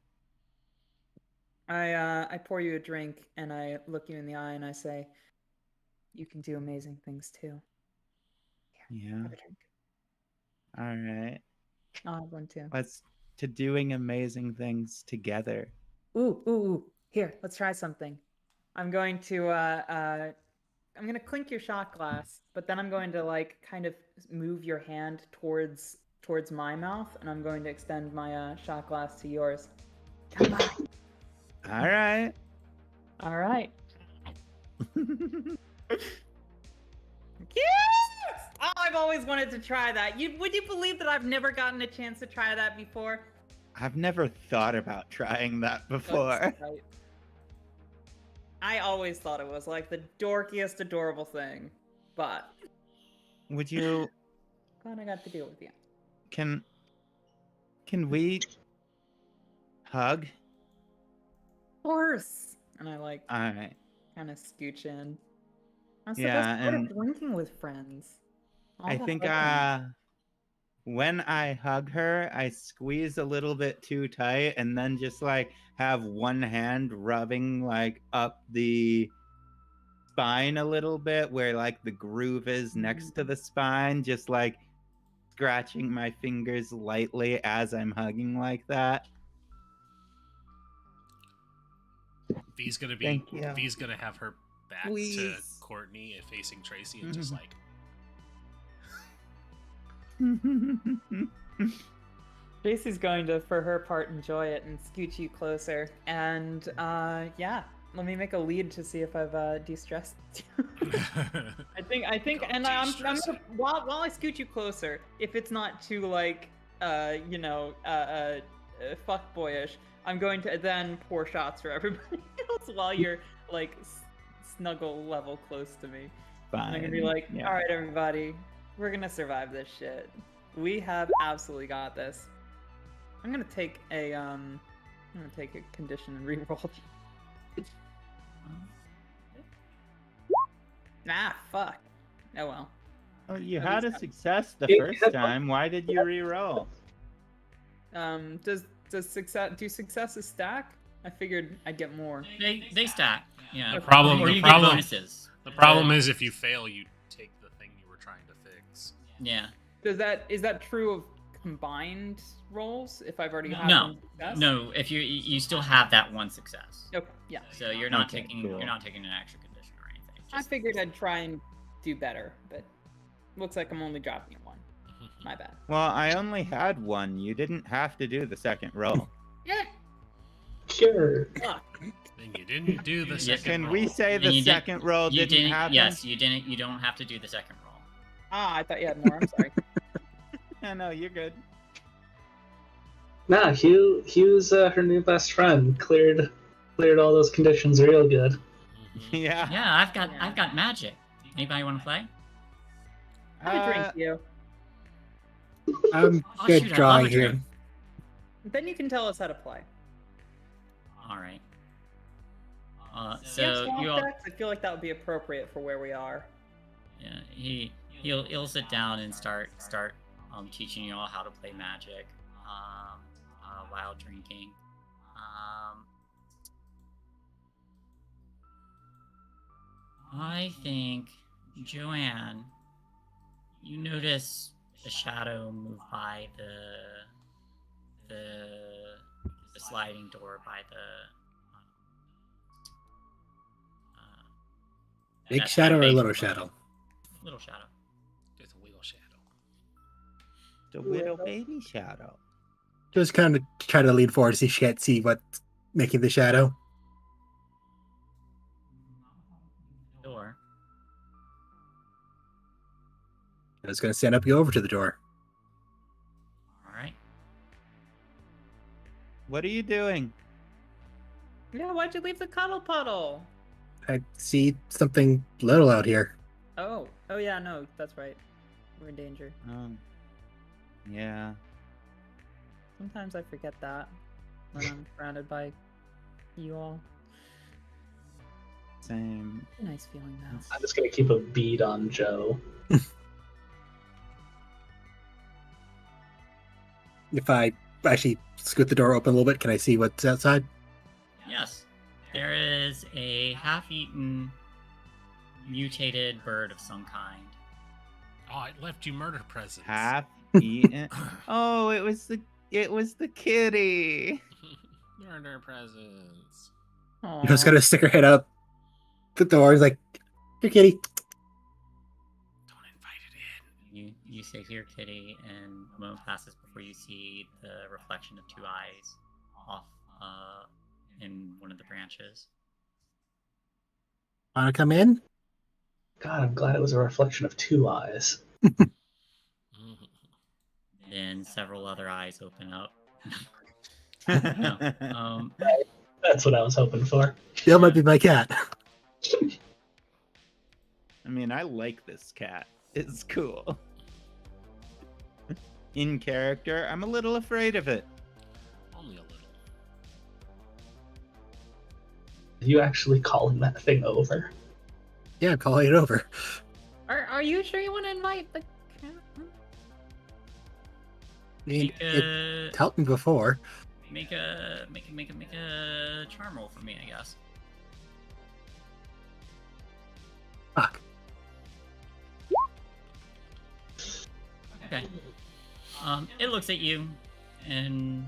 I pour you a drink and I look you in the eye and I say, "You can do amazing things too." Yeah. Have a drink. All right. I'll have one too. Let's to doing amazing things together. Ooh. Here, let's try something. I'm going to clink your shot glass, but then I'm going to like kind of move your hand towards my mouth, and I'm going to extend my shot glass to yours. Come on. All right. All right. Yes! Oh, I've always wanted to try that. Would you believe that I've never gotten a chance to try that before? I've never thought about trying that before. Right. I always thought it was like the dorkiest, adorable thing, but Would you? glad I got to deal with you. Can we hug? Of course. And I like All right. kind of scooch in. That's Yeah, the best part and of drinking with friends. All I the think hugging. when I hug her, I squeeze a little bit too tight and then just like have one hand rubbing like up the spine a little bit where like the groove is next to the spine, just like scratching my fingers lightly as I'm hugging like that. V's gonna be Thank you. V's gonna have her back to Please. Courtney and facing Tracy and just like Tracy's going to, for her part, enjoy it and scooch you closer. And yeah, let me make a lead to see if I've de-stressed you. I think, Go and I'm de-stress gonna, while I scoot you closer, if it's not too like, fuck boyish, I'm going to then pour shots for everybody else while you're like snuggle level close to me. Fine. And I'm gonna be like, Yeah. all right, everybody, we're gonna survive this shit. We have absolutely got this. I'm gonna take a condition and reroll. Ah, fuck. Oh well. Oh, you At had a least success the Yeah, first time. Why did you re-roll? Does successes stack? I figured I'd get more. They stack. Yeah. The problem- Or the you problem- get bonuses. the problem is if you fail, you take the thing you were trying to fix. Yeah. Is that true of combined rolls? If I've already had No. one success? No. If you still have that one success. Okay. Yeah. So you're not Okay, taking cool. you're not taking an extra condition or anything. I figured I'd try and do better, but looks like I'm only dropping it one. My bad. Well, I only had one. You didn't have to do the second roll. Yeah. Sure. Fuck. Then you didn't do the Yeah, second Can roll. we say And the you did- second roll You didn't happen? Yes, you didn't. You don't have to do the second roll. Ah, I thought you had more. I'm sorry. Yeah, no, you're good. Nah, Hugh's her new best friend. Cleared all those conditions real good. Mhm. Yeah. Yeah, I've got magic. Anybody want to play? Have a drink, you. I'm Oh, good shoot, I love drawing a here. drink. Then you can tell us how to play. All right. Yeah, So swamp you all, decks, I feel like that would be appropriate for where we are. yeah, he'll sit down and start teaching you all how to play magic, while drinking. I think, Joanne, you notice a shadow move by the sliding door by the Big that shadow or big little room. shadow? Little shadow. There's a little shadow. The little baby shadow. Just kind of try to lean forward to see if she can't see what's making the shadow. Door. I was going to stand up, go over to the door. All right. What are you doing? Yeah, why'd you leave the cuddle puddle? I see something little out here. Oh yeah, no, that's right. We're in danger. Oh. Yeah. Sometimes I forget that when I'm surrounded by you all. Same. Nice feeling though. I'm just gonna keep a bead on Joe. If I actually scoot the door open a little bit, can I see what's outside? Yes. There is a half-eaten, mutated bird of some kind. Oh, I left you murder presents. Half Eaten. Oh, it was the kitty. Murder presents. You just gotta stick her head up the door. He's like, "Here, kitty." Don't invite it in. You say here, kitty, and a moment passes before you see the reflection of two eyes off in one of the branches. Wanna come in? God, I'm glad it was a reflection of two eyes. Then several other eyes open up. No. That's what I was hoping for. That might be my cat. I mean, I like this cat. It's cool. In character, I'm a little afraid of it. Only a little. Are you actually calling that thing over? Yeah, I'm calling it over. Are you sure you want to invite the cat? I mean, Make it a helped me before. make a charm roll for me, I guess. Fuck. Okay. It looks at you, and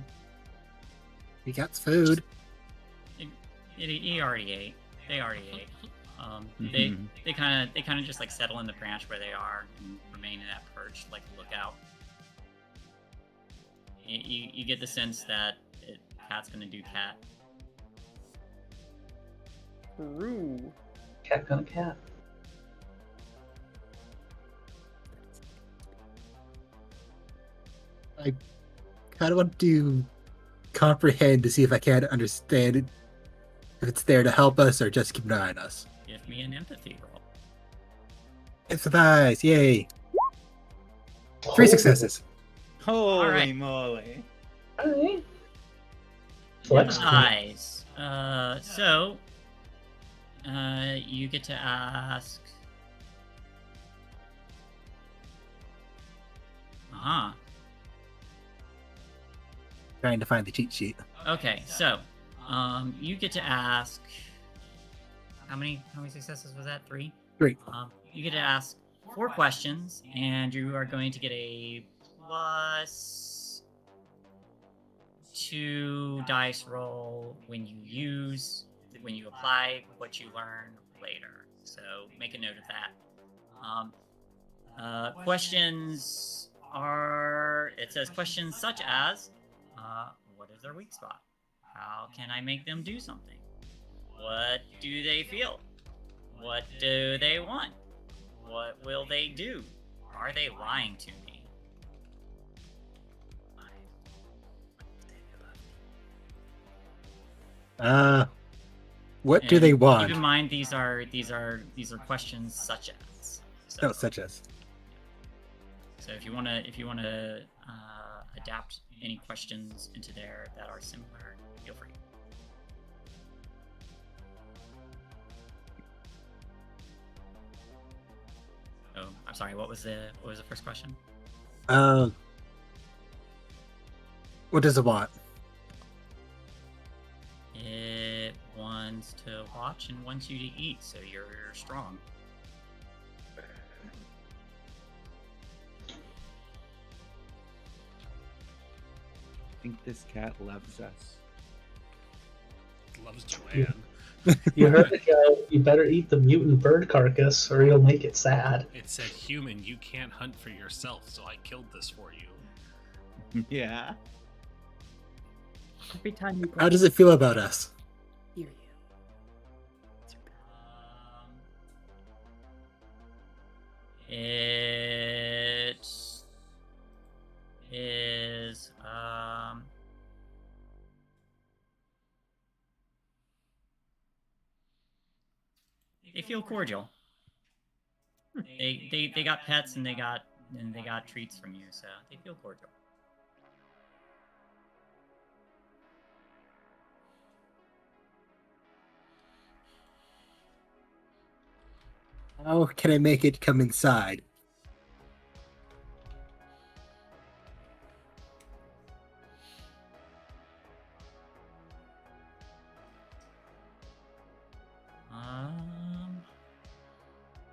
He got food. he already ate. They already ate. They kind of just like settle in the branch where they are and remain in that perch, like a lookout. You get the sense that cat's gonna do cat. True. Cat gonna cat. I kind of want to comprehend to see if I can understand it, if it's there to help us or just keep an eye on us. Give me an empathy roll. Empathize, yay! 3 successes. Holy Alright. moly. Alright. Flex. Eyes. So you get to ask. Trying to find the cheat sheet. Okay, so you get to ask. How many successes was that? 3. 3. You get to ask 4 questions, and you are going to get a +2 dice roll when you apply what you learn later. So make a note of that. Questions are. It says questions such as, what is their weak spot? How can I make them do something? What do they feel? What do they want? What will they do? Are they lying to me? What do they And want? Keep in mind these are questions such as. So, No, such as. so if you wanna adapt any questions into there that are similar, feel free. Oh, I'm sorry. What was the first question? What does it want? It wants to watch and wants you to eat, so you're strong. I think this cat loves us. Loves Joanne. You heard it, go. You better eat the mutant bird carcass, or you'll make it sad. It said, "Human, you can't hunt for yourself, so I killed this for you." Yeah. Every time you How does it feel about us? hear you. It's your bad. It is they feel cordial. They got pets and they got treats from you, so they feel cordial. How can I make it come inside?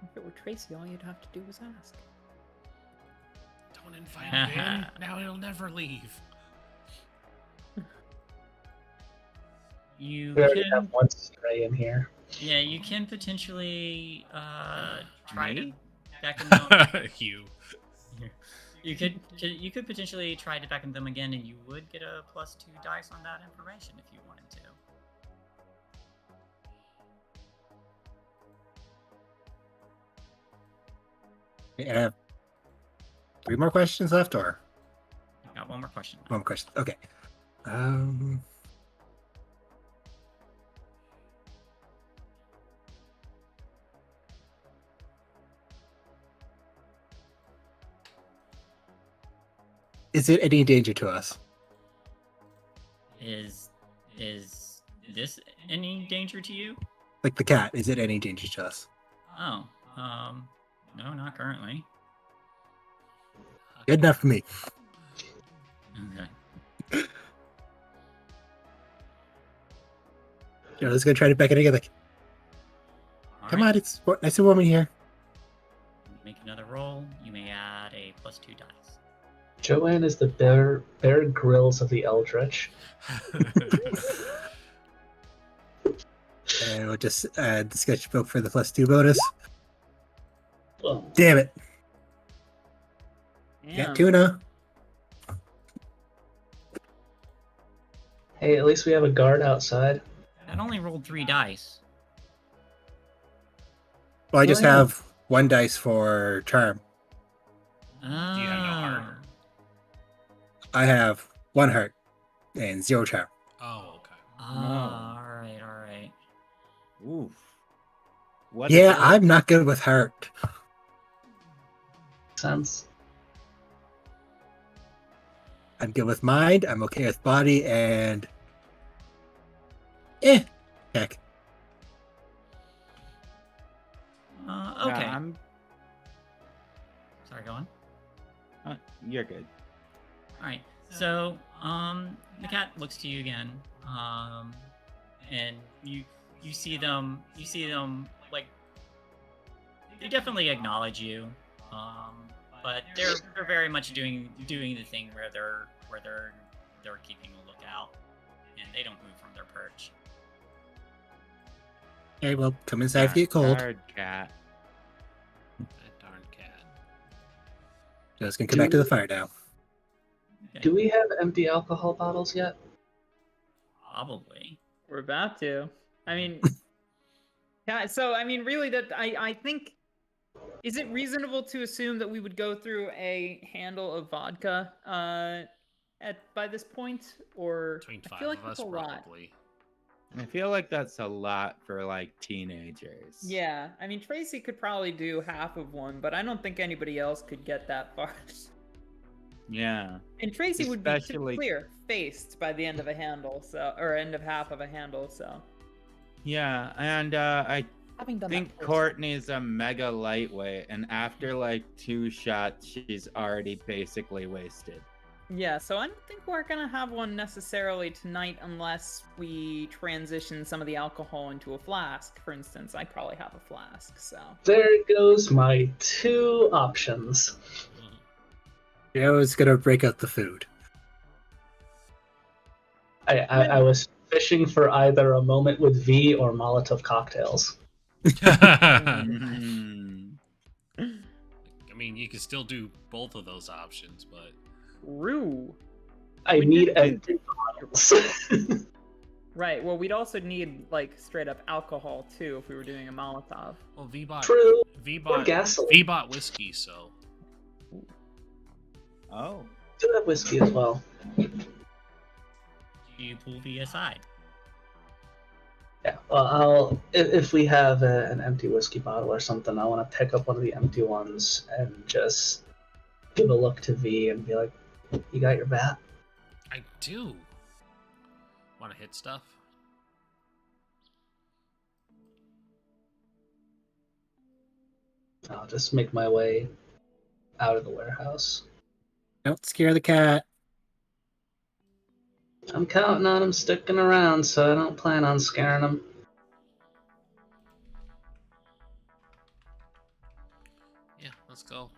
If it were Tracy, all you'd have to do was ask. Don't Don't invite it in. Now it'll never leave. You We already can, have one stray in here. yeah, you can potentially try to Me? beckon them. You. You could potentially try to beckon them again, and you would get a +2 dice on that information if you wanted to. I have 3 more questions left, or I got one more question. one more question? Okay. Is it any danger to us? Is this any danger to you? Like the cat, is it any danger to us? Oh, no, not currently. Good enough for me. Okay. I was gonna try to beckon again. Like, come on, it's nice and warm in here. Make another roll. You may add a +2 dice. Joanne is the Bear Grylls of the Eldritch. And we'll just add the sketchbook for the +2 bonus. Oh, Damn it. Damn. Cat tuna. hey, at least we have a guard outside. That only rolled 3 dice. Well, I just Well, yeah. have 1 dice for charm. Oh. Do you have no heart? I have 1 heart and 0 charm. Oh, okay. Oh, alright, alright. Oof. What Yeah, is it? I'm not good with heart. Sense. I'm good with mind. I'm okay with body, and heck. Okay. Yeah, Sorry, go on. you're good. Alright, so, the cat looks to you again, and you see them, like, they definitely acknowledge you, but they're very much doing the thing where they're keeping a lookout, and they don't move from their perch. Okay, well, come inside if you get cold. Hard cat. That darn cat. Just gonna come back to the fire now. Okay. Do we have empty alcohol bottles yet? Probably. We're about to. I mean, yeah. So I mean, really, that I think. Is it reasonable to assume that we would go through a handle of vodka by this point, or Between I 5 feel like of that's us, a lot. probably. I feel like that's a lot for like teenagers. Yeah, I mean Tracy could probably do half of one, but I don't think anybody else could get that far. Yeah. And Tracy would be, to be Especially- clear, faced by the end of a handle, so or end of half of a handle. So Yeah, and I having done think that first- Courtney's a mega lightweight, and after like 2 shots, she's already basically wasted. Yeah, so I don't think we're gonna have one necessarily tonight unless we transition some of the alcohol into a flask. For instance, I probably have a flask, so. There goes my 2 options. Joe's gonna break out the food. I was fishing for either a moment with V or Molotov cocktails. Mhm. I mean, you can still do both of those options, but Rue. I We need did- empty bottles. Right, well, we'd also need, like, straight up alcohol, too, if we were doing a Molotov. well, V bought True. V Or bought gasoline. V bought whiskey, so Oh. Do have whiskey as well. You pull V aside. Yeah. Well, if we have an empty whiskey bottle or something, I want to pick up one of the empty ones and just give a look to V and be like, "You got your bat?" I do. Want to hit stuff? I'll just make my way out of the warehouse. Don't scare the cat. I'm counting on him sticking around, so I don't plan on scaring him. Yeah, let's go.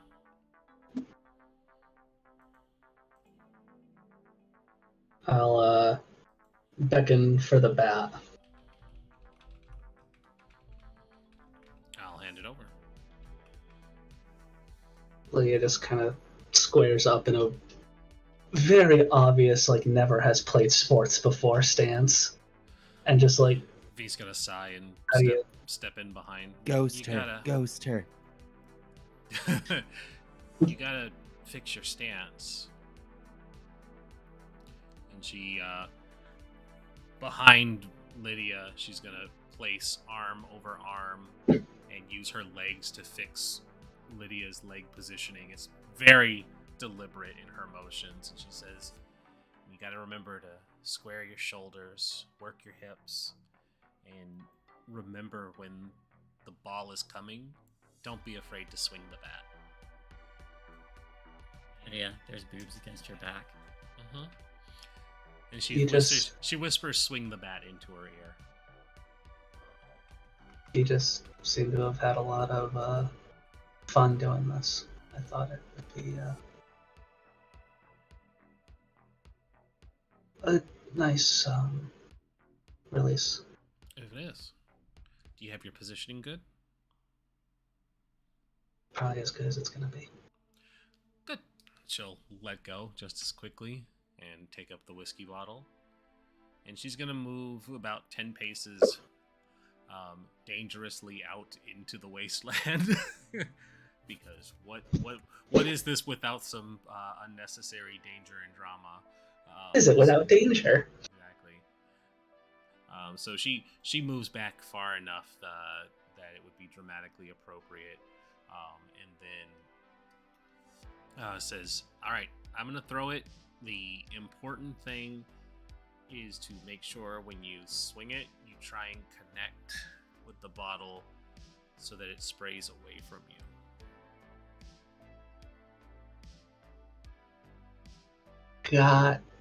I'll beckon for the bat. I'll hand it over. Lydia just kind of squares up in a very obvious, like, never has played sports before stance. And just like, V's gonna sigh and How do you- step in behind. Ghost You her. gotta- Ghost her. You gotta fix your stance. And she, behind Lydia, she's gonna place arm over arm and use her legs to fix Lydia's leg positioning. It's very deliberate in her motions. And she says, you gotta remember to square your shoulders, work your hips, and remember when the ball is coming, don't be afraid to swing the bat. Yeah, there's boobs against her back. Uh-huh. And You just- she whispers, swing the bat into her ear. you just seem to have had a lot of fun doing this. I thought it would be a nice release. It is. Do you have your positioning good? Probably as good as it's gonna be. Good. She'll let go just as quickly and take up the whiskey bottle. And she's going to move about 10 paces dangerously out into the wasteland. Because what is this without some unnecessary danger and drama? Is it without danger? Exactly. So she moves back far enough that it would be dramatically appropriate, and then says, "All right, I'm gonna throw it. The important thing is to make sure when you swing it, you try and connect with the bottle so that it sprays away from you."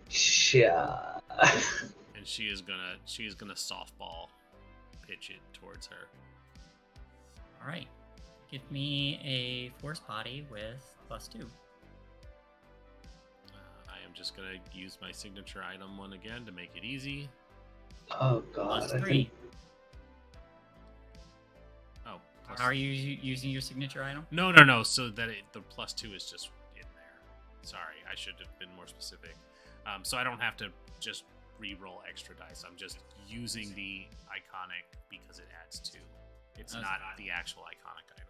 Gotcha. And she is gonna softball pitch it towards her. All right, give me a force body with +2. I am just gonna use my signature item one again to make it easy. Oh god. I +3. think Oh, plus- How are you using your signature item? No. So that the +2 is just in there. Sorry, I should have been more specific. So I don't have to just re-roll extra dice. I'm just using the iconic because it adds 2. It's That's not fine. the actual iconic item.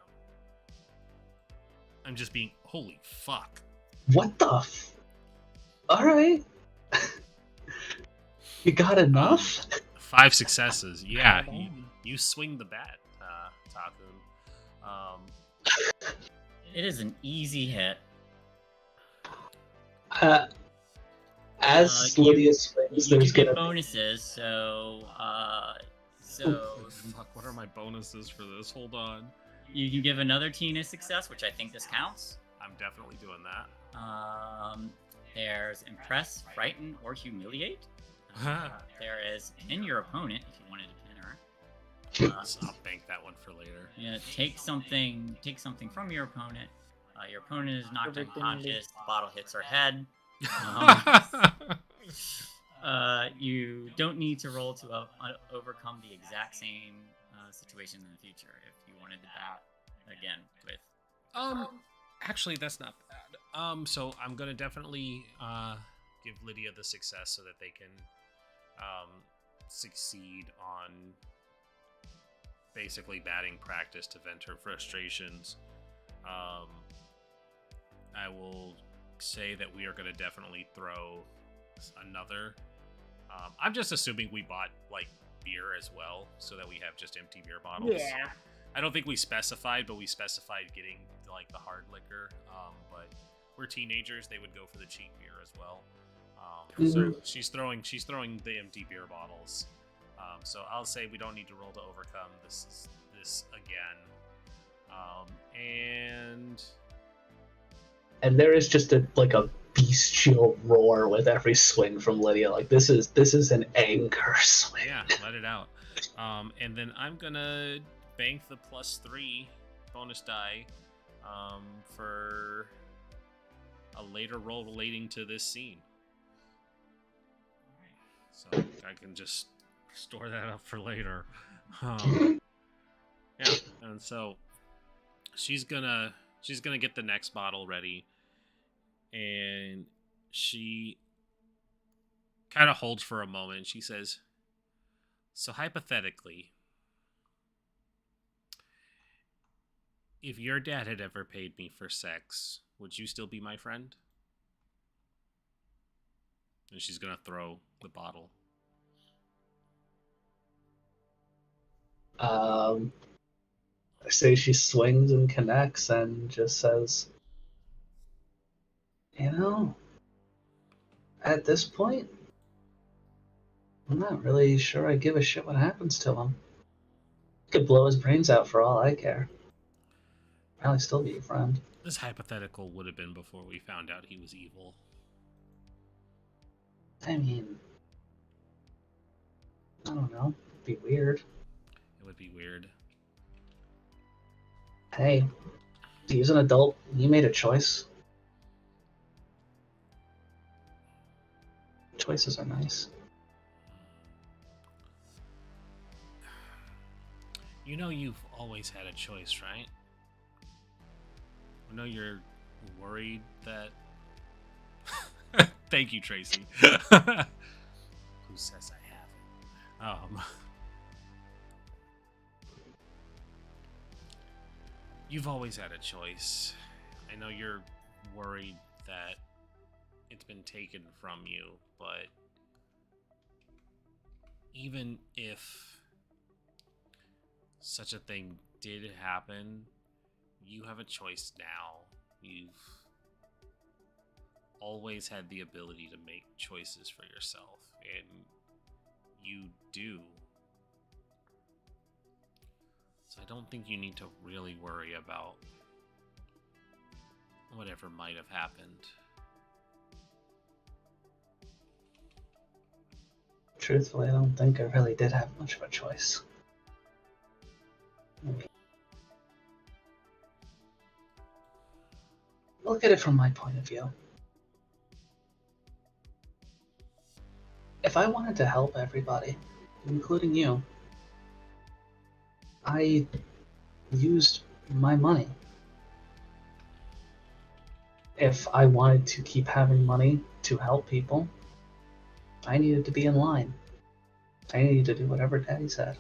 I'm just being holy fuck. what the Alright. You got enough? 5 successes. Yeah, you swing the bat, Takun. It is an easy hit. As You- Lydia swings, You there's get gonna bonuses, so Fuck, what are my bonuses for this? Hold on. you can give another Tina success, which I think this counts. I'm definitely doing that. There's impress, frighten, or humiliate. There is pin your opponent if you wanted to pin her. I'll bank that one for later. Yeah, take something from your opponent. Your opponent is knocked Everything unconscious. The bottle hits her head. You don't need to roll to overcome the exact same situation in the future if you wanted to bat again with. Actually, that's not bad. So I'm gonna definitely give Lydia the success so that they can succeed on basically batting practice to vent her frustrations. I will say that we are gonna definitely throw another. I'm just assuming we bought like beer as well, so that we have just empty beer bottles. Yeah. I don't think we specified, but we specified getting like the hard liquor. But we're teenagers; they would go for the cheap beer as well. So she's throwing the empty beer bottles. So I'll say we don't need to roll to overcome this again. and there is just a bestial roar with every swing from Lydia. Like this is an anger swing. Yeah, let it out. And then I'm gonna bank the +3 bonus die for a later roll relating to this scene. So I can just store that up for later. Yeah, and so she's gonna get the next bottle ready, and she kind of holds for a moment. She says, "So hypothetically, if your dad had ever paid me for sex, would you still be my friend?" And she's gonna throw the bottle. I say she swings and connects and just says, you know, at this point, I'm not really sure I give a shit what happens to him. I could blow his brains out for all I care. Probably still be a friend. This hypothetical would have been before we found out he was evil. I mean, I don't know. It'd be weird. It would be weird. Hey, he's an adult. You made a choice. Choices are nice. You know you've always had a choice, right? I know you're worried that... Thank you, Tracy. Who says I haven't? You've always had a choice. I know you're worried that it's been taken from you, but even if such a thing did happen, you have a choice now. You've always had the ability to make choices for yourself, and you do. So I don't think you need to really worry about whatever might have happened. Truthfully, I don't think I really did have much of a choice. I mean, look at it from my point of view. If I wanted to help everybody, including you, I used my money. If I wanted to keep having money to help people, I needed to be in line. I needed to do whatever Daddy said.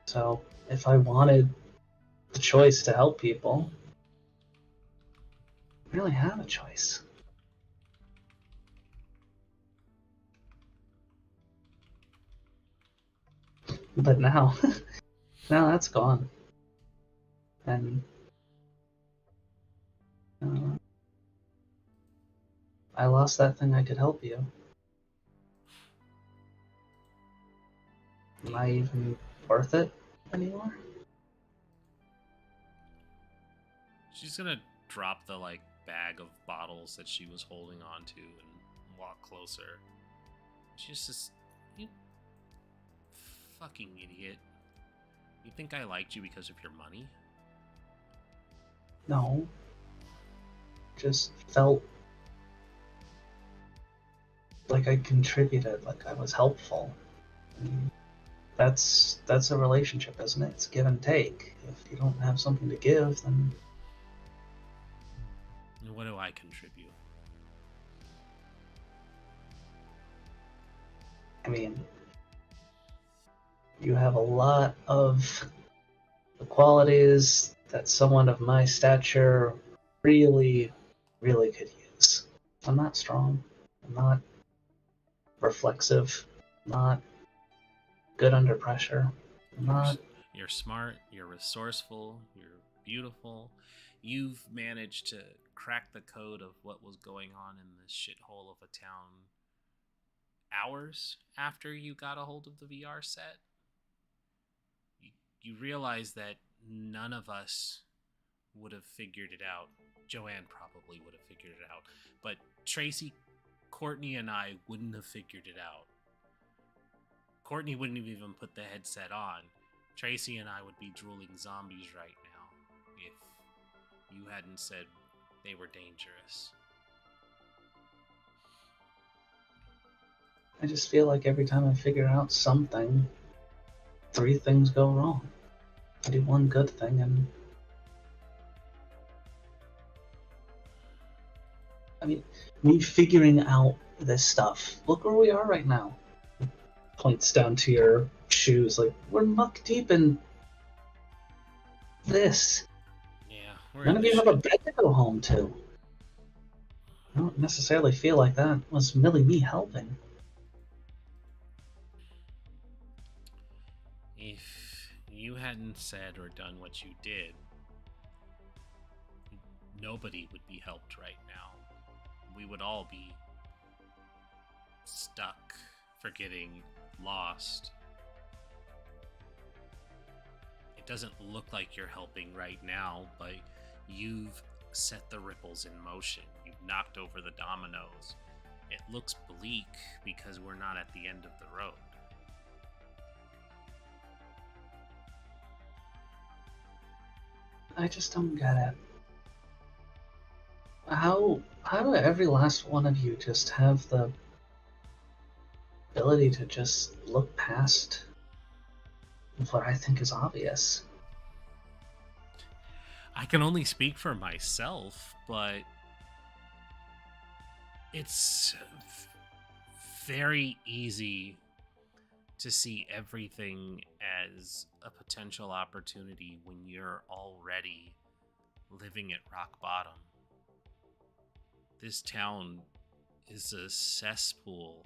So, if I wanted the choice to help people, I really have a choice. But now, now that's gone. And I lost that thing I could help you. Am I even worth it anymore? She's gonna drop the bag of bottles that she was holding on to and walk closer. She just says, "You fucking idiot. You think I liked you because of your money?" No. Just felt like I contributed, like I was helpful. And that's a relationship, isn't it? It's give and take. If you don't have something to give, then... And what do I contribute? I mean, you have a lot of the qualities that someone of my stature really, really could use. I'm not strong. I'm not reflexive. I'm not good under pressure. I'm not... You're smart, you're resourceful, you're beautiful. You've managed to crack the code of what was going on in this shithole of a town hours after you got a hold of the VR set. You realize that none of us would have figured it out. Joanne probably would have figured it out. But Tracy, Courtney, and I wouldn't have figured it out. Courtney wouldn't have even put the headset on. Tracy and I would be drooling zombies right now if you hadn't said they were dangerous. I just feel like every time I figure out something, 3 things go wrong. I do one good thing and... I mean, me figuring out this stuff. Look where we are right now. Points down to your shoes, like, we're muck deep in this. Yeah, we're None in of the you have a shit. bed to go home to. I don't necessarily feel like that was really me helping. If you hadn't said or done what you did, nobody would be helped right now. We would all be stuck, forgetting, lost. It doesn't look like you're helping right now, but you've set the ripples in motion. You've knocked over the dominoes. It looks bleak because we're not at the end of the road. I just don't get it. How do every last one of you just have the ability to just look past what I think is obvious? I can only speak for myself, but it's very easy to see everything as a potential opportunity when you're already living at rock bottom. This town is a cesspool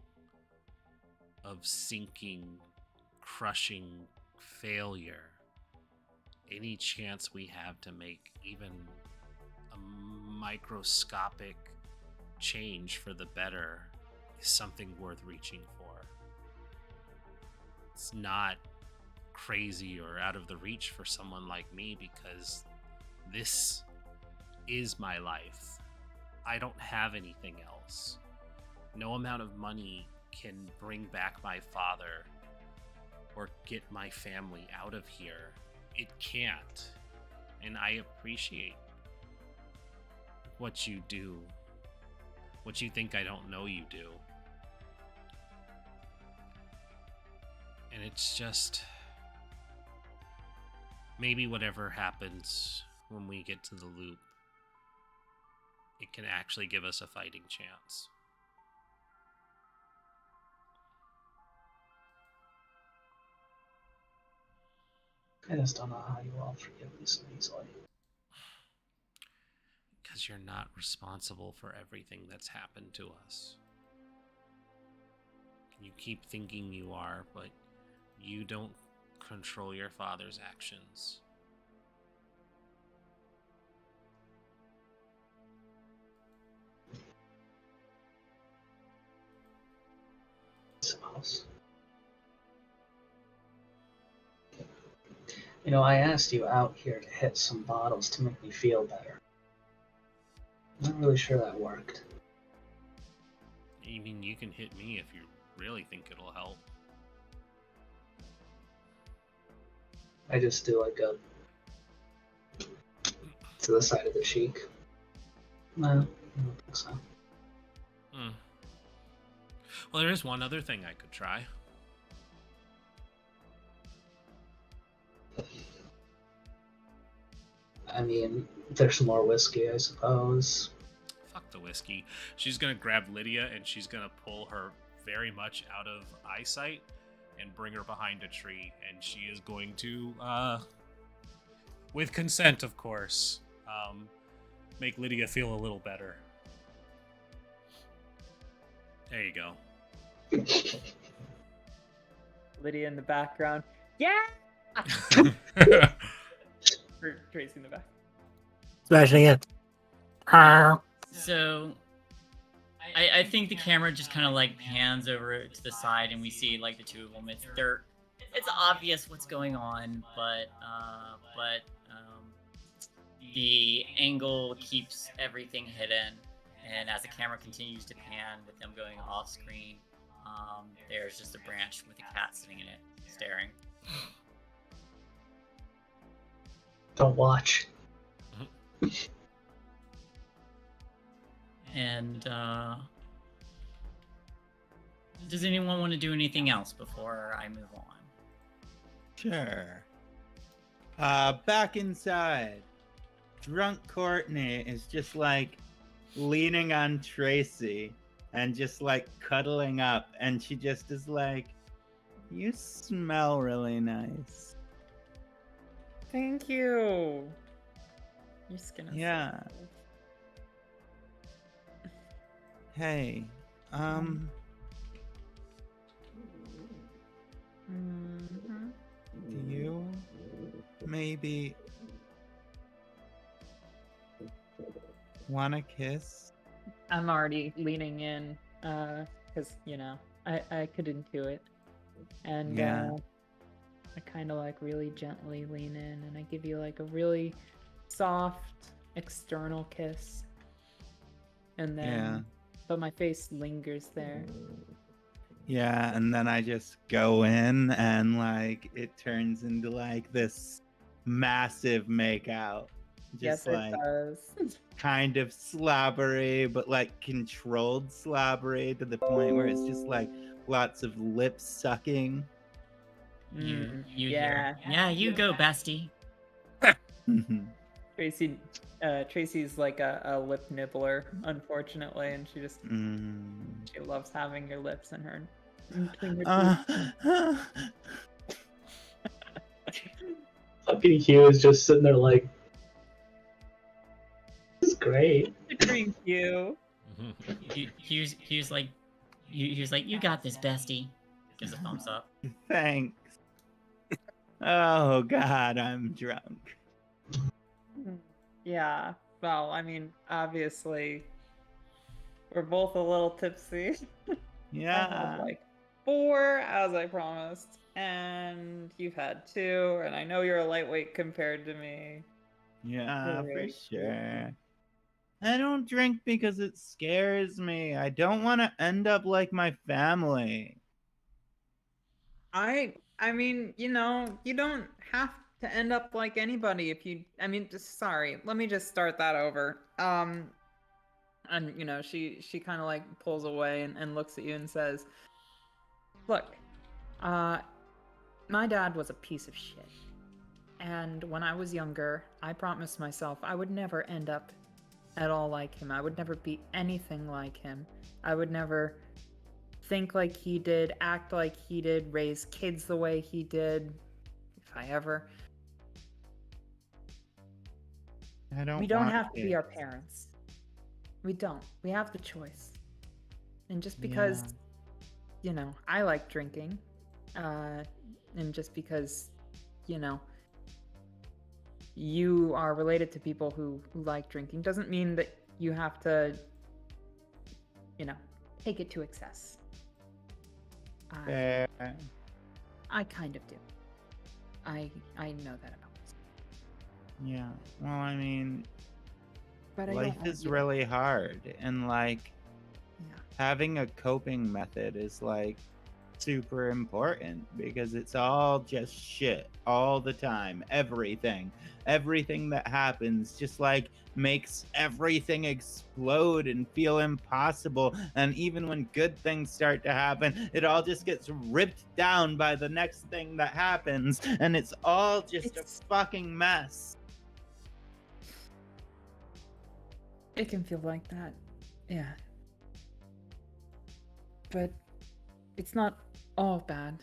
of sinking, crushing failure. Any chance we have to make even a microscopic change for the better is something worth reaching for. It's not crazy or out of the reach for someone like me because this is my life. I don't have anything else. No amount of money can bring back my father or get my family out of here. It can't. And I appreciate what you do. What you think I don't know you do. And it's just... maybe whatever happens when we get to the loop, it can actually give us a fighting chance. I just don't know how you all forgive me so easily. Because you're not responsible for everything that's happened to us. You keep thinking you are, but you don't control your father's actions. I suppose. You know, I asked you out here to hit some bottles to make me feel better. I'm not really sure that worked. You mean you can hit me if you really think it'll help? I just do like a to the side of the cheek. No, I don't think so. Well, there is one other thing I could try. I mean, there's more whiskey, I suppose. Fuck the whiskey. She's gonna grab Lydia and she's gonna pull her very much out of eyesight and bring her behind a tree, and she is going to, with consent, of course, make Lydia feel a little better. There you go. Lydia in the background. Yeah! For Tracy in the back. Smashing it. So, I think the camera just kind of like pans over to the side, and we see like the two of them. It's obvious what's going on, but the angle keeps everything hidden. And as the camera continues to pan with them going off screen, there's just a branch with a cat sitting in it, staring. Don't watch. And Does anyone want to do anything else before I move on? Sure. Back inside, drunk Courtney is just like leaning on Tracy and just like cuddling up, and she just is like, "You smell really nice." Thank you. Your skin is Yeah. so cool. Hey, Mhm. do you maybe want a kiss? I'm already leaning in, because I could intuit, and Yeah. I kind of like really gently lean in, and I give you like a really soft external kiss, and then, Yeah. but my face lingers there. Yeah, and then I just go in and like it turns into like this massive makeout. Yes, Just it like does. kind of slobbery, but like controlled slobbery to the point where it's just like lots of lip sucking. You yeah. hear? Yeah, you go, bestie. Tracy, Tracy's like a lip nibbler, unfortunately, and she loves having your lips in between her teeth. Fucking Hugh is just sitting there like, this is great. Thank you. He's like, you got this, bestie. Gives a thumbs up. Thanks. Oh God, I'm drunk. Yeah. Well, I mean, obviously, we're both a little tipsy. I Yeah. had like 4, as I promised, and you've had 2, and I know you're a lightweight compared to me. Yeah, for Really sure. I don't drink because it scares me. I don't want to end up like my family. I mean, you don't have to end up like anybody if you sorry, let me just start that over. And she kind of like pulls away and looks at you and says, "Look, my dad was a piece of shit. And when I was younger, I promised myself I would never end up at all like him. I would never be anything like him. I would never think like he did, act like he did, raise kids the way he did, if I ever. We don't have to be our parents. We don't. We have the choice. And just because, I like drinking, and just because, you are related to people who like drinking doesn't mean that you have to, take it to excess. Fair. I kind of do. I know that about myself. Yeah. Well, I mean, But I life don't want is you. really hard, and like Yeah. having a coping method is like super important because it's all just shit all the time. Everything that happens just like makes everything explode and feel impossible, and even when good things start to happen, it all just gets ripped down by the next thing that happens, and it's all just It's- a fucking mess. It can feel like that. Yeah. But it's not all bad.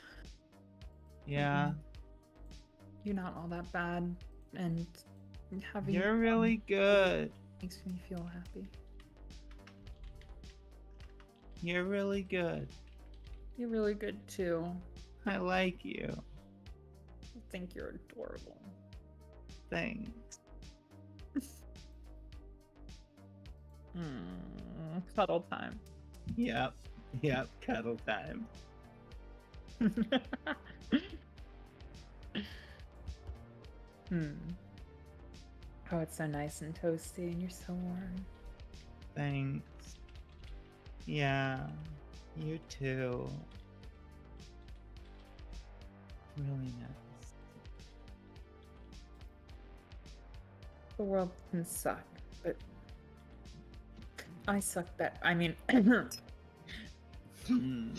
Yeah. You're not all that bad, and having You're really good. makes me feel happy. You're really good. You're really good too. I like you. I think you're adorable. Thanks. Cuddle time. Yep, cuddle time. Oh, it's so nice and toasty, and you're so warm. Thanks. Yeah, you too. Really nice. The world can suck, but I suck better. I mean, Hmm.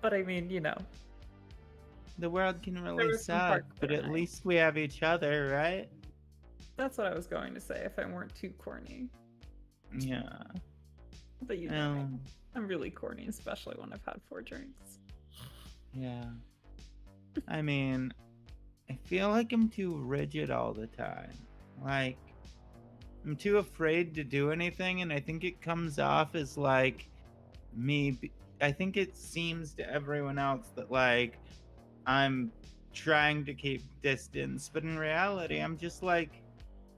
but I mean, The world can there really was some suck, parts but that are at nice. least we have each other, right? That's what I was going to say if I weren't too corny. Yeah. But you know me. Um, I'm really corny, especially when I've had 4 drinks. yeah. I mean, I feel like I'm too rigid all the time. Like, I'm too afraid to do anything, and I think it comes off as like I think it seems to everyone else that like I'm trying to keep distance, but in reality, I'm just like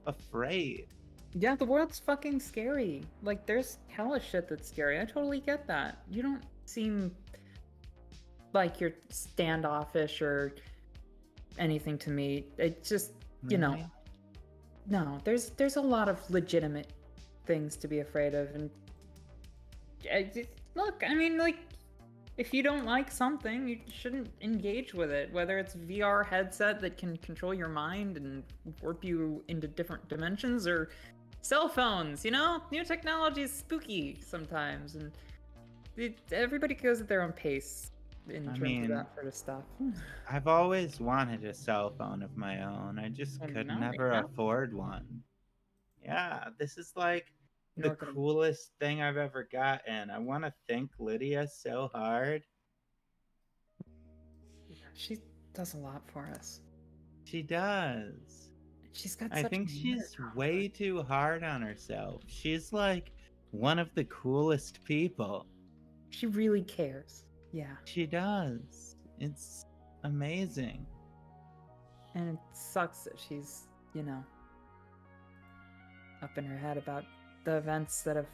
afraid. Yeah, the world's fucking scary. Like, there's hella shit that's scary. I totally get that. You don't seem like you're standoffish or anything to me. It's just, Really? no, there's a lot of legitimate things to be afraid of. And look, I mean, like, if you don't like something, you shouldn't engage with it. Whether it's VR headset that can control your mind and warp you into different dimensions, or cell phones, new technology is spooky sometimes, and everybody goes at their own pace in I terms mean, of that sort of stuff. I've always wanted a cell phone of my own. I just And could now you never have afford one. Yeah, this is like You the know, gonna- coolest thing I've ever gotten. I want to thank Lydia so hard. She does a lot for us. She does. She's got I such think a she's mirror. way too hard on herself. She's like one of the coolest people. She really cares. Yeah. She does. It's amazing. And it sucks that she's, up in her head about the events that have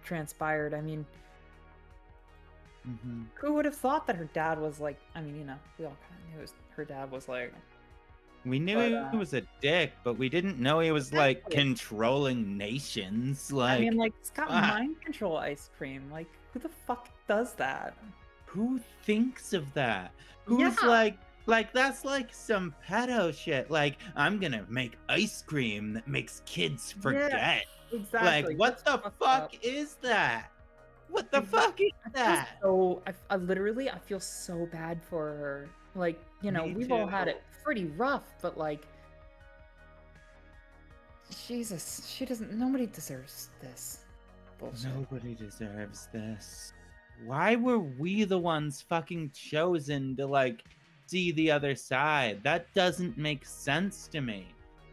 transpired. I mean, Hmm. who would have thought that her dad was like, we all kind of knew her dad was like, We knew But, he was a dick, but we didn't know he was like Exactly. controlling nations. Like, it's got fuck. mind control ice cream. Like, who the fuck does that? Who thinks of that? Who's Yeah. like that's like some pedo shit. Like, I'm gonna make ice cream that makes kids forget. Exactly. Like, what That's the fucked fuck up. is that? What the Exactly. fuck is I feel that? I feel so bad for her. Like, Me we've all had too. it pretty rough, but like, Jesus, nobody deserves this bullshit. Nobody deserves this. Why were we the ones fucking chosen to like see the other side? That doesn't make sense to me.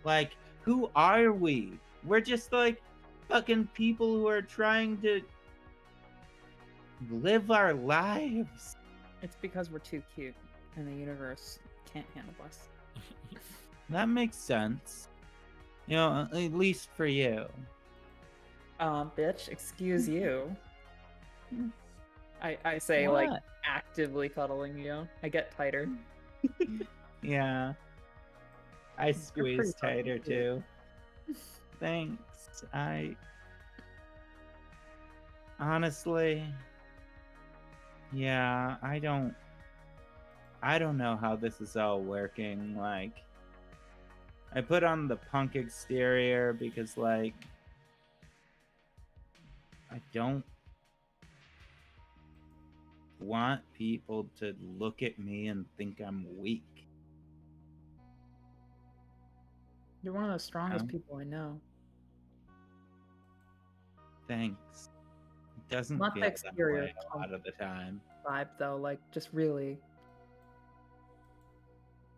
Like, who are we? We're just like fucking people who are trying to live our lives. It's because we're too cute, and the universe can't handle us. That makes sense. At least for you. Bitch, excuse you. I say, What? like, actively cuddling you. I get tighter. Yeah. I You're squeeze pretty fucking tighter cute. too. Thanks. Honestly, yeah, I don't know how this is all working. Like, I put on the punk exterior because, like, I don't want people to look at me and think I'm weak. You're one of the strongest Um, people I know. Thanks. It doesn't Not the feel that exterior way a lot of the time. vibe, though. Like, just really.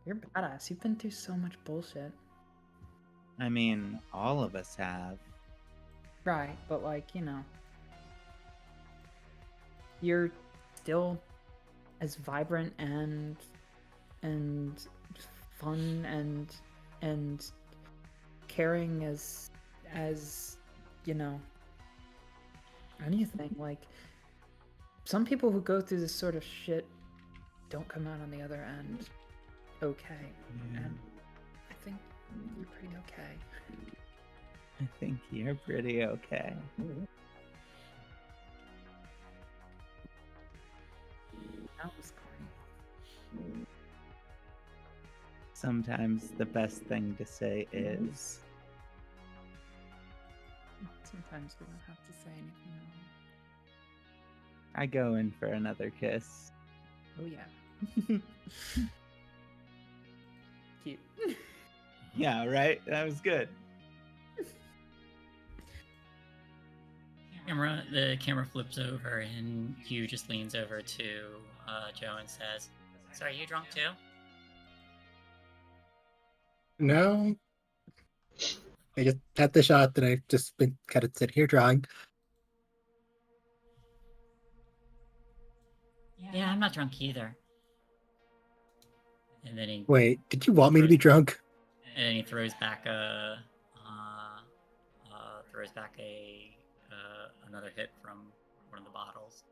You're badass. You've been through so much bullshit. I mean, all of us have. Right, but, like, you're still as vibrant and fun and caring as anything. Like, some people who go through this sort of shit don't come out on the other end okay. And I think you're pretty okay. I think you're pretty okay. That was corny. Sometimes the best thing to say is, Sometimes we don't have to say anything at all. I go in for another kiss. Oh yeah. Cute. Yeah, right. That was good. The camera flips over and Hugh just leans over to Joe and says, "So are you drunk too?" No, I just had the shot that I've just been kind of sitting here drawing. Yeah, I'm not drunk either. And then he Wait, did you want me to be drunk? throws back another hit from one of the bottles.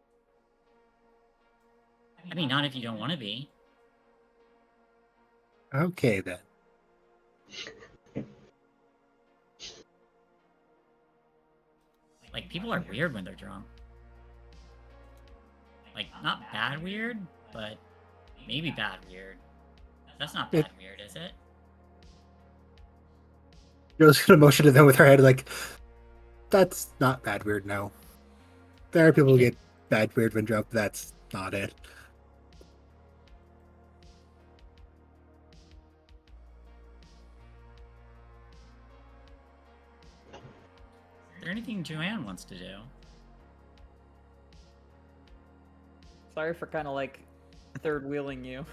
I mean, not if you don't want to be. Okay then. Like, people are weird when they're drunk. Like, not bad weird, but maybe bad weird. That's not bad weird, is it? Joe's gonna motion to them with her head like, that's not bad weird, no. There are people who get bad weird when drunk, that's not it. Is there anything Joanne wants to do? Sorry for kind of like third wheeling you.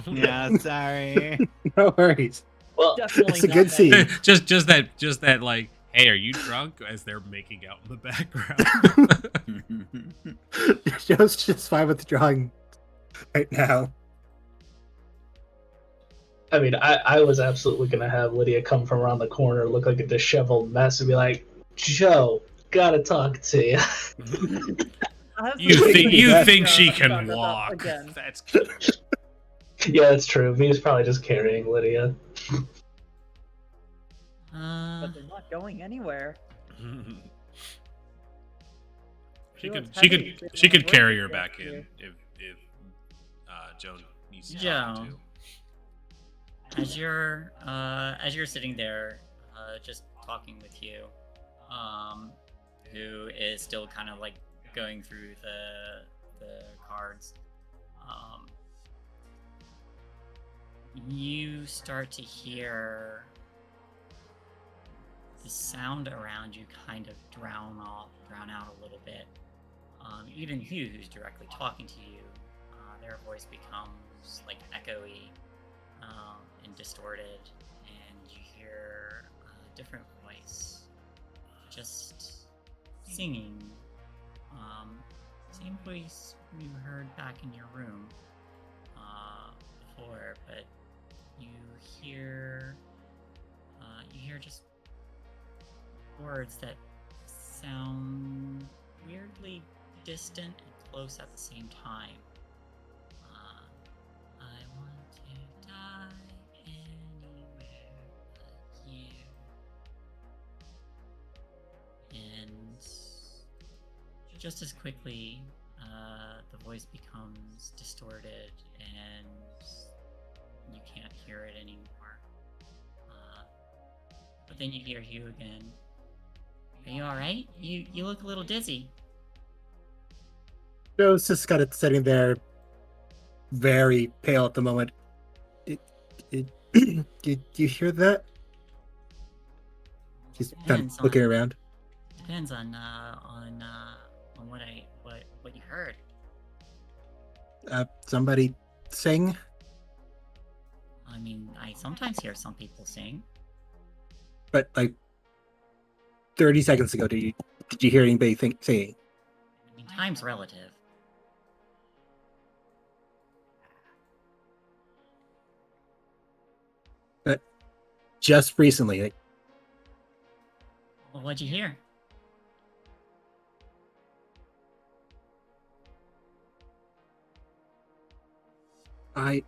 Yeah, sorry. No worries. Well, Definitely It's a not good that. scene. just that like, hey, are you drunk? As they're making out in the background. Joe's just fine with drawing right now. I mean, I was absolutely gonna have Lydia come from around the corner, look like a disheveled mess, and be like, "Joe, gotta talk to you." You think she can Talk about walk? again. That's Yeah, that's true. V's probably just carrying Lydia. But they're not going anywhere. She Sure, could it's she heavy. could It's she could not carry her working back here. in if Joe needs to Joe. talk to. As you're sitting there, just talking with you, who is still kind of like going through the cards, you start to hear the sound around you kind of drown out a little bit. Even Hugh, who's directly talking to you, their voice becomes like echoey and distorted, and you hear a different voice just singing. Same voice you heard back in your room before, but you hear just words that sound weirdly distant and close at the same time. I want to die anywhere but you. And just as quickly, the voice becomes distorted and you can't hear it anymore. But then you hear Hugh again. Are you alright? You look a little dizzy. Joe's just kind of sitting there, very pale at the moment. Did you hear that? She's kind Depends of looking on- around. Depends on what you heard. Somebody sing? I mean, I sometimes hear some people sing. But like 30 seconds ago, did you hear anybody singing? I mean, time's relative. But just recently, like, Well, what'd you hear? I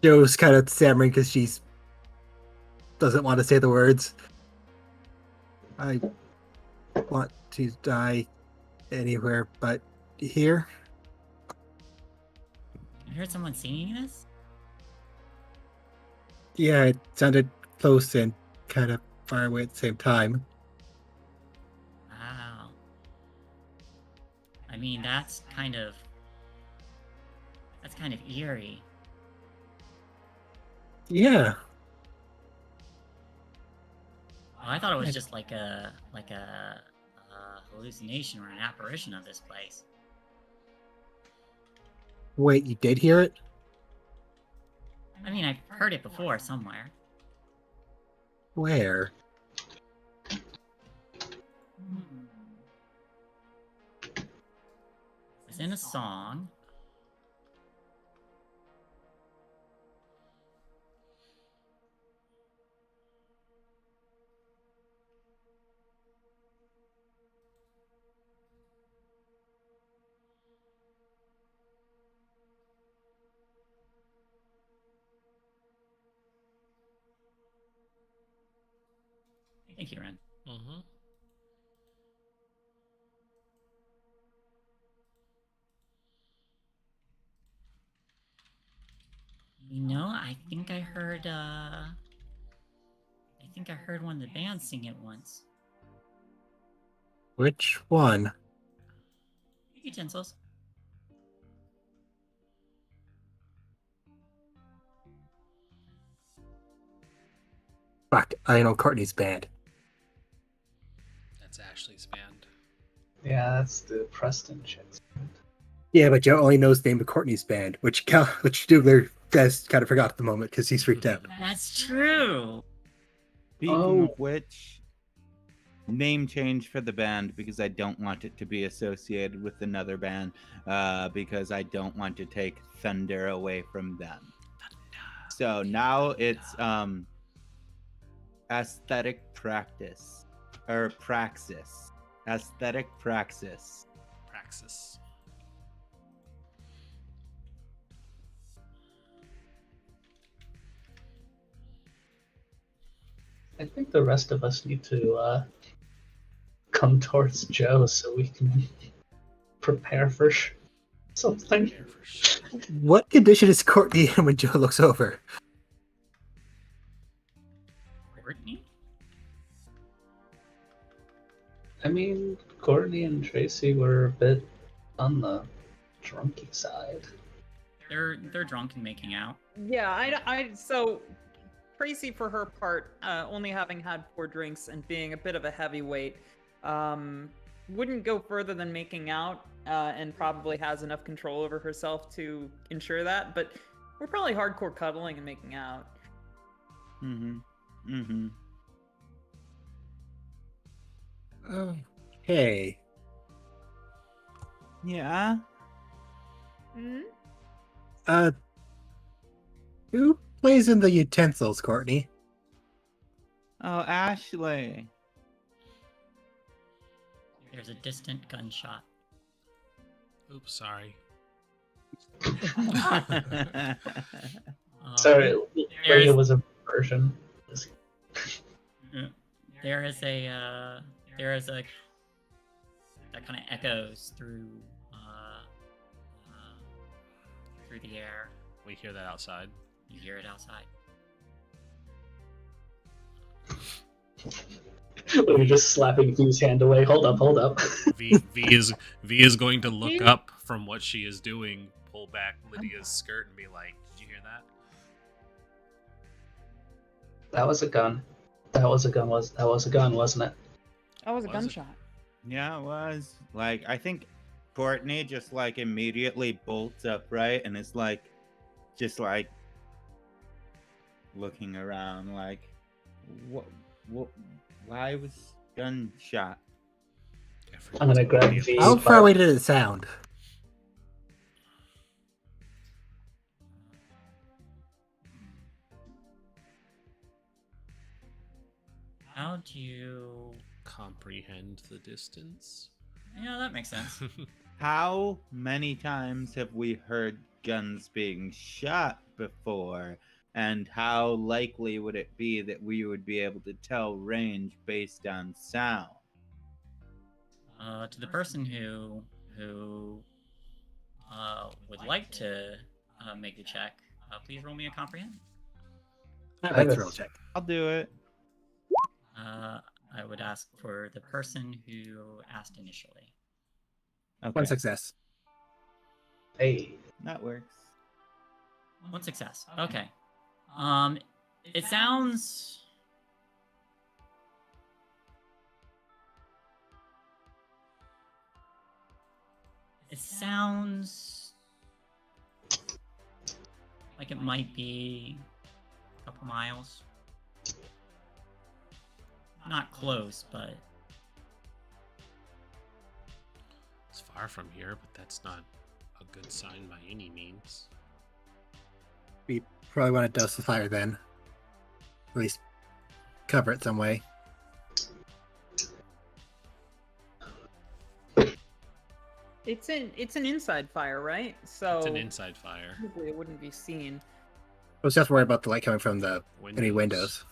Joe's kind of stammering because she's doesn't want to say the words. I want to die anywhere but here. You heard someone singing this? Yeah, it sounded close and kind of far away at the same time. Wow. I mean, that's kind of eerie. Yeah. Oh, I thought it was just like a hallucination or an apparition of this place. Wait, you did hear it? I mean, I've heard it before somewhere. Where? It's in a song. Thank you, Ren. Mm-hmm. You know, I think I heard one of the bands sing it once. Which one? Utensils. Fuck, I know Courtney's band. That's Ashley's band. Yeah, that's the Preston chicks. Yeah, but Joe only knows the name of Courtney's band, which Dougler guys kind of forgot at the moment because he's freaked out. That's true. Speaking of which, name change for the band because I don't want it to be associated with another band because I don't want to take thunder away from them. So now it's aesthetic practice or praxis. Aesthetic praxis. Praxis. I think the rest of us need to come towards Joe so we can prepare for something. What condition is Courtney in when Joe looks over? Courtney? I mean, Courtney and Tracy were a bit on the drunky side. They're drunk and making out. Yeah, so Tracy, for her part, only having had 4 drinks and being a bit of a heavyweight, wouldn't go further than making out, and probably has enough control over herself to ensure that. But we're probably hardcore cuddling and making out. Okay. Yeah. Who plays in the utensils, Courtney? Oh, Ashley. There's a distant gunshot. Oops, sorry. Sorry, there's- Lydia was a version. There is a that kind of echoes through the air. We hear that outside. You hear it outside. We're just slapping V's hand away. Hold up. V is going to look up from what she is doing, pull back Lydia's skirt, and be like, "Did you hear that?" That was a gun. That was a gun, wasn't it? That was a Was it? gunshot. Yeah, it was. Like, I think Courtney just, like, immediately bolts upright and is, like, just, like, looking around, like, what, why was gunshot? I'm gonna grab V. How far away did it sound? How do you... Comprehend the distance. Yeah, that makes sense. How many times have we heard guns being shot before? And how likely would it be that we would be able to tell range based on sound? To the person who would like to make the check, please roll me a comprehend. I'd I like have to a- roll check. I'll do it. I would ask for the person who asked initially. Okay. One success. Hey. That works. One success. Okay. It sounds. It sounds like it might be a couple miles. Not close, but It's far from here, but that's not a good sign by any means. We probably want to dose the fire then. At least cover it some way. It's an inside fire, right? So It's an inside fire. probably it wouldn't be seen. I was just worried about the light coming from the any windows.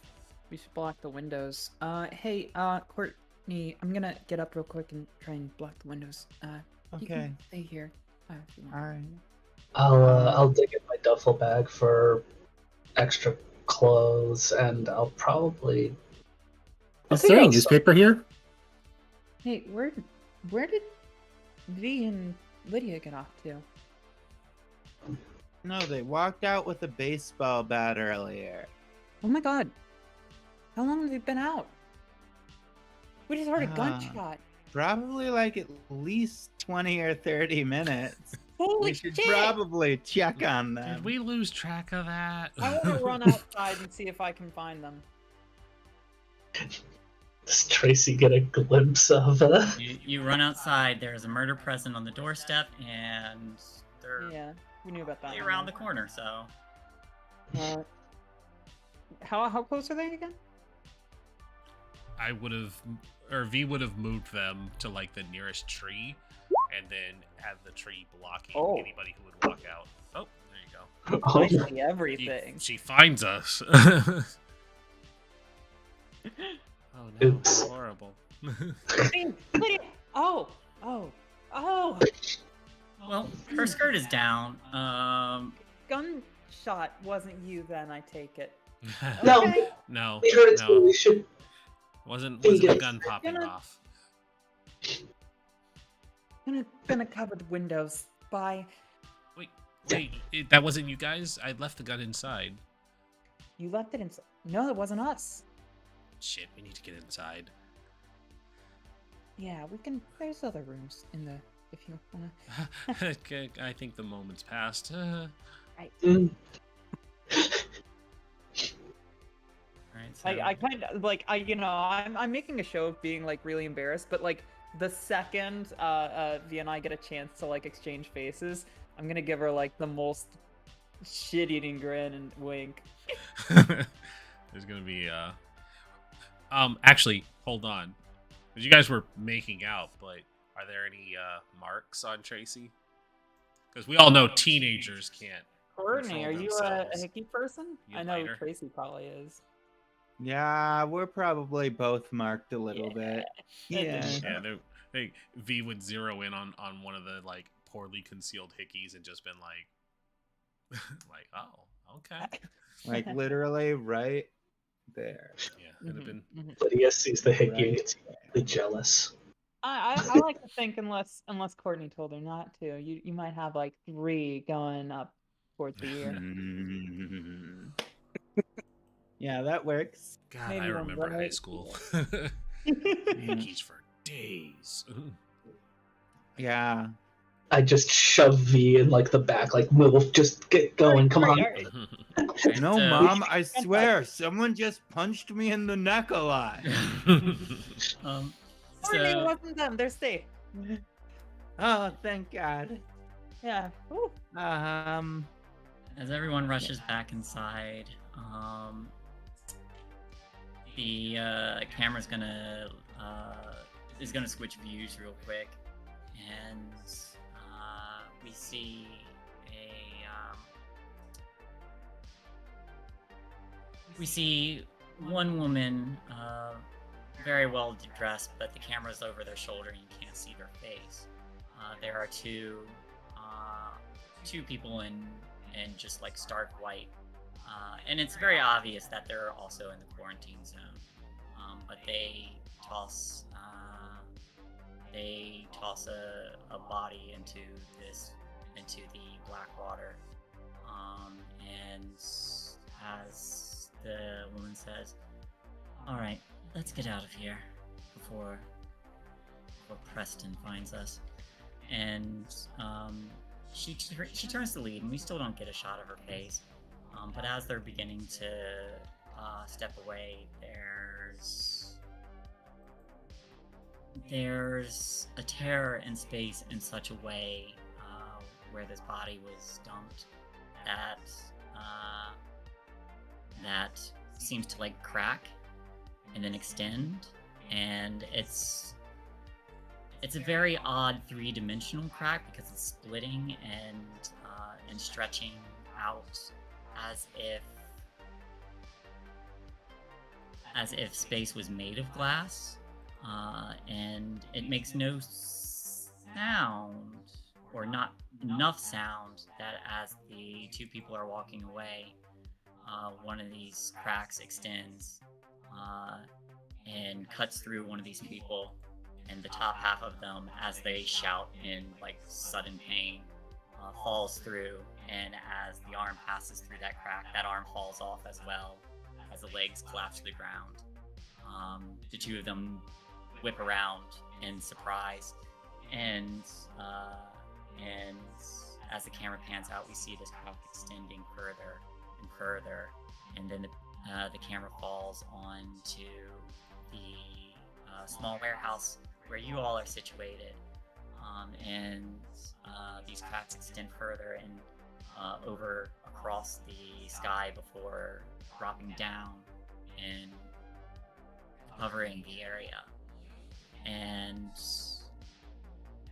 We should block the windows. Hey, Courtney, I'm gonna get up real quick and try and block the windows. You Okay. can stay here. If you want. All right. I'll dig in my duffel bag for extra clothes, and I'll probably. Is think there a I'll newspaper here? Hey, where did V and Lydia get off to? No, they walked out with a baseball bat earlier. Oh my god. How long have they been out? We just heard a Ah. gunshot. Probably like at least 20 or 30 minutes. Holy We should shit! probably check on them. Did we lose track of that? I want to run outside and see if I can find them. Does Tracy get a glimpse of? you run outside. There's a murder present on the doorstep, and they're Yeah, we knew about that. really one, around the yeah. corner. So How close are they again? I would have, or V would have moved them to like the nearest tree, and then have the tree blocking Oh. anybody who would walk out. Oh, there you go. I Oh, see everything. She finds us. Oh no, Oops. horrible. Hey, Lydia! Oh! well, her skirt is down. Gunshot wasn't you then, I take it. No. Okay. No, we heard it no, too. We should. wasn't a Yes. gun popping Gonna- off. Gonna cover the windows. Bye. Wait, that wasn't you guys? I left the gun inside. You left it inside. No, it wasn't us. Shit, we need to get inside. Yeah, we can. There's other rooms in the. If you wanna. Okay, I think the moment's passed. Mm. Right, so I kind of like I'm making a show of being like really embarrassed, but like the second V and I get a chance to like exchange faces, I'm gonna give her like the most shit-eating grin and wink. There's gonna be actually, hold on. 'Cause you guys were making out, but are there any marks on Tracy? Because we all know teenagers can't. Courtney, Control are you a themselves. hickey person? You I know lighter. Tracy probably is. Yeah, we're probably both marked a little bit. Yeah. Yeah, V would zero in on one of the like poorly concealed hickeys and just been like, like, oh, okay, Like literally right there. yeah, it'd have been. Mhm. Lydia sees the hickey and Right. gets really jealous. I like to think unless Courtney told her not to, you might have like 3 going up towards the year. Mm. Yeah, that works. God, Maybe I one remember high right. school. Hickeys for days. Yeah. I just shove V in like the back, like move, just get going, come on. Alright. No, So- Mom, I swear, someone just punched me in the neck a lot. um, Courtney, it so wasn't them. They're safe. Oh, thank God. Yeah. Ooh. as everyone rushes back inside, the camera's gonna is gonna switch views real quick, and we see one woman, very well dressed, but the camera's over their shoulder and you can't see their face. There are two people in just like stark white, And it's very obvious that they're also in the quarantine zone. But they toss a body into the black water. And as the woman says, "All right, let's get out of here before Preston finds us." And she turns to leave, and we still don't get a shot of her face. But as they're beginning to step away, there's a tear in space in such a way where this body was dumped that seems to like crack and then extend, and it's a very odd three-dimensional crack because it's splitting and stretching out as if space was made of glass, and it makes no sound, or not enough sound, that as the two people are walking away, one of these cracks extends and cuts through one of these people, and the top half of them, as they shout in like sudden pain, falls through, and as the arm passes through that crack, that arm falls off as well as the legs collapse to the ground. The two of them whip around in surprise, and as the camera pans out, we see this crack extending further and further, and then the camera falls onto the small warehouse where you all are situated, and these cracks extend further and over across the sky before dropping down and covering the area, and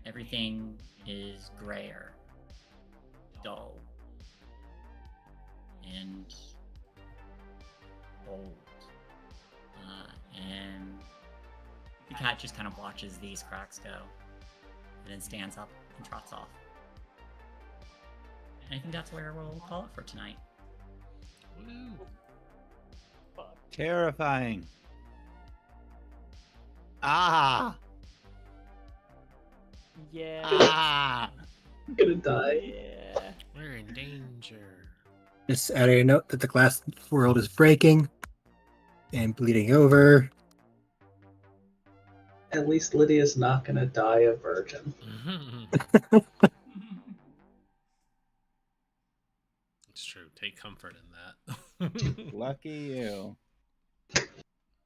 everything is grayer, dull, and old, and the cat just kind of watches these cracks go, and then stands up and trots off. And I think that's where we'll call it for tonight. Woo. Terrifying. Ah. Yeah. Ah. I'm gonna die. Yeah. We're in danger. Just adding a note that the glass world is breaking and bleeding over. At least Lydia's not gonna die a virgin. It's true. Take comfort in that. Lucky you.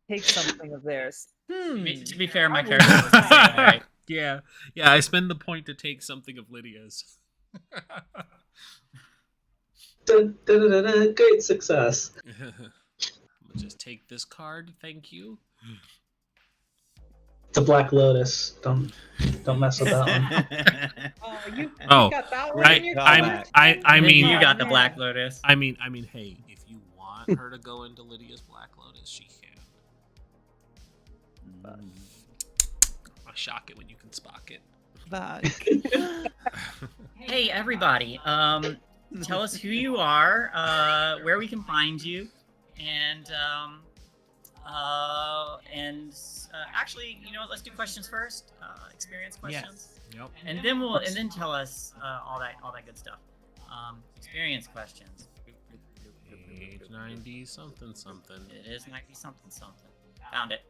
Take something of theirs. To be fair, my character was the same way. Yeah. I spend the point to take something of Lydia's. Great success. I'm gonna just take this card, thank you. The Black Lotus. Don't mess with that one. Oh, you Oh, got that one right. in your I mean, You got the Black Lotus. I mean, hey, if you want her to go into Lydia's Black Lotus, she can. I shock it when you can spock it. Hey, everybody. Tell us who you are, where we can find you, and actually, you know what? Let's do questions first. Experience questions. Yep. And then tell us all that good stuff. Experience questions. Age 90 something. It is 90 something. Found it.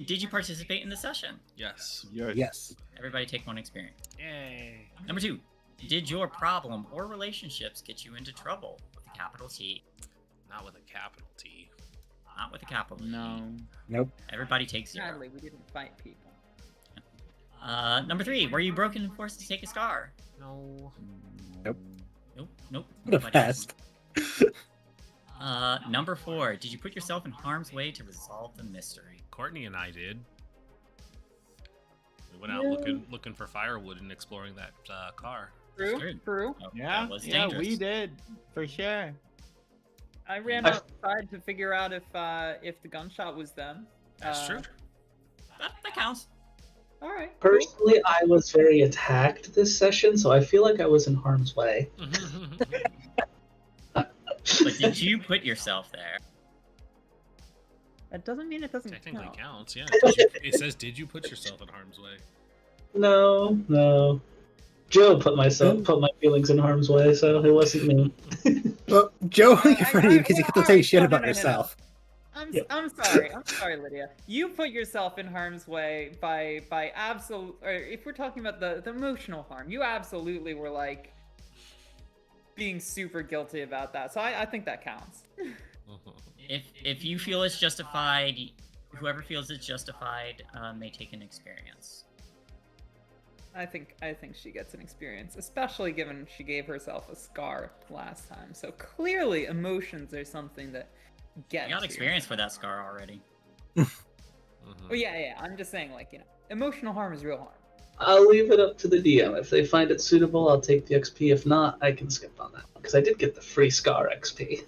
Did you participate in the session? Yes. Yes. Everybody take one experience. Yay. Number 2. Did your problem or relationships get you into trouble with a capital T? Not with a capital T. Not with a capital T. No. Nope. Everybody takes 0. Sadly, we didn't fight people. Number 3. Were you broken and forced to take a scar? No. Nope. Would have Nobody passed. Number 4. Did you put yourself in harm's way to resolve the mystery? Courtney and I did. We went out looking for firewood and exploring that car. True. Oh, Yeah, that was yeah, dangerous. we did for sure. I ran outside to figure out if the gunshot was them. That's true. That counts. All right. Personally, I was very attacked this session, so I feel like I was in harm's way. But did you put yourself there? That doesn't mean it doesn't Technically count. counts, yeah. It says, did you put yourself in harm's way? No. Joe put my feelings in harm's way, so it wasn't me. Well, Joe, you're funny because you have to say shit about no. yourself. I'm sorry, Lydia. You put yourself in harm's way by absolute. Or if we're talking about the emotional harm, you absolutely were like being super guilty about that. So I think that counts. If you feel it's justified, whoever feels it's justified may take an experience. I think she gets an experience, especially given she gave herself a scar last time. So clearly, emotions are something that get. I got experience for that scar already. Oh yeah. I'm just saying, like, emotional harm is real harm. I'll leave it up to the DM. If they find it suitable, I'll take the XP. If not, I can skip on that one because I did get the free scar XP.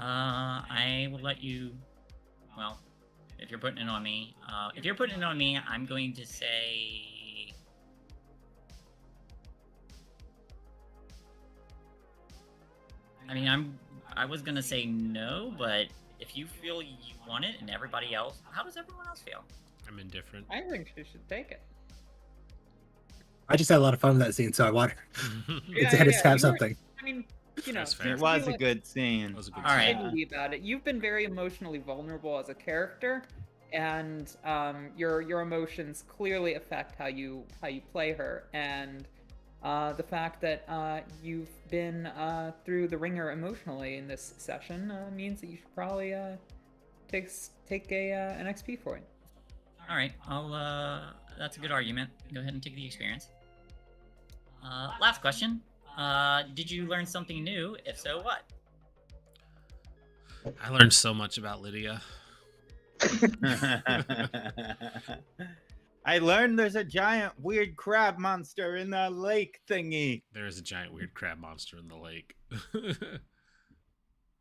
I will let you. Well, if you're putting it on me, I'm going to say. I mean, I was gonna say no, but if you feel you want it, and everybody else, how does everyone else feel? I'm indifferent. I think she should take it. I just had a lot of fun with that scene, so I want Yeah, to yeah, have something. I mean, That's fair. It was a good scene. That was a good All right. scene. About it. You've been very emotionally vulnerable as a character, and your emotions clearly affect how you play her. And the fact that you've been through the ringer emotionally in this session means that you should probably take an XP for it. All right, that's a good argument. Go ahead and take the experience. Last question. Did you learn something new? If so, what? I learned so much about Lydia. I learned there's a giant weird crab monster in the lake thingy. There is a giant weird crab monster in the lake.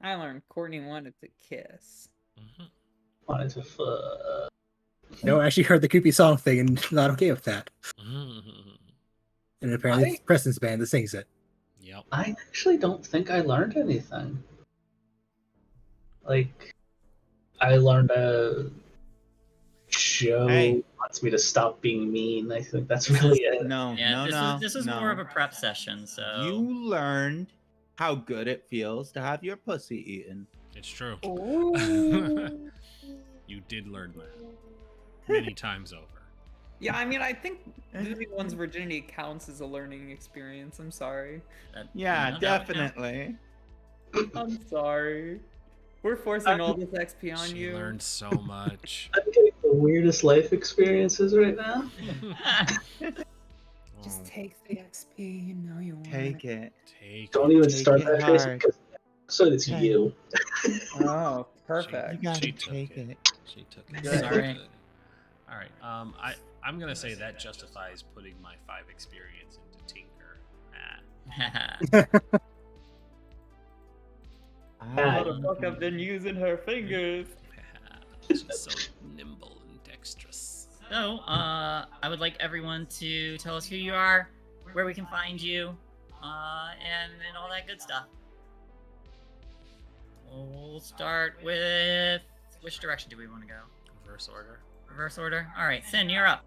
I learned Courtney wanted to kiss. Wanted to fuck. No, I actually heard the creepy song thing and not okay with that. And apparently it's Preston's band that sings it. Yep. I actually don't think I learned anything. Like, I learned Joe wants me to stop being mean. I think that's really it. This is more of a prep session, so... You learned how good it feels to have your pussy eaten. It's true. Ooh. You did learn that many times over. Yeah, I mean, I think losing one's virginity counts as a learning experience. I'm sorry. Yeah, No, definitely. I'm sorry. We're forcing all this XP on She you. learned so much. I'm getting the weirdest life experiences right now. Just take the XP. You know you want Take it. Take Don't even Take start it that, Tracy, hard. because so it's Okay. you. Oh, You perfect. gotta She took take it. it. She took it. Good. Sorry. All right. I'm gonna say that justifies putting my 5 experience into Tinker. How the fuck I've been using her fingers. She's so nimble and dexterous. So, I would like everyone to tell us who you are, where we can find you, and all that good stuff. We'll start with... Which direction do we want to go? Reverse order. Reverse order? Alright, Sin, you're up.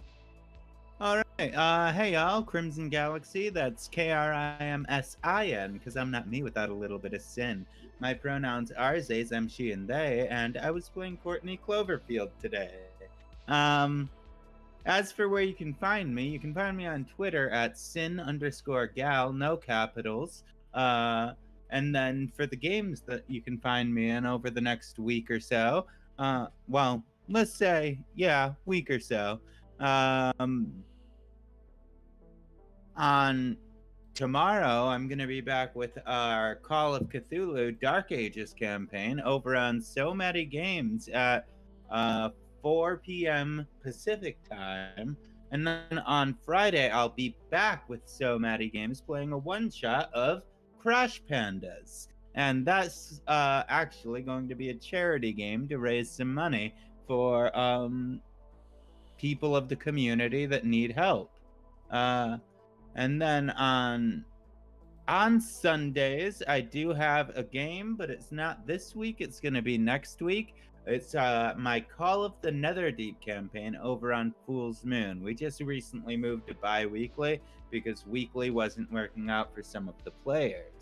All right. Hey, y'all. Crimson Galaxy. That's Krimsin, because I'm not me without a little bit of sin. My pronouns are they, them, she, and they, and I was playing Courtney Cloverfield today. As for where you can find me on Twitter at sin_gal, no capitals. And then for the games that you can find me in over the next week or so, well, let's say, week or so. On tomorrow, I'm going to be back with our Call of Cthulhu Dark Ages campaign over on So Many Games at 4 p.m. Pacific time. And then on Friday, I'll be back with So Many Games playing a one-shot of Crash Pandas. And that's actually going to be a charity game to raise some money for people of the community that need help. And then on on Sundays, I do have a game, but it's not this week. It's going to be next week. It's my Call of the Netherdeep campaign over on Fool's Moon. We just recently moved to bi-weekly because weekly wasn't working out for some of the players.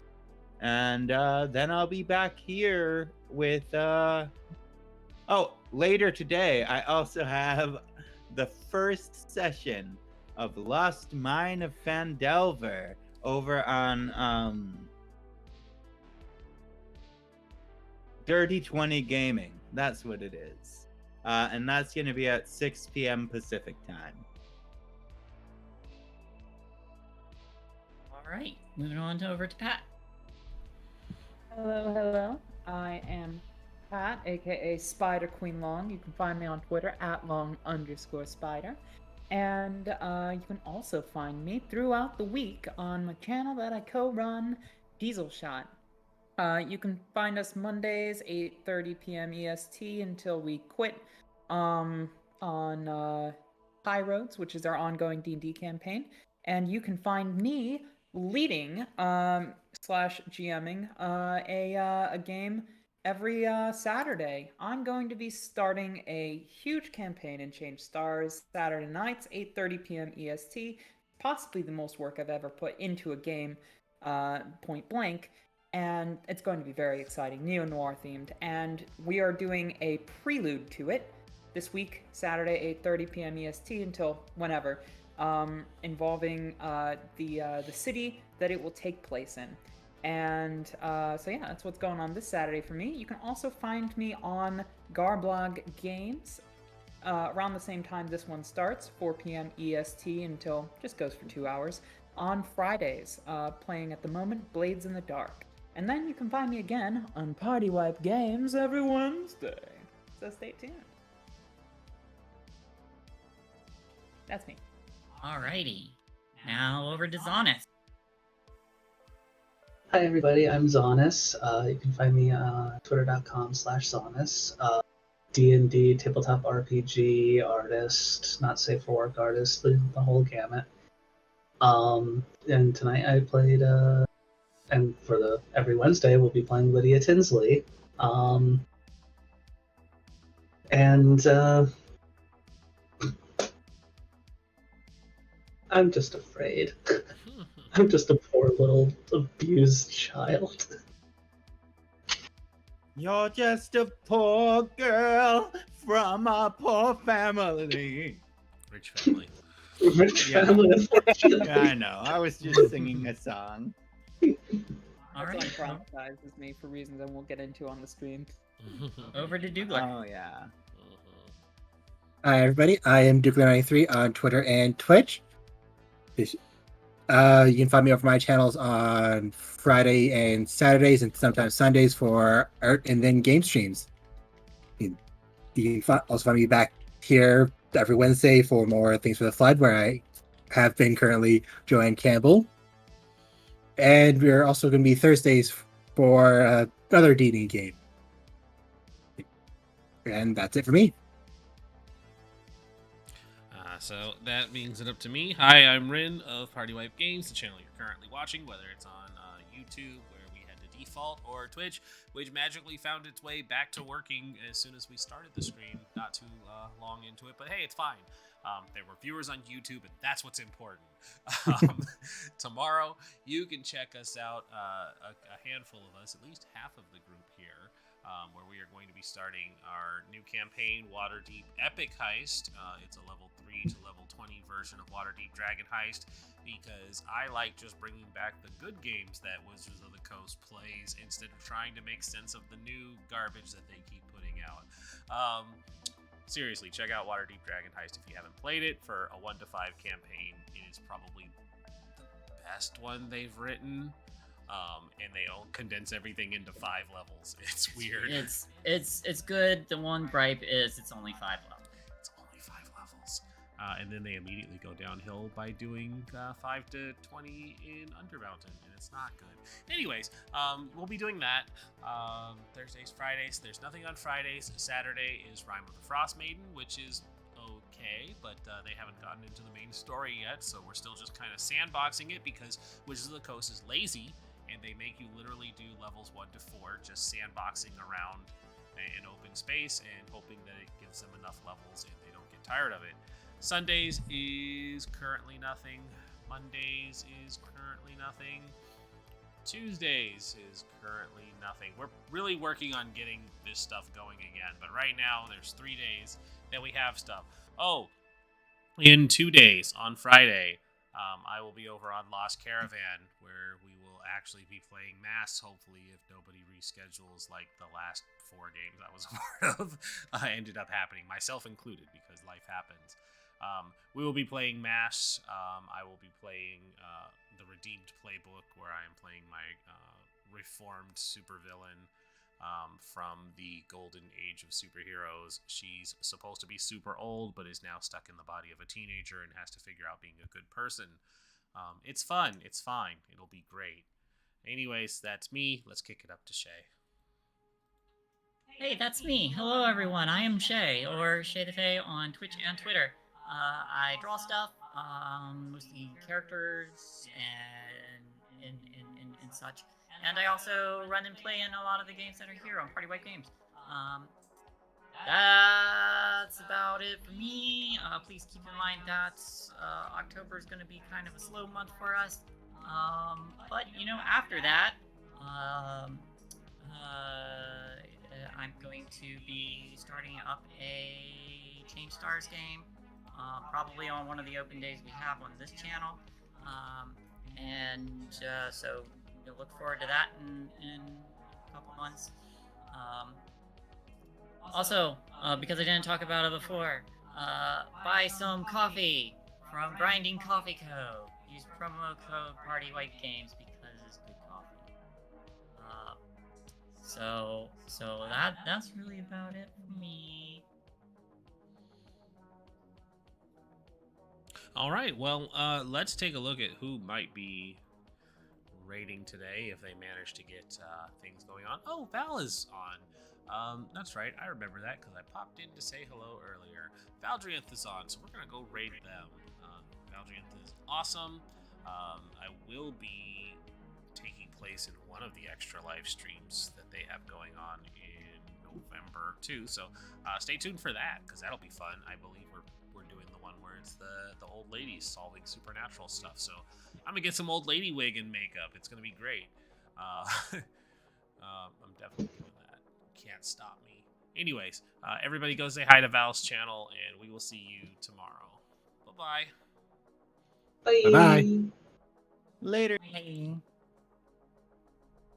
And then I'll be back here with... later today, I also have the first session of Lost Mine of Phandelver over on Dirty 20 Gaming. That's what it is. And that's going to be at 6 p.m. Pacific time. All right, moving on over to Pat. Hello. I am Pat, aka Spider Queen Long. You can find me on Twitter at @long_spider. And you can also find me throughout the week on my channel that I co-run, Diesel Shot. You can find us Mondays, 8:30 p.m. EST until we quit on High Roads, which is our ongoing D&D campaign. And you can find me leading slash GMing a game every Saturday. I'm going to be starting a huge campaign in Change Stars Saturday nights, 8:30 p.m. EST. Possibly the most work I've ever put into a game, point blank. And it's going to be very exciting, neo-noir themed. And we are doing a prelude to it this week, Saturday, 8:30 p.m. EST until whenever, involving the city that it will take place in. And so yeah, that's what's going on this Saturday for me. You can also find me on Garblog Games around the same time this one starts, 4 p.m. EST until just goes for 2 hours on Fridays, playing at the moment Blades in the Dark. And then you can find me again on Party Wipe Games every Wednesday. So stay tuned. That's me. Alrighty, now over to Zonis. Hi everybody, I'm Zonis. You can find me on twitter.com/Zonis. D&D, tabletop RPG, artist, not safe for work artist, the whole gamut. And tonight I played, and for the every Wednesday we'll be playing Lydia Tinsley. I'm just afraid. I'm just a poor little abused child. You're just a poor girl from a poor family. Rich family. Rich Yeah. family, unfortunately. Yeah, I know. I was just singing a song. That's Alright, untraumatizes me for reasons I won't get into on the stream. over to Douglas. Oh, yeah. Hi, everybody. I am Duke93 on Twitter and Twitch. You can find me over my channels on Friday and Saturdays and sometimes Sundays for art and then game streams. You can also find me back here every Wednesday for more Things for the Flood, where I have been currently Joanne Campbell. And we're also going to be Thursdays for another D&D game. And that's it for me. So that brings it up to me. Hi, I'm Rin of Party Wipe Games, the channel you're currently watching, whether it's on YouTube, where we had to default, or Twitch, which magically found its way back to working as soon as we started the stream. Not too long into it, but hey, it's fine. There were viewers on YouTube, and that's what's important. Tomorrow, you can check us out, a handful of us, at least half of the group here, where we are going to be starting our new campaign, Waterdeep Epic Heist. It's a level 3 to level 20 version of Waterdeep Dragon Heist, because I like just bringing back the good games that Wizards of the Coast plays instead of trying to make sense of the new garbage that they keep putting out. Seriously, check out Waterdeep Dragon Heist if you haven't played it. For a 1 to 5 campaign, it is probably the best one they've written. And they all condense everything into 5 levels. It's weird. It's good. The one gripe is it's only 5 levels. It's only 5 levels. And then they immediately go downhill by doing 5 to 20 in Undermountain, and it's not good. Anyways, we'll be doing that Thursdays, Fridays. There's nothing on Fridays. Saturday is Rime with the Frost Maiden, which is okay, but they haven't gotten into the main story yet, so we're still just kind of sandboxing it because Wizards of the Coast is lazy, and they make you literally do levels 1 to 4, just sandboxing around an open space and hoping that it gives them enough levels and they don't get tired of it. Sundays is currently nothing. Mondays is currently nothing. Tuesdays is currently nothing. We're really working on getting this stuff going again, but right now there's 3 days that we have stuff. Oh, in 2 days, on Friday, I will be over on Lost Caravan, where we will actually be playing Mass, hopefully, if nobody reschedules like the last 4 games I was a part of ended up happening, myself included, because life happens. We will be playing Mass. I will be playing the Redeemed Playbook, where I am playing my reformed supervillain from the golden age of superheroes. She's supposed to be super old, but is now stuck in the body of a teenager and has to figure out being a good person. It's fun. It's fine. It'll be great. Anyways, that's me. Let's kick it up to Shay. Hey, that's me. Hello, everyone. I am Shay, or Shay the Fae on Twitch and Twitter. I draw stuff, mostly characters and such. And I also run and play in a lot of the games that are here on Party White Games. That's about it for me. Please keep in mind that October is going to be kind of a slow month for us. But, after that, I'm going to be starting up a Change Stars game, probably on one of the open days we have on this channel. So you'll look forward to that in a couple months. Also, because I didn't talk about it before, buy some coffee from Grinding Coffee Co. Use promo code PartyWhiteGames because it's good coffee. So that's really about it for me. All right, well, let's take a look at who might be raiding today if they manage to get things going on. Oh, Val is on. That's right, I remember that because I popped in to say hello earlier. Valdrianth is on, so we're going to go raid them. Valdrianth is awesome. I will be taking place in one of the extra live streams that they have going on in November too, so stay tuned for that because that'll be fun. I believe we're doing the one where it's the old ladies solving supernatural stuff, so I'm gonna get some old lady wig and makeup. It's gonna be great. I'm definitely doing that. Can't stop me. Anyways, everybody go say hi to Val's channel, and we will see you tomorrow. Bye-bye. Bye. Bye-bye. Later. Bye.